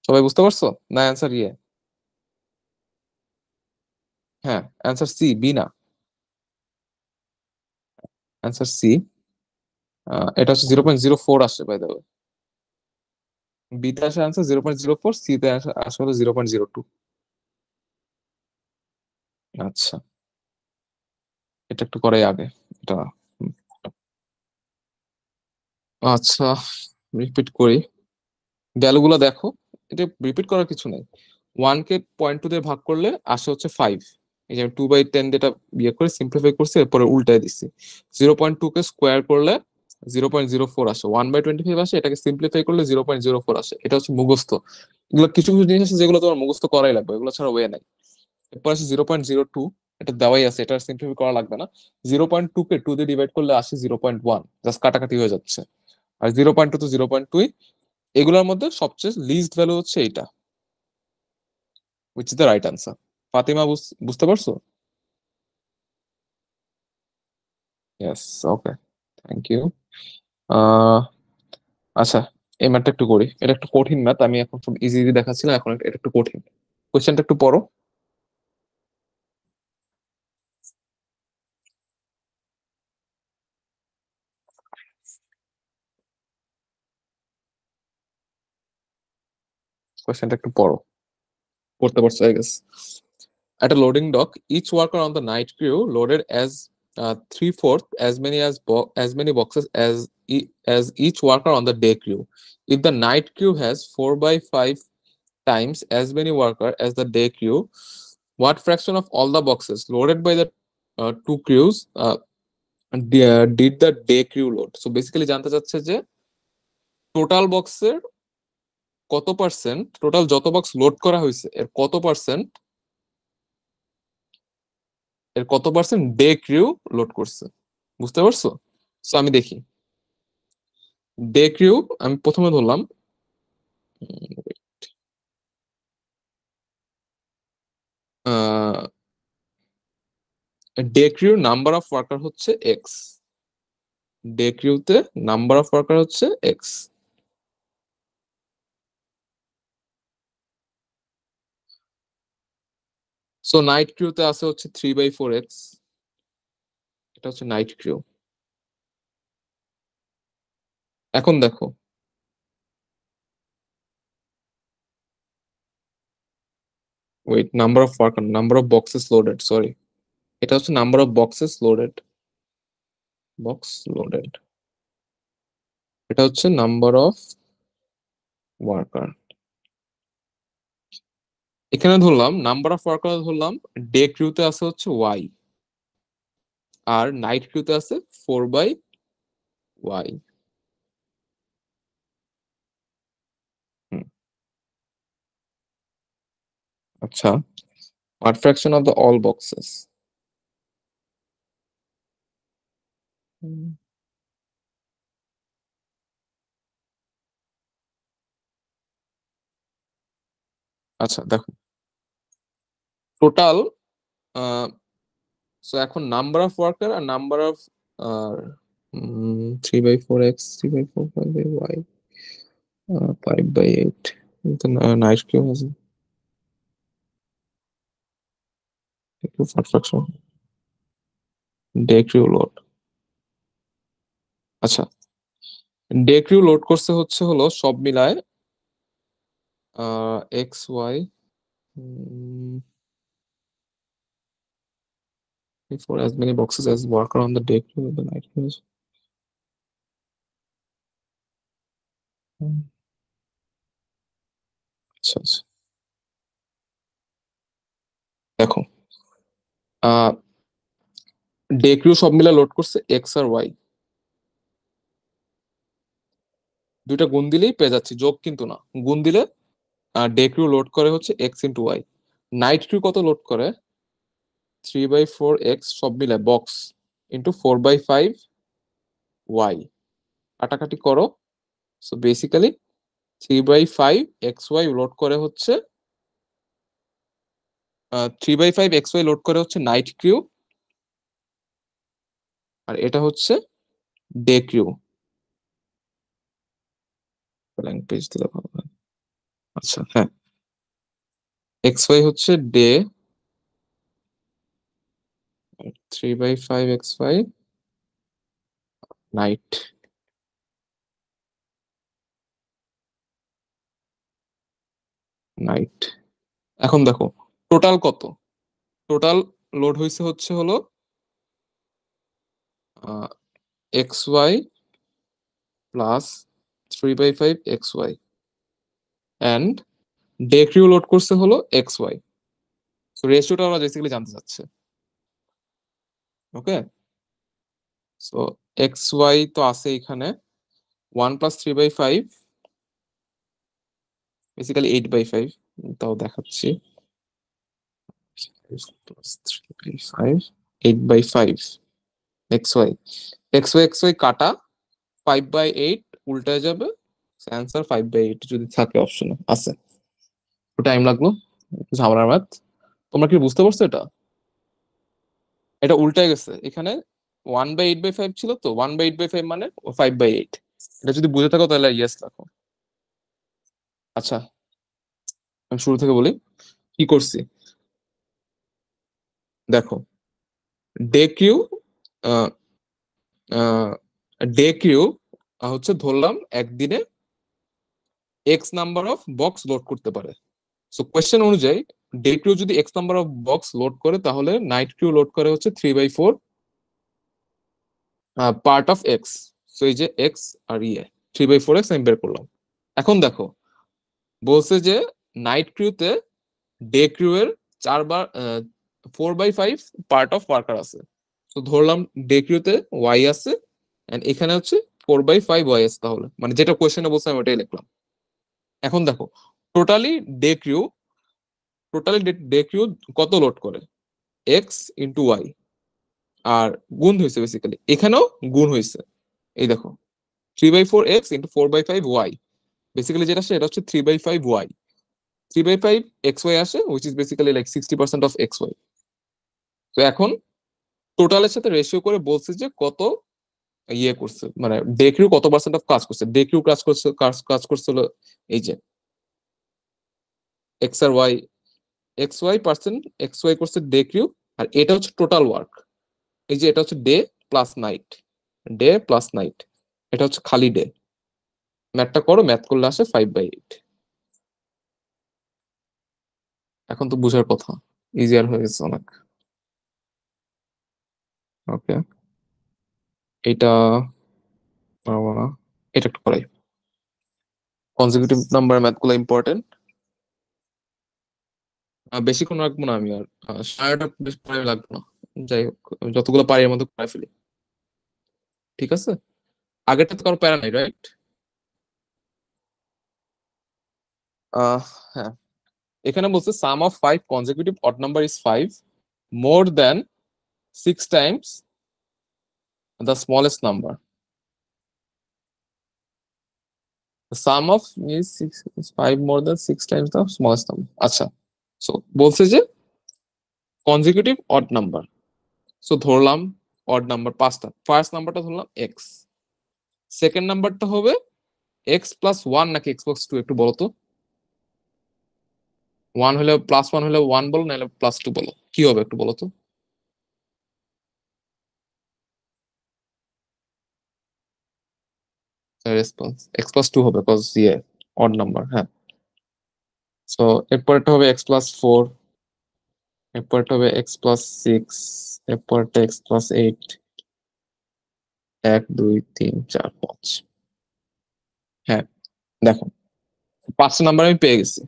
সবাই বুঝতে পারছো না? অ্যান্সার ইয়ে, হ্যাঁ অ্যান্সার সি, বি না। Answer C. এটা হচ্ছে 0.04 আসছে বাই দ্য ওয়ে। বিতে আসে অ্যান্সার 0.04, সি তে আসে হলো 0.02। আচ্ছা, এটা একটু করাই আগে এটা। হুম, আচ্ছা, রিপিট করি। ভ্যালুগুলো দেখো, এটা রিপিট করার কিছু নেই। 1 কে 0.2 দিয়ে ভাগ করলে আসে হচ্ছে 5। এই যে 2/10 যেটা বিয়ে করে সিম্পলিফাই করছি, এরপরে উল্টায় দিচ্ছি। 0.2 কে স্কোয়ার করলে 0.04 আসে। 1/25 আসে, এটাকে সিম্পলিফাই করলে 0.04 আসে। এটা হচ্ছে মুখস্থ। এগুলো কিছু কিছু জিনিস আছে যেগুলো তোমার মুখস্থ করাই লাগবে, এগুলো ছাড়া ওয়ে নাই। এরপর আছে 0.02, এটা দেওয়াই আছে, এটা সিম্পলিফাই করা লাগবে না। 0.2 কে 2 দিয়ে ডিভাইড করলে আসে 0.1, জাস্ট কাটাকাটি হয়ে যাচ্ছে। আর 0.2 তো 0.2। এগুলোর মধ্যে সবচেয়ে লিস্ট ভ্যালু হচ্ছে এইটা, which is the right answer. Fatima বুঝতে পারছো? Yes, okay, thank you. Ah আচ্ছা, এই ম্যাথটা একটু করি। এটা একটু কঠিন ম্যাথ, আমি এখন খুব ইজি ইজি দেখাচ্ছিলাম, এখন এটা একটু কঠিন। কোয়েশ্চেনটা একটু পড়ো। কোয়েশ্চেনটা একটু পড়ো, পড়তে পারছো I guess. At a loading dock, each worker on the night crew loaded as 3/4 as many boxes as each worker on the day crew. If the night crew has 4/5 times as many worker as the day crew, what fraction of all the boxes loaded by the two crews did the day crew load? So basically জানতে চাচ্ছে যে total বক্সের কত percent, total যত box load করা হয়েছে এর কত পার্সেন্ট ডে ক্রিউ লোড করছে। বুঝতে পারছো? সো আমি দেখি, ডে ক্রিউ আমি প্রথমে ধরলাম। Day crew number of worker হচ্ছে এক্স। ডে ক্রিউতে নাম্বার অফ ওয়ার্কার হচ্ছে এক্স। সো নাইট ক্রিউতে আছে হচ্ছে 3/4x। এটা হচ্ছে নাইট ক্রিউ। এখন দেখো, wait, number of worker, number of boxes loaded, sorry, এটা হচ্ছে number of boxes loaded, box loaded. এটা হচ্ছে নাম্বার অফ ওয়ার্কার। এখানে ধরলাম নাম্বার অফ ওয়ার্কার, ধরলাম ডে ক্রিউতে আছে হচ্ছে ওয়াই, আর নাইট ক্রিউতে আছে 4/y। আচ্ছা, what fraction of the all boxes? হুম, আচ্ছা দেখো, টোটাল, সো এখন নাম্বার অফ ওয়ার্কার আর নাম্বার অফ 3/4x, 3/4 5/y, 5/8, কিন্তু নাইট কিউ আছে একটু ফ্রাকশন, ডে ক্রিউ লোড। আচ্ছা, ডে ক্রিউ লোড করছে হলো সব মিলায় X Y for as many boxes as worker on the day crew the night crew. আচ্ছা আচ্ছা দেখো ডে ক্রিউ সব মিলে লোড করছে এক্স আর ওয়াই, দুইটা গুণ দিলেই পেয়ে যাচ্ছি, যোগ কিন্তু না, গুণ দিলে ডে ক্রিউ লোড করে হচ্ছে X into Y. Night crew কত লোড করে 3/4 এক্স সব মিলে বক্স ইন্টু 4/5 ওয়াই, কাটাকাটি করো। So basically 3/5 X Y load করে হচ্ছে 3/5 এক্স ওয়াই লোড করে হচ্ছে নাইট ক্রিউ, আর এটা হচ্ছে ডে ক্রিউ। ব্ল্যাঙ্ক পেজ দিলে ভালো হয়। আচ্ছা হ্যাঁ, এক্স ওয়াই হচ্ছে day, 3/5 X Y night. Night এখন দেখো টোটাল কত, টোটাল লোড হয়েছে হলো X Y plus 3/5 X Y and day crew load করছে হলো এক্স ওয়াই। সো রেশিওটা আমরা বেসিক্যালি জানতে চাচ্ছে। ওকে, সো এক্স ওয়াই তো আছে এখানে 1 প্লাস 3/5 বেসিক্যালি 8/5, তাও দেখাচ্ছি 3/5 8/5 এক্স ওয়াই, এক্স ওয়াই কাটা 5/8 উল্টায় যাবে, অ্যান্সার 5/8 যদি থাকে অপশনে আছে। টাইম লাগলো, ঝামেলার ম্যাথ। তোমরা কি বুঝতে পারছো এটা? এটা উল্টায় গেছে, এখানে 1/8/5 ছিল, তো 1/8/5 মানে 5/8। এটা যদি বুঝে থাকো তাহলে ইয়েস রাখো। আচ্ছা আমি শুরু থেকে বলি কি করছি। দেখো ডে কিউ, ডে কিউ হচ্ছে ধরলাম একদিনে x number of box load করতে পারে। সো কোয়েশ্চেন অনুযায়ী ডে ক্রিউ যদি x number of box load করে তাহলে নাইট ক্রিউ লোড করে হচ্ছে 3/4 পার্ট অফ এক্স। সো এই যে এক্স আর 3/4 এক্স আমি বের করলাম। এখন দেখো বলছে যে নাইট ক্রিউতে ডে ক্রিউ এর 4/5 পার্ট অফ ওয়ার্কার আছে। তো ধরলাম ডে ক্রিউতে ওয়াই আছে এন্ড এখানে হচ্ছে 4/5 ওয়াই আছে, তাহলে মানে যেটা কোয়েশ্চেনে বলছে আমি ওটাই লিখলাম। এখন দেখো totally day crew, totally day crew কত লোড করে এক্স ইন্টু ওয়াই, আর গুণ হয়েছে বেসিক্যালি এখানেও গুণ হয়েছে। এই দেখো 3/4 এক্স ইন্টু 4/5 ওয়াই, বেসিক্যালি যেটা আসে এটা হচ্ছে 3/5 ওয়াই, 3/5 এক্স ওয়াই আসে which is basically like 60% of X Y. তো এখন টোটালের সাথে রেশিও করে বলছে যে কত ইয়ে করছে, মানে ডে ক্রিউ কত পার্সেন্ট অফ কাজ করছে। ডে ক্রিউ কাজ করছে, কাজ করছে হলো এই যে এক্স আর y, x y percent x y করছে ডে ক্রিউ, আর এটা হচ্ছে টোটাল ওয়ার্ক। এই যে এটা হচ্ছে day plus night, day plus night, এটা হচ্ছে খালি ডে। ম্যাথটা করো, ম্যাথ করলে আসে 5/8। এখন তো বুঝার কথা, ইজিয়ার হয়ে গেছে অনেক। ওকে এটা পারবো না, এটা একটু করাই। কনজিকিউটিভ নাম্বার ম্যাথ গুলো ইম্পর্টেন্ট, বেশিক্ষণ রাখবো না আমি আর, সারাটা বেশ টাইম লাগবে না। যাই হোক যতগুলো পারি এর মধ্যে করে ফেলি, ঠিক আছে? আগেরটা তো কারো প্যারা নাই, রাইট? হ্যাঁ, এখানে বলছে sum of 5 consecutive odd number is 5 more than 6 times the smallest number. Sum of is 5 more than 6 times the smallest number. আচ্ছা, সো বলছে যে কনজিকিউটিভ অড নাম্বার, সো ধরলাম অড নাম্বার পাঁচটা, ফার্স্ট নাম্বারটা ধরলাম এক্স, সেকেন্ড নাম্বারটা হবে x plus one নাকি এক্স প্লাস টু, একটু বলো তো। ওয়ান হলে প্লাস ওয়ান হলে ওয়ান বলো, নাহলে প্লাস টু বলো, কি হবে একটু বলো তো। রেসপন্স এক্স প্লাস টু হবে বিকজ ইয়ে অড নাম্বার। হ্যাঁ, সো এরপরটা হবে এক্স প্লাস ফোর, এরপরটা হবে এক্স প্লাস সিক্স, এরপরটা এক্স প্লাস এইট, এক দুই তিন চার পাঁচ। হ্যাঁ, দেখো পাঁচটা নাম্বার আমি পেয়ে গেছি।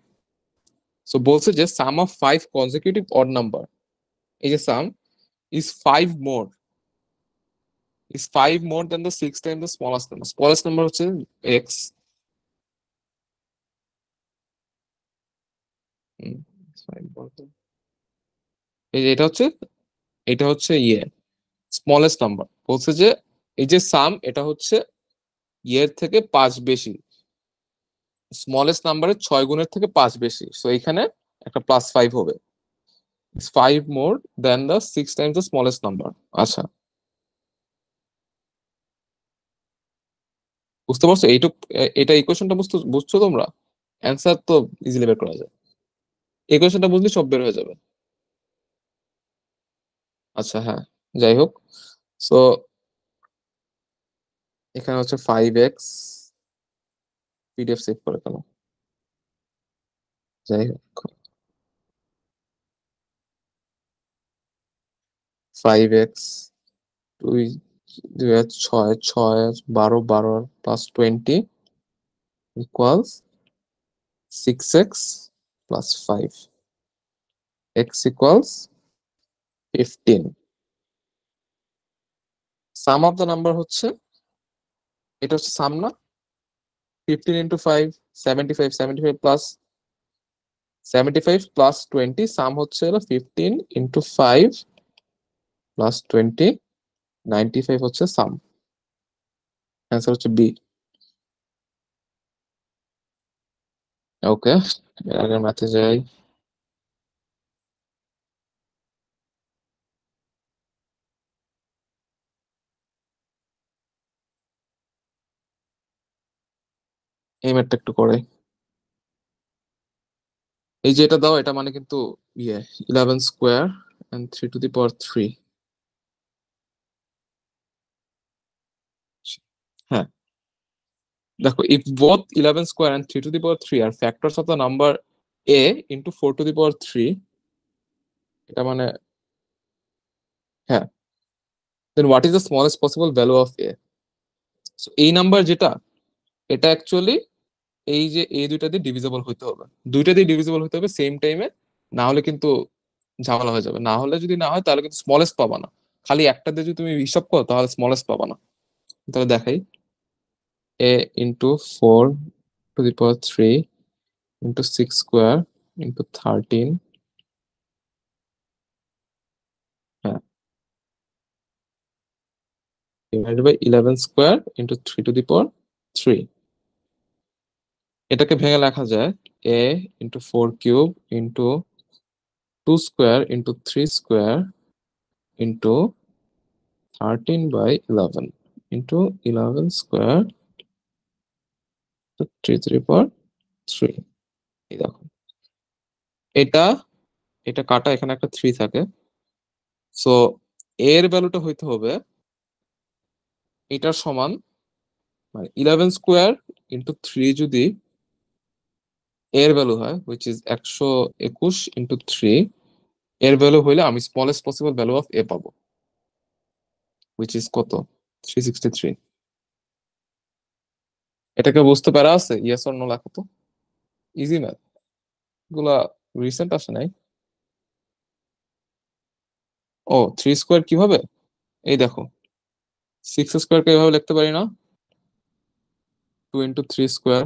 সো বলছে যে sum of five consecutive odd number, এই যে sum is five more, is 5 more than the 6 times the smallest number. Smallest number হচ্ছে x. হুম, 5 more than- এই যে এটা হচ্ছে ইয়ে স্মলেস্ট নাম্বার। বলছে যে এই যে সাম এটা হচ্ছে ইয়ের থেকে 5 বেশি, স্মলেস্ট নাম্বারের 6 গুণের থেকে 5 বেশি। সো এখানে একটা প্লাস 5 হবে, it's 5 more than the 6 times the smallest number. আচ্ছা, বুঝতে পারছো এইটুক? এটা ইকুয়েশনটা বুঝছো তোমরা? অ্যান্সার তো ইজিলি বের করা যায়, ইকুয়েশনটা বুঝলে সব বের হয়ে যাবে। আচ্ছা হ্যাঁ, যাই হোক। সো এখানে হচ্ছে 5x, পিডিএফ সেভ করে ফেলো। যাই হোক, 5x, দুই দুই আর ছয়, ছয় আর বারো, বারো plus 20 equals 6x plus 5, x equals 15। Some of the number হচ্ছে, এটা হচ্ছে সাম না, 15 ইন্টু 5 75, 75 প্লাস 75 প্লাস 20, সাম হচ্ছে হলো 15 ইন্টু 5 প্লাস 20, 95 হচ্ছে সাম। অ্যান্সার হচ্ছে বি। ওকে, এর আগের ম্যাথে যাই। এই ম্যাথটা একটু করে, এই যে এটা দাও, এটা মানে কিন্তু ইয়ে 11 স্কোয়ার এন্ড 3 টু দি পাওয়ার 3। হ্যাঁ, দেখো if both 11 square and 3 to the power 3 are factors of the number a into 4 to the power 3, এটা মানে হ্যাঁ, then what is the smallest possible value of a? So এই number যেটা, এটা actually এই যে এই দুইটা দিয়ে ডিভিজিবল হইতে হবে, দুইটা দিয়ে ডিভিজিবল হইতে হবে সেম টাইমে, না হলে কিন্তু ঝামেলা হয়ে যাবে। না হলে যদি না হয় তাহলে কিন্তু স্মলেস্ট পাবা না, খালি একটা দিয়ে যদি তুমি হিসাব করো তাহলে স্মলেস্ট পাবা না। তাহলে দেখাই, a into 4 to the power 3 into 6 square into 13, হ্যাঁ, divided by 11 square into 3 to the power 3। এটাকে ভেঙে লেখা যায় a into 4 cube into 2 square into 3 square into 13 by 11 into 11 square to 3 to the power 3। এই দেখো, এটা এটা কাটা, এখানে একটা 3 থাকে। সো এর ভ্যালুটা হইতে হবে এটার সমান, মানে 11 স্কোয়ার ইন্টু 3 যদি এর ভ্যালু হয় হুইচ ইজ 121 ইন্টু 3, এর ভ্যালু হইলে আমি স্মলেস্ট পসিবল ভ্যালু অফ এ পাবো, হুইচ ইজ কত? 363। এটাকে বুঝতে পারা আছে? ইয়েস অর নো লেখো তো, ইজি ম্যাথ গুলা, রিসেন্ট আসে নাই। ও 3 স্কোয়ার কিভাবে, এই দেখো 6 স্কোয়ার কে এভাবে লিখতে পারি না, 2 into 3 square,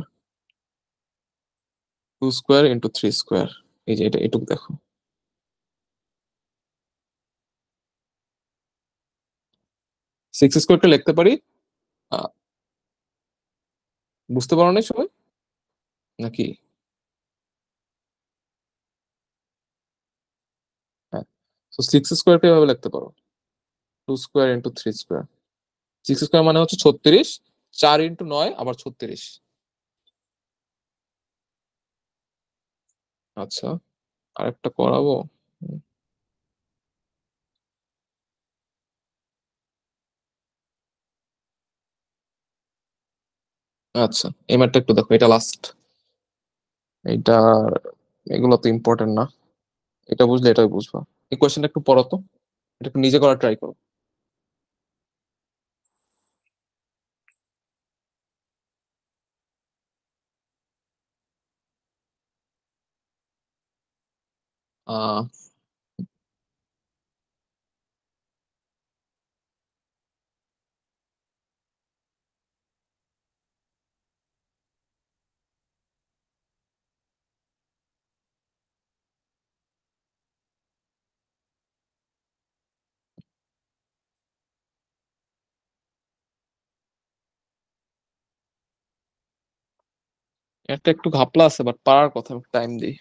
2 square into 3 square, এই যে এটা এটুকু দেখো। 6 স্কোয়ার কে লিখতে পারি, আহ, বুঝতে পারো না সবাই নাকি? হ্যাঁ, তো 6 স্কোয়ার কে এভাবে লিখতে পারো, 2 স্কোয়ার ইন্টু 3 স্কোয়ার। 6 স্কোয়ার মানে হচ্ছে 36, 4 ইন্টু 9 আবার 36। আচ্ছা, আরেকটা করাবো। আচ্ছা, এই ম্যাথটা একটু দেখো, এটা লাস্ট। এটা, এগুলো তো ইম্পর্টেন্ট না, এটা বুঝলে এটাই বুঝবা। এই কোয়েশ্চেনটা একটু পড়ো তো, এটা একটু নিজে করার ট্রাই করো। আহ একটা একটু ঘাপলা আছে, বাট পারার কথা, টাইম দিই।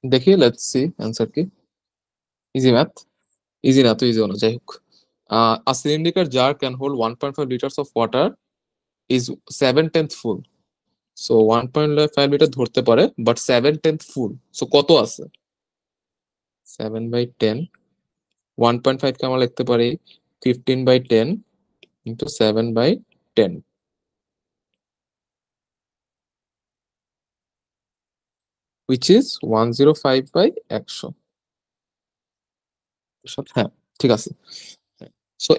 দেখি, লেটস সি অ্যান্সার কি। ইজি ম্যাথ, ইজি না তো, ইজি না, যাই হোক। A cylindrical jar can hold 1.5 liters of water is 7/10 full. So 1.5 litre ধরতে পারে, বাট 7/10 ফুল। সো কত আছে? 7/10, 1.5 কে আমরা লিখতে পারি 15/10 ইন্টু 7/10, which is 105/100। হ্যাঁ, ঠিক আছে। সো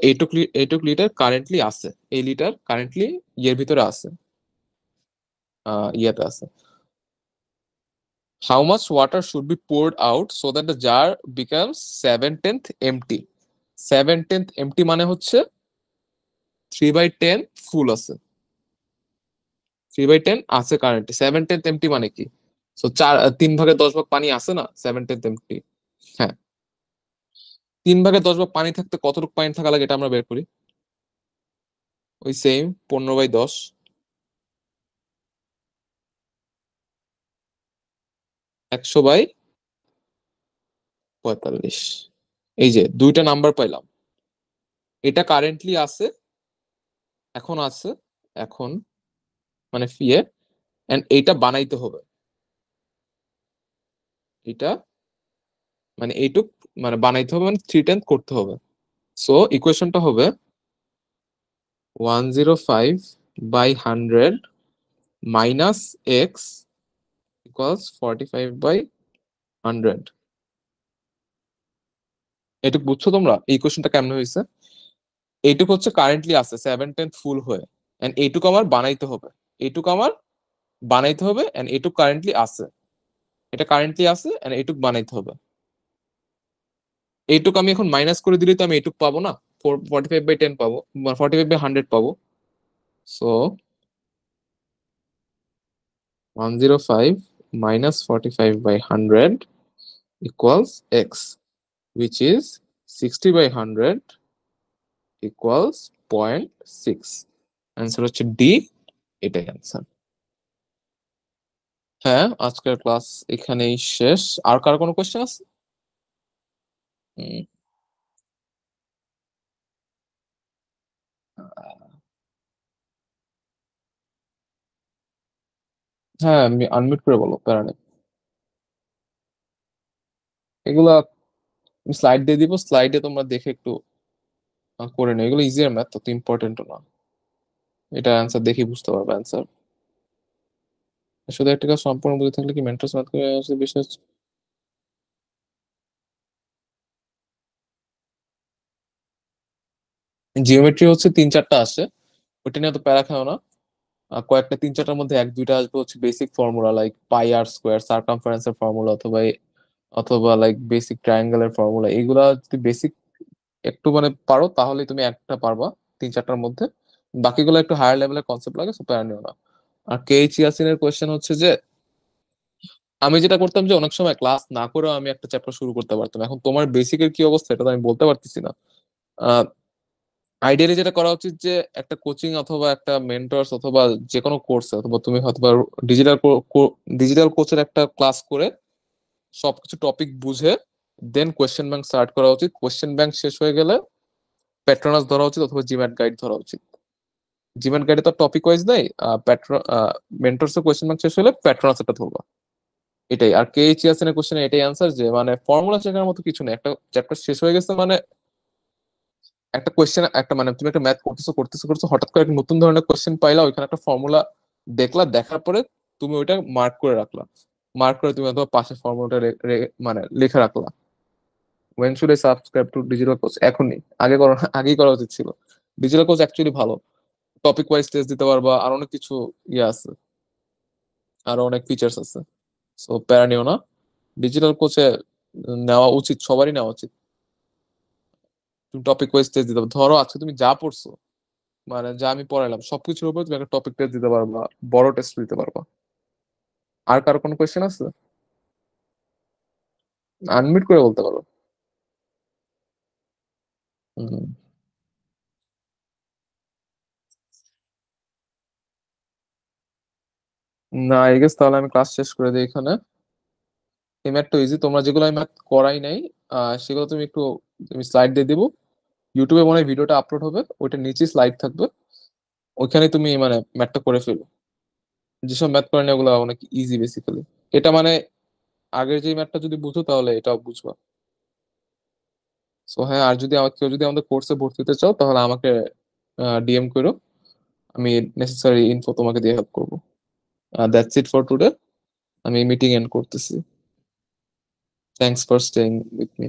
এইটুক লিটার কারেন্টলি আছে, এই লিটার কারেন্টলি ইয়ের ভিতরে আছে, ইয়াতে আছে। How much water should be poured out so that the jar becomes 7/10 empty? 7/10 empty মানে হচ্ছে 3/10 ফুল আছে, 3/10 আছে কারেন্টলি। 7/10 এমটি মানে কি? সো 3/10 পানি আছে না, 7/10 এমটি। হ্যাঁ, 3/10 পানি থাকতে কতটুকু পানি থাকা লাগে এটা আমরা বের করি। ওই সেম 15/10, 100/45। এই যে দুইটা নাম্বার পাইলাম, এটা কারেন্টলি আছে, এখন আছে, এখন মানে ফিয়ে, এন্ড এইটা বানাইতে হবে, এটা মানে এইটুক মানে বানাইতে হবে, মানে 3/10 করতে হবে। সো ইকুয়েশনটা হবে 105/100 মাইনাস এক্স ইকুয়ালস 45/100। এটুকু বুঝছো তোমরা এই কোশ্চেনটা কেমনে হয়েছে? এইটুকু হচ্ছে কারেন্টলি আছে 7/10 ফুল হয়ে, এন্ড এইটুকু আমার বানাইতে হবে, এইটুকু আমার বানাইতে হবে, এন্ড এইটুকু কারেন্টলি আছে, এটা কারেন্টলি আছে, এন্ড এইটুকু বানাইতে হবে। এইটুকু আমি এখন মাইনাস করে দিলে তো আমি এইটুকু পাবো না, 45/10 পাবো, 45/100 পাবো। So 105 minus 45/100 equals x, which is 60/100 equals 0.6। Answer হচ্ছে ডি, এটাই অ্যান্সার। হ্যাঁ, আজকের ক্লাস এখানেই শেষ। আর কার কোনো কোশ্চেন আছে? হুম, হ্যাঁ, আমি আনমিউট করে বলো, প্যারা নেই। এগুলা স্লাইড দিয়ে দিব, স্লাইডে তোমরা দেখে একটু করে নিও, এগুলো ইজিয়ার ম্যাথ, তত ইম্পর্টেন্ট না। এটা অ্যান্সার দেখি বুঝতে পারবে অ্যান্সার। শুধু একটা কাজ সম্পূর্ণ বুঝে থাকলে কি মেন্টাল ম্যাথ করে বিশেষ। জিওমেট্রি হচ্ছে 3-4টা আসে, ওটা নিয়ে তো প্যারা খাও না। কয়েকটা 3-4টার মধ্যে 1-2টা আসবে হচ্ছে বেসিক ফর্মুলা, লাইক পাই আর স্কোয়ার, সার্কামফারেন্সের ফর্মুলা, অথবা অথবা লাইক বেসিক ট্রায়াঙ্গেলের ফর্মুলা, এগুলা যদি বেসিক একটু মানে পারো তাহলে তুমি একটা পারবা 3-4টার মধ্যে। বাকিগুলো একটু হায়ার লেভেলের কনসেপ্ট লাগে, সো প্যারা নিও না। আর কেইচ ইয়াসিনের কোয়েশ্চেন হচ্ছে যে আমি যেটা করতাম যে অনেক সময় ক্লাস না করেও আমি একটা চ্যাপ্টার শুরু করতে পারতাম। এখন তোমার বেসিকের কি অবস্থা এটা তো আমি বলতে পারতেছি না। আইডিয়ালি যেটা করা উচিত যে একটা কোচিং অথবা একটা মেন্টরস অথবা যে কোনো কোর্সে, অথবা তুমি হয়তো ডিজিটাল ডিজিটাল কোচের একটা ক্লাস করে সবকিছু টপিক বুঝে দেন কোয়েশ্চেন ব্যাংক স্টার্ট করা উচিত। কোয়েশ্চেন ব্যাংক শেষ হয়ে গেলে প্যাট্রোনাস ধরা উচিত অথবা জিম্যাট গাইড ধরা উচিত। জিম্যাট গাইডে তো টপিক ওয়াইজ নাই, মেন্টরস এর কোয়েশ্চেন ব্যাংক শেষ হলে প্যাট্রোনাস এটা ধরবা। এটাই। আর কে এইচ ইয়াসিনের কোশ্চেনে এটাই আনসার যে মানে ফর্মুলা শেখার মতো কিছু নেই, একটা চ্যাপ্টার শেষ হয়ে গেছে মানে একটা কোয়েশ্চেন, একটা মানে তুমি একটা ম্যাথ করতেছো করতেছো করতেছো, হঠাৎ করে একটা নতুন ধরনের কোয়েশ্চেন পাইলা, ওইখানে একটা ফর্মুলা দেখলা, দেখার পরে তুমি ওইটা মার্ক করে রাখলা, মার্ক করে তুমি অথবা পাশে ফর্মুলাটা মানে লিখে রাখলা। When should I subscribe to digital coach? এখনই, আগে করা, আগেই করা উচিত ছিল। ডিজিটাল কোচ অ্যাকচুয়ালি ভালো, টপিক ওয়াইজ টেস্ট দিতে পারবা, আর অনেক কিছু ইয়ে আছে, আরো অনেক ফিচার্স আছে। সো প্যারা নিও না, ডিজিটাল কোচে নেওয়া উচিত, সবারই নেওয়া উচিত। তুমি টপিক ওয়াইজ টেস্ট দিতে পারো। ধরো আজকে তুমি যা পড়ছো, মানে যা আমি পড়াইলাম সবকিছুর উপর তুমি একটা টপিক টেস্ট দিতে পারবা, বড় টেস্ট দিতে পারবা। আর কারো কোনো কোয়েশ্চেন আছে? আনমিউট করে বলতে পারো। হুম। না, আই গেস তাহলে আমি ক্লাস শেষ করে দিই এখানে। এই ম্যাথটা ইজি, তোমরা যেগুলো আমি ম্যাথ করাই নাই সেগুলো তুমি একটু, তুমি স্লাইড দিয়ে দিব। ইউটিউবে মনে হয় ভিডিওটা আপলোড হবে, ওইটার নিচে স্লাইড থাকবে, ওইখানে তুমি মানে ম্যাথটা করে ফেলো। যেসব ম্যাথ করেন ওগুলো অনেক ইজি বেসিক্যালি। এটা মানে আগের যে ম্যাথটা যদি বুঝো তাহলে এটাও বুঝবা। সো হ্যাঁ, আর যদি কেউ যদি আমাদের কোর্সে ভর্তি হতে চাও তাহলে আমাকে ডিএম করো, আমি নেসেসারি ইনফো তোমাকে দিয়ে হেল্প করবো। দ্যাটস ইট ফর টুডে, আমি মিটিং এন্ড করতেছি। Thanks for staying with me.